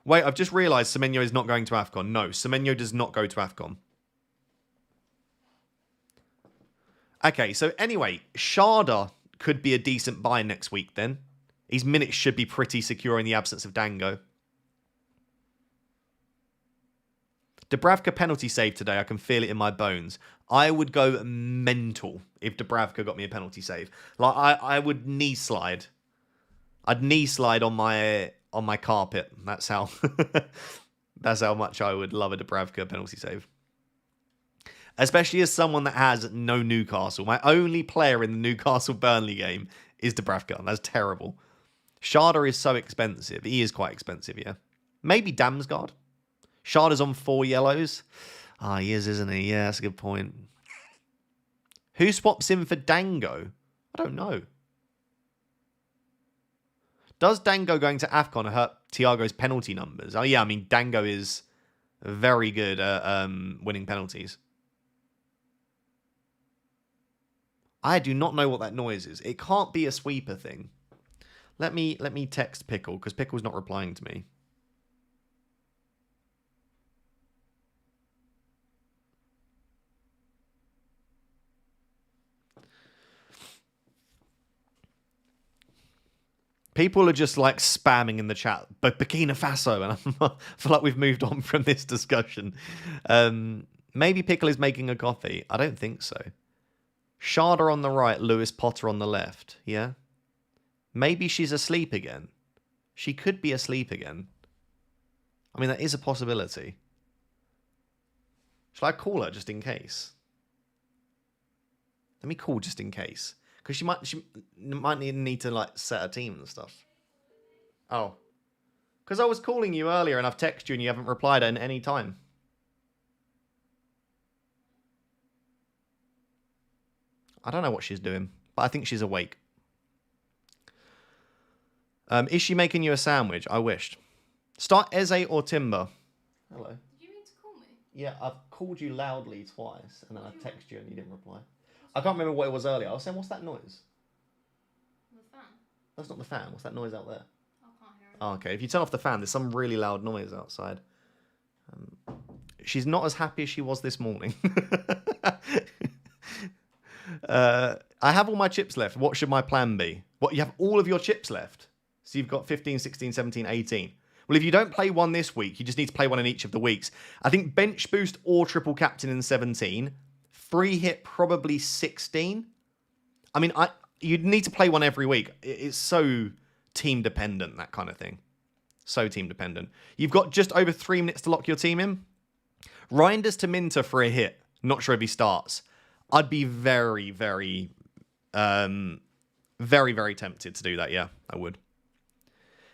Wait, I've just realised Semenyo is not going to AFCON. No, Semenyo does not go to AFCON. Okay, so anyway, Schade could be a decent buy next week then. His minutes should be pretty secure in the absence of Dango. Dubravka penalty save today. I can feel it in my bones. I would go mental if Dubravka got me a penalty save. Like I would knee slide. I'd knee slide on my carpet. That's how that's how much I would love a Dubravka penalty save. Especially as someone that has no Newcastle. My only player in the Newcastle-Burnley game is Dubravka. That's terrible. Schade is so expensive. He is quite expensive, yeah. Maybe Damsgaard. Schade's on 4 yellows. Ah, he is, isn't he? Yeah, that's a good point. Who swaps in for Dango? I don't know. Does Dango going to AFCON hurt Thiago's penalty numbers? Oh, yeah, I mean, Dango is very good at winning penalties. I do not know what that noise is. It can't be a sweeper thing. Let me text Pickle, because Pickle's not replying to me. People are just like spamming in the chat, but Burkina Faso, and I feel like we've moved on from this discussion. Maybe Pickle is making a coffee. I don't think so. Sharda on the right, Lewis Potter on the left. Yeah? Maybe she's asleep again. She could be asleep again. I mean, that is a possibility. Shall I call her just in case? Let me call just in case. Because she might need to like set a team and stuff. Oh. Because I was calling you earlier and I've texted you and you haven't replied at any time. I don't know what she's doing, but I think she's awake. Is she making you a sandwich? I wished. Start Eze or Timber. Hello. Did you mean to call me? Yeah, I've called you loudly twice and then I texted you and you didn't reply. I can't remember what it was earlier. I was saying, what's that noise? The fan. That's not the fan. What's that noise out there? I can't hear it. Oh, okay. If you turn off the fan, there's some really loud noise outside. She's not as happy as she was this morning. I have all my chips left. What should my plan be? What, you have all of your chips left? So you've got 15, 16, 17, 18. Well, if you don't play one this week, you just need to play one in each of the weeks. I think bench boost or triple captain in 17. Free hit probably 16. I mean, you'd need to play one every week. It's so team dependent, that kind of thing. So team dependent. You've got just over 3 minutes to lock your team in. Reinders to Minter for a hit. Not sure if he starts. I'd be very, very, very tempted to do that. Yeah, I would.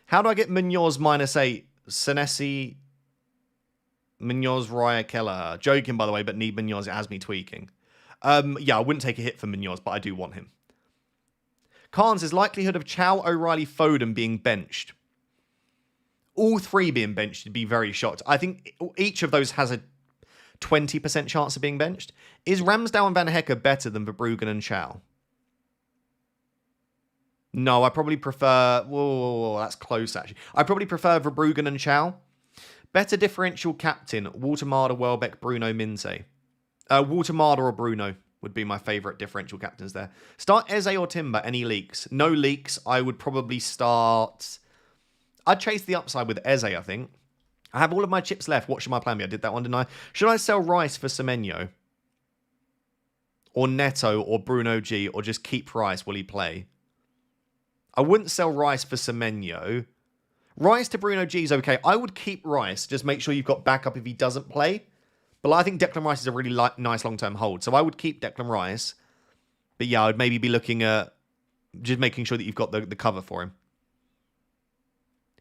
How do I get Munoz -8? Senesi, Munoz, Raya, Kelleher. Joking, by the way, but need Munoz. It has me tweaking. Yeah, I wouldn't take a hit for Munoz, but I do want him. Carnes' likelihood of Chow, O'Reilly, Foden being benched. All 3 being benched, you'd be very shocked. I think each of those has a 20% chance of being benched. Is Ramsdale and Van Hecke better than Verbruggen and Chow? No, I probably prefer... Whoa, that's close, actually. I probably prefer Verbruggen and Chow. Better differential captain, Watermarder, Welbeck, Bruno, Minte. Watermarder or Bruno would be my favourite differential captains there. Start Eze or Timber, any leaks? No leaks, I would probably start... I'd chase the upside with Eze, I think. I have all of my chips left. What should my plan be? I did that one, didn't I? Should I sell Rice for Semenyo? Or Neto or Bruno G? Or just keep Rice? Will he play? I wouldn't sell Rice for Semenyo. Rice to Bruno G is okay. I would keep Rice. Just make sure you've got backup if he doesn't play. But I think Declan Rice is a really nice long-term hold. So I would keep Declan Rice. But yeah, I would maybe be looking at just making sure that you've got the cover for him.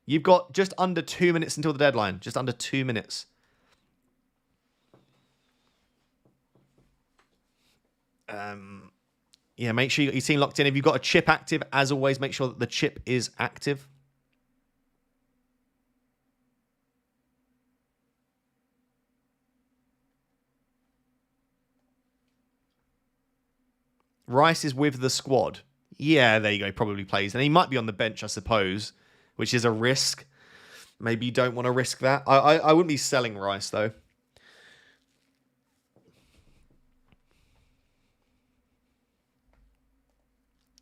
You've got just under 2 minutes until the deadline. Just under 2 minutes. Yeah, make sure you got your team locked in. If you've got a chip active, as always, make sure that the chip is active. Rice is with the squad. Yeah, there you go. He probably plays. And he might be on the bench, I suppose, which is a risk. Maybe you don't want to risk that. I wouldn't be selling Rice, though.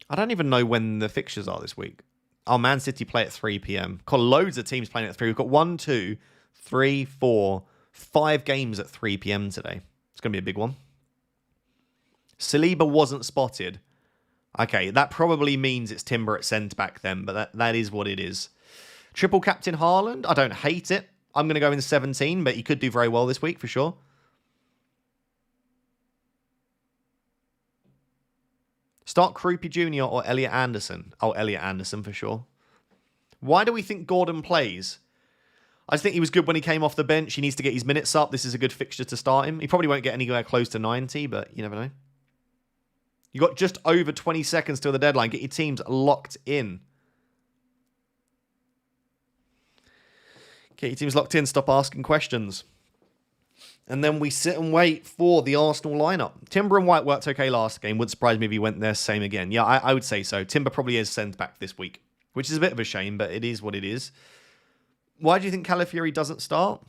I don't even know when the fixtures are this week. Oh, Man City play at 3 p.m. Got loads of teams playing at 3. We've got 1, 2, 3, 4, 5 games at 3 p.m. today. It's going to be a big one. Saliba wasn't spotted. Okay, that probably means it's Timber at centre-back then, but that is what it is. Triple captain Haaland, I don't hate it. I'm going to go in 17, but he could do very well this week for sure. Start Krupi Jr. or Elliot Anderson. Oh, Elliot Anderson for sure. Why do we think Gordon plays? I just think he was good when he came off the bench. He needs to get his minutes up. This is a good fixture to start him. He probably won't get anywhere close to 90, but you never know. You got just over 20 seconds till the deadline. Get your teams locked in. Get your teams locked in. Stop asking questions. And then we sit and wait for the Arsenal lineup. Timber and White worked okay last game. Wouldn't surprise me if he went there same again. Yeah, I would say so. Timber probably is sent back this week, which is a bit of a shame, but it is what it is. Why do you think Calafiori doesn't start?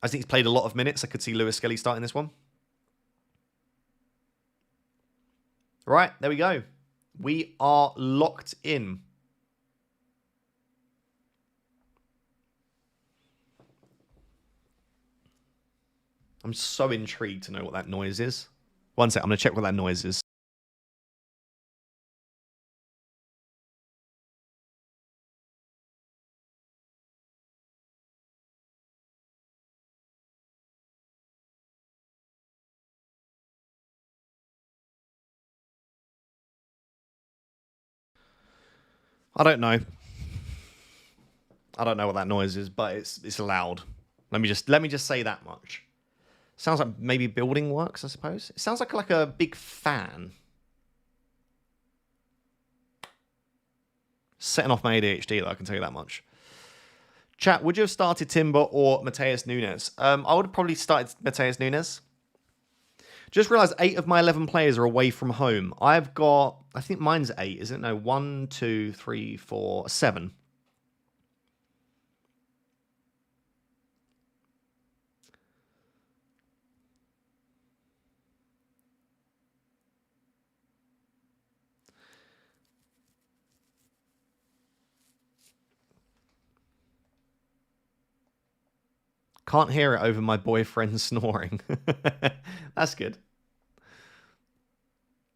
I think he's played a lot of minutes. I could see Lewis Skelly starting this one. Right, there we go. We are locked in. I'm so intrigued to know what that noise is. One sec, I'm going to check what that noise is. I don't know. I don't know what that noise is, but it's loud. Let me just say that much. Sounds like maybe building works, I suppose. It sounds like a big fan. Setting off my ADHD, though, I can tell you that much. Chat, would you have started Timber or Mateus Nunes? I would have probably started Mateus Nunes. Just realised 8 of my 11 players are away from home. I've got, I think mine's 8, isn't it? No, 1, 2, 3, 4, 7. Can't hear it over my boyfriend snoring. That's good.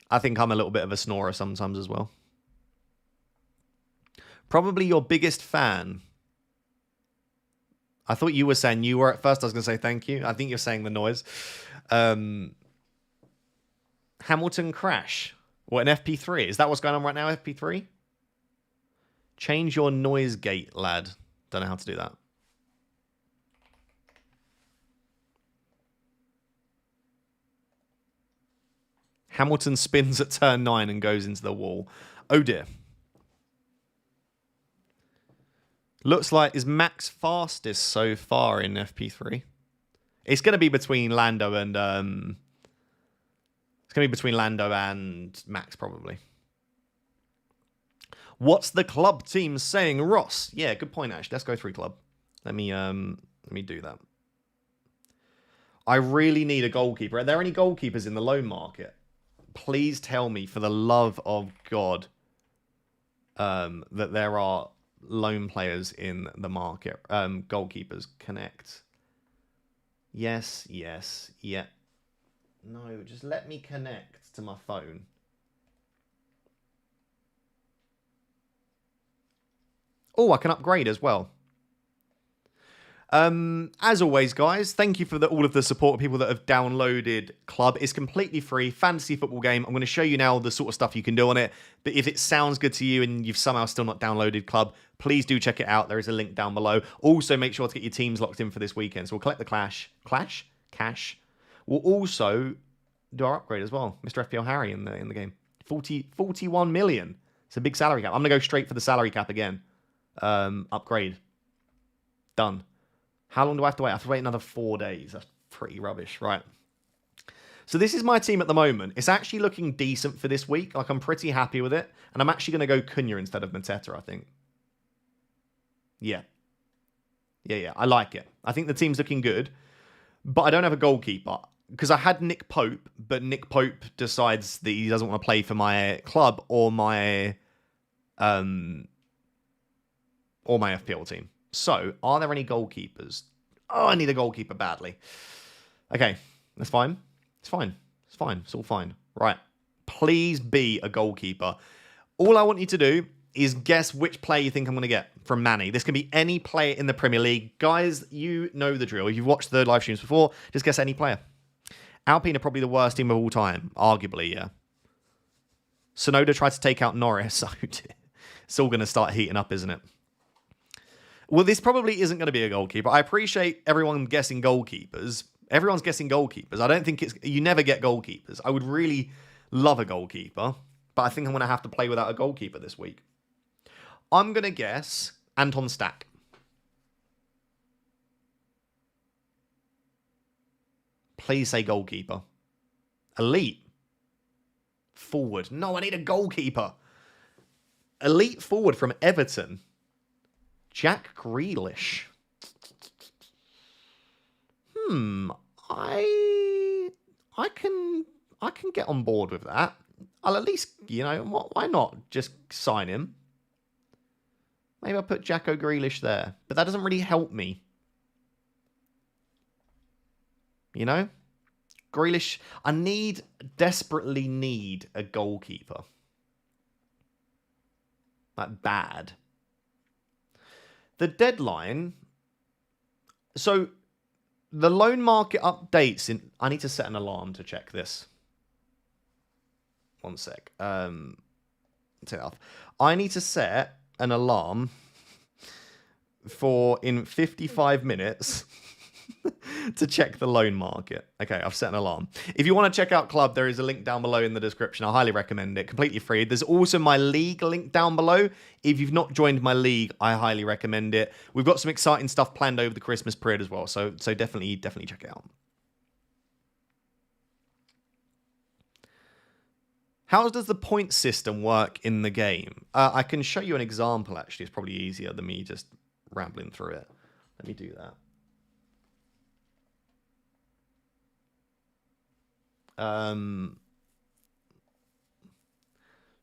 I think I'm a little bit of a snorer sometimes as well. Probably your biggest fan. I thought you were saying you were at first. I was going to say thank you. I think you're saying the noise. Hamilton Crash. What, an FP3? Is that what's going on right now, FP3? Change your noise gate, lad. Don't know how to do that. Hamilton spins at turn 9 and goes into the wall. Oh dear. Looks like is Max fastest so far in FP3. It's going to be between Lando and Max probably. What's the club team saying, Ross? Yeah, good point actually. Let's go through club. Let me do that. I really need a goalkeeper. Are there any goalkeepers in the loan market? Please tell me, for the love of God, that there are loan players in the market. Goalkeepers, connect. Yes, yes, yeah. No, just let me connect to my phone. Oh, I can upgrade as well. As always, guys, thank you for all of the support of people that have downloaded Club. It's completely free, fantasy football game. I'm going to show you now the sort of stuff you can do on it. But if it sounds good to you and you've somehow still not downloaded Club, please do check it out. There is a link down below. Also, make sure to get your teams locked in for this weekend. So we'll collect the cash. We'll also do our upgrade as well. Mr. FPL Harry in the game. 41 million. It's a big salary cap. I'm going to go straight for the salary cap again. Upgrade. Done. How long do I have to wait? I have to wait another 4 days. That's pretty rubbish. Right. So this is my team at the moment. It's actually looking decent for this week. Like, I'm pretty happy with it. And I'm actually going to go Cunha instead of Mateta, I think. Yeah. Yeah. I like it. I think the team's looking good. But I don't have a goalkeeper. Because I had Nick Pope, but Nick Pope decides that he doesn't want to play for my club or my FPL team. So, are there any goalkeepers? Oh, I need a goalkeeper badly. Okay, that's fine. It's fine. It's fine. It's all fine. Right. Please be a goalkeeper. All I want you to do is guess which player you think I'm going to get from Manny. This can be any player in the Premier League. Guys, you know the drill. If you've watched the live streams before, just guess any player. Alpine are probably the worst team of all time. Arguably, yeah. Sonoda tried to take out Norris. Oh, dear. It's all going to start heating up, isn't it? Well, this probably isn't going to be a goalkeeper. I appreciate everyone guessing goalkeepers. Everyone's guessing goalkeepers. I don't think you never get goalkeepers. I would really love a goalkeeper, but I think I'm going to have to play without a goalkeeper this week. I'm going to guess Anton Stack. Please say goalkeeper. Elite. Forward. No, I need a goalkeeper. Elite forward from Everton. Jack Grealish. I can get on board with that. I'll at least, why not just sign him? Maybe I'll put Jacko Grealish there, but that doesn't really help me. You know? Grealish, desperately need a goalkeeper. Like, bad. The deadline. So, the loan market updates in. I need to set an alarm to check this. One sec. Take that off. I need to set an alarm for in 55 minutes to check the loan market. Okay, I've set an alarm. If you want to check out Club, there is a link down below in the description. I highly recommend it. Completely free. There's also my league link down below. If you've not joined my league, I highly recommend it. We've got some exciting stuff planned over the Christmas period as well. So definitely check it out. How does the point system work in the game? I can show you an example, actually. It's probably easier than me just rambling through it. Let me do that.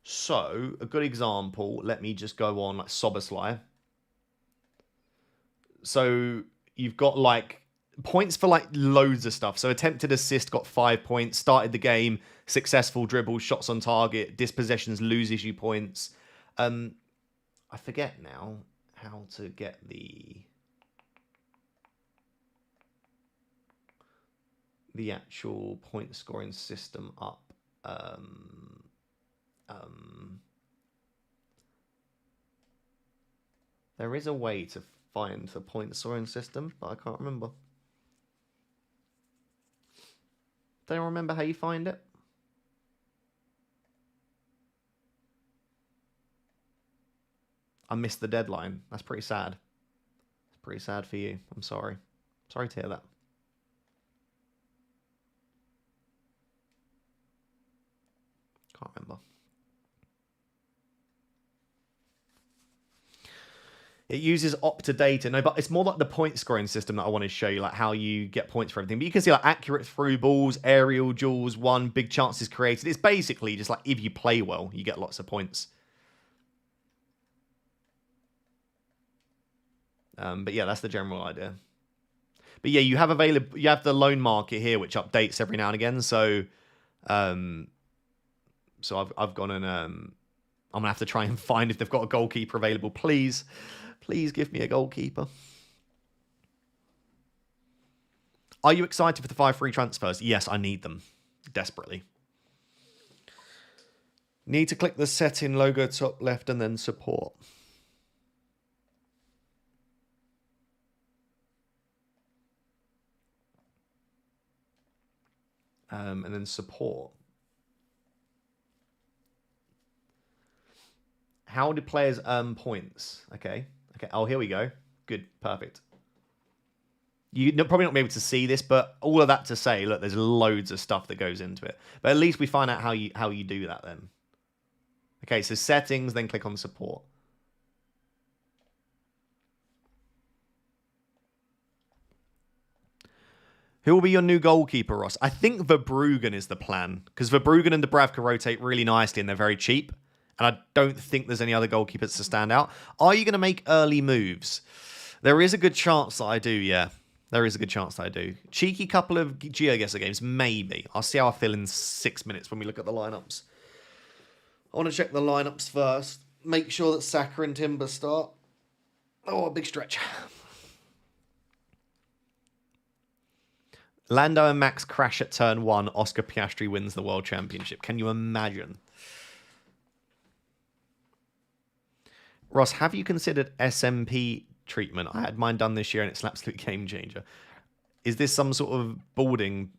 So, a good example, let me just go on like Soboslai. So, you've got like points for like loads of stuff. So, attempted assist got 5 points, started the game, successful dribble, shots on target, dispossessions loses you points. I forget now how to get the actual point scoring system up. There is a way to find the point scoring system, but I can't remember. Don't you remember how you find it? I missed the deadline. That's pretty sad. It's pretty sad for you. I'm sorry. Sorry to hear that. Can't remember. It uses Opta data. No, but it's more like the point scoring system that I want to show you, like how you get points for everything. But you can see like accurate through balls, aerial duels, won, big chances created. It's basically just like if you play well, you get lots of points. But yeah, that's the general idea. But yeah, you have the loan market here, which updates every now and again. So, I've gone and I'm gonna have to try and find if they've got a goalkeeper available. Please give me a goalkeeper. Are you excited for the 5 free transfers? Yes, I need them desperately. Need to click the setting logo top left and then support. And then support. How do players earn points? Okay. Oh, here we go. Good. Perfect. You're probably not be able to see this, but all of that to say, look, there's loads of stuff that goes into it. But at least we find out how you do that then. Okay, so settings, then click on support. Who will be your new goalkeeper, Ross? I think Verbruggen is the plan, because Verbruggen and Dubravka rotate really nicely and they're very cheap. And I don't think there's any other goalkeepers to stand out. Are you going to make early moves? There is a good chance that I do, yeah. There is a good chance that I do. Cheeky couple of GeoGuessr games, maybe. I'll see how I feel in 6 minutes when we look at the lineups. I want to check the lineups first. Make sure that Saka and Timber start. Oh, a big stretch. Lando and Max crash at turn 1. Oscar Piastri wins the World Championship. Can you imagine? Ross, have you considered SMP treatment? I had mine done this year and it's an absolute game changer. Is this some sort of balding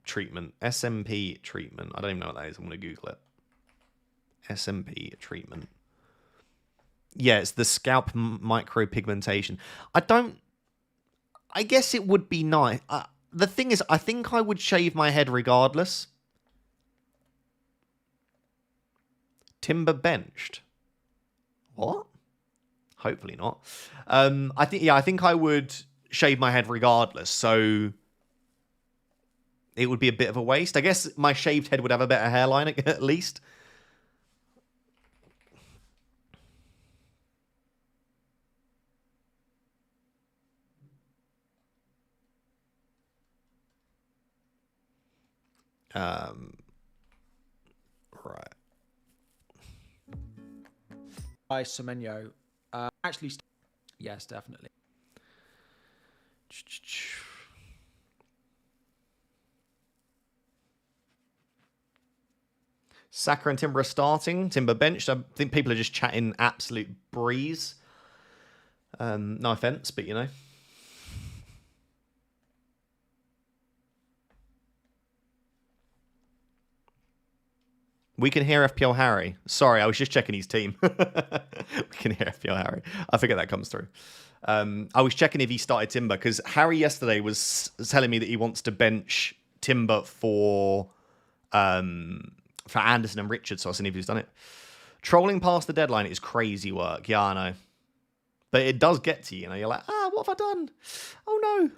treatment? SMP treatment. I don't even know what that is. I'm going to Google it. SMP treatment. Yeah, it's the scalp micropigmentation. I guess it would be nice. the thing is, I think I would shave my head regardless. Timber benched. What? Hopefully not. I think I would shave my head regardless. So it would be a bit of a waste. I guess my shaved head would have a better hairline at least. Right. By Semenyo. Actually, yes, definitely. Saka and Timber are starting. Timber benched. I think people are just chatting absolute breeze. No offense, but you know. We can hear FPL Harry. Sorry, I was just checking his team. We can hear FPL Harry. I forget that comes through. I was checking if he started Timber because Harry yesterday was telling me that he wants to bench Timber for Anderson and Richard. So I was seeing if he's done it. Trolling past the deadline is crazy work. Yeah, I know. But it does get to you, you know. You're like, what have I done? Oh, no.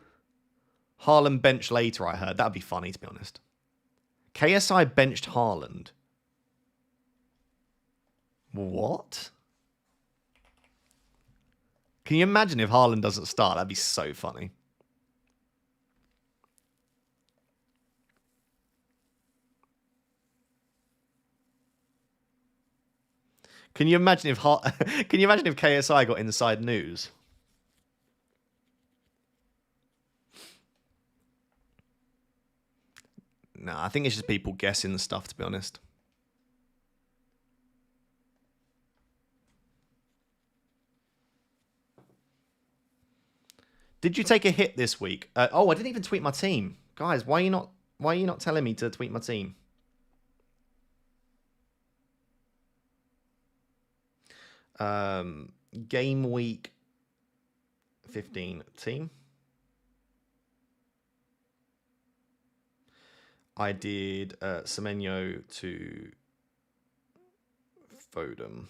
Haaland bench later, I heard. That'd be funny, to be honest. KSI benched Haaland. What? Can you imagine if Haaland doesn't start? That'd be so funny. Can you imagine if KSI got inside news? No, I think it's just people guessing the stuff, to be honest. Did you take a hit this week? I didn't even tweet my team. Guys, why are you not telling me to tweet my team? Game week 15 team. I did Semenyo to Foden,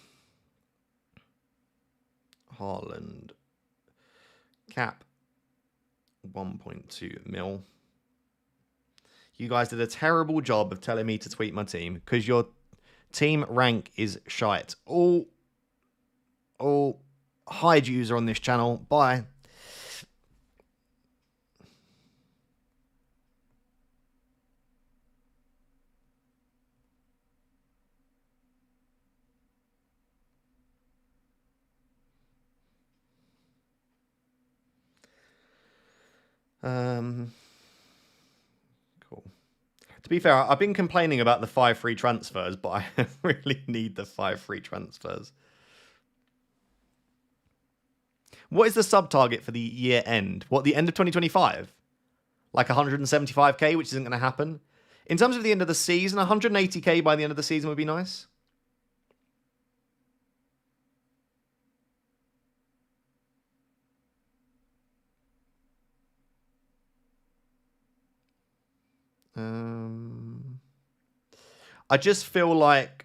Haaland, Cap 1.2 mil. You guys did a terrible job of telling me to tweet my team because your team rank is shite. All hide user on this channel. Bye. Cool. To be fair, I've been complaining about the 5 free transfers, but I really need the 5 free transfers. What is the sub target for the year end? What, the end of 2025? Like 175k, which isn't going to happen. In terms of the end of the season, 180k by the end of the season would be nice. I just feel like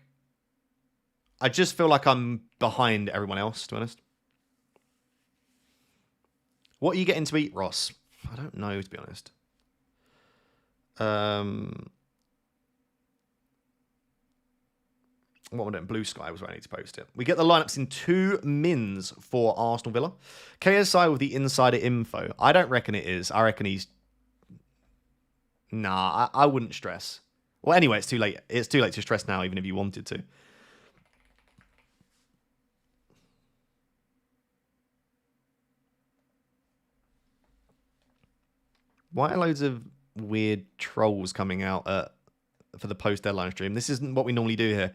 I'm behind everyone else, to be honest. What are you getting to eat, Ross? I don't know, to be honest. What am I doing? Blue Sky was where I need to post it. We get the lineups in 2 mins for Arsenal Villa. KSI with the insider info. I don't reckon it is. I reckon he's... Nah, I wouldn't stress. Well, anyway, it's too late. It's too late to stress now, even if you wanted to. Why are loads of weird trolls coming out for the post-deadline stream? This isn't what we normally do here.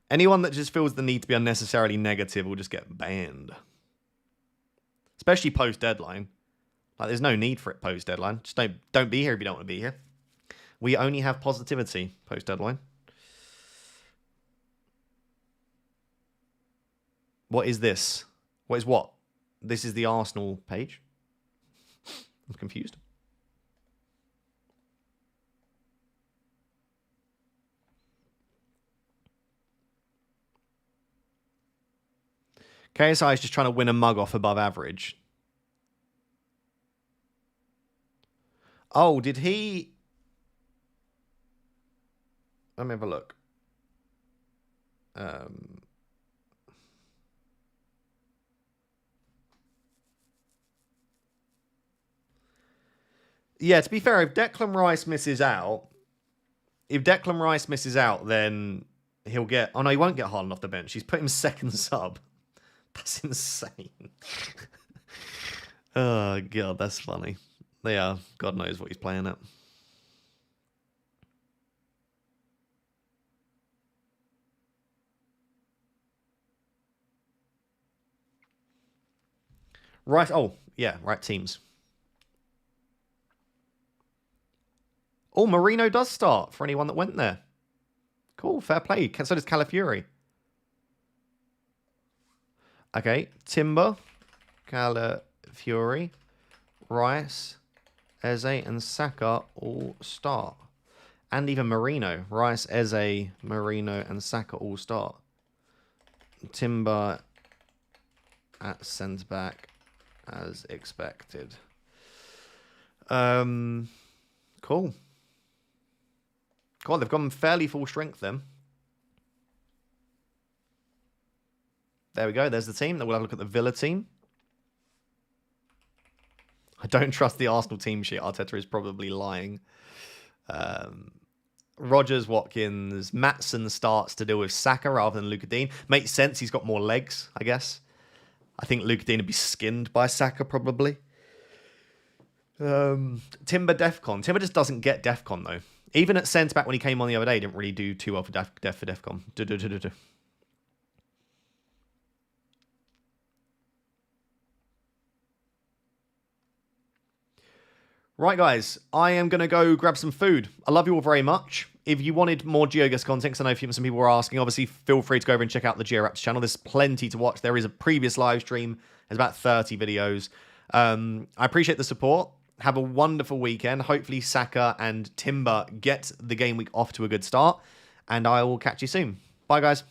Anyone that just feels the need to be unnecessarily negative will just get banned. Especially post-deadline. Like, there's no need for it post-deadline. Just don't be here if you don't want to be here. We only have positivity post-deadline. What is this? What is what? This is the Arsenal page? I'm confused. KSI is just trying to win a mug off above average. Oh, did he... Let me have a look. Yeah, to be fair, if Declan Rice misses out, then he'll get... Oh, no, he won't get Haaland off the bench. He's put him second sub. That's insane. Oh, God, that's funny. Yeah, God knows what he's playing at. Right. Oh, yeah, right teams. Oh, Marino does start for anyone that went there. Cool, fair play. So does Calafiori. Okay, Timber, Calafiori, Rice, Eze, and Saka all start. And even Marino. Rice, Eze, Marino, and Saka all start. Timber at centre-back as expected. Cool. God, they've gone fairly full strength then. There we go. There's the team. Then we'll have a look at the Villa team. I don't trust the Arsenal team sheet. Arteta is probably lying. Rodgers, Watkins, Maatsen starts to deal with Saka rather than Luka Dean. Makes sense. He's got more legs, I guess. I think Luka Dean would be skinned by Saka probably. Timber Defcon. Timber just doesn't get Defcon though. Even at centre back when he came on the other day, he didn't really do too well for Defcon. Right, guys, I am going to go grab some food. I love you all very much. If you wanted more GeoGuess content, because I know some people were asking, obviously feel free to go over and check out the GeoRaptors channel. There's plenty to watch. There is a previous live stream. There's about 30 videos. I appreciate the support. Have a wonderful weekend. Hopefully Saka and Timber get the game week off to a good start. And I will catch you soon. Bye, guys.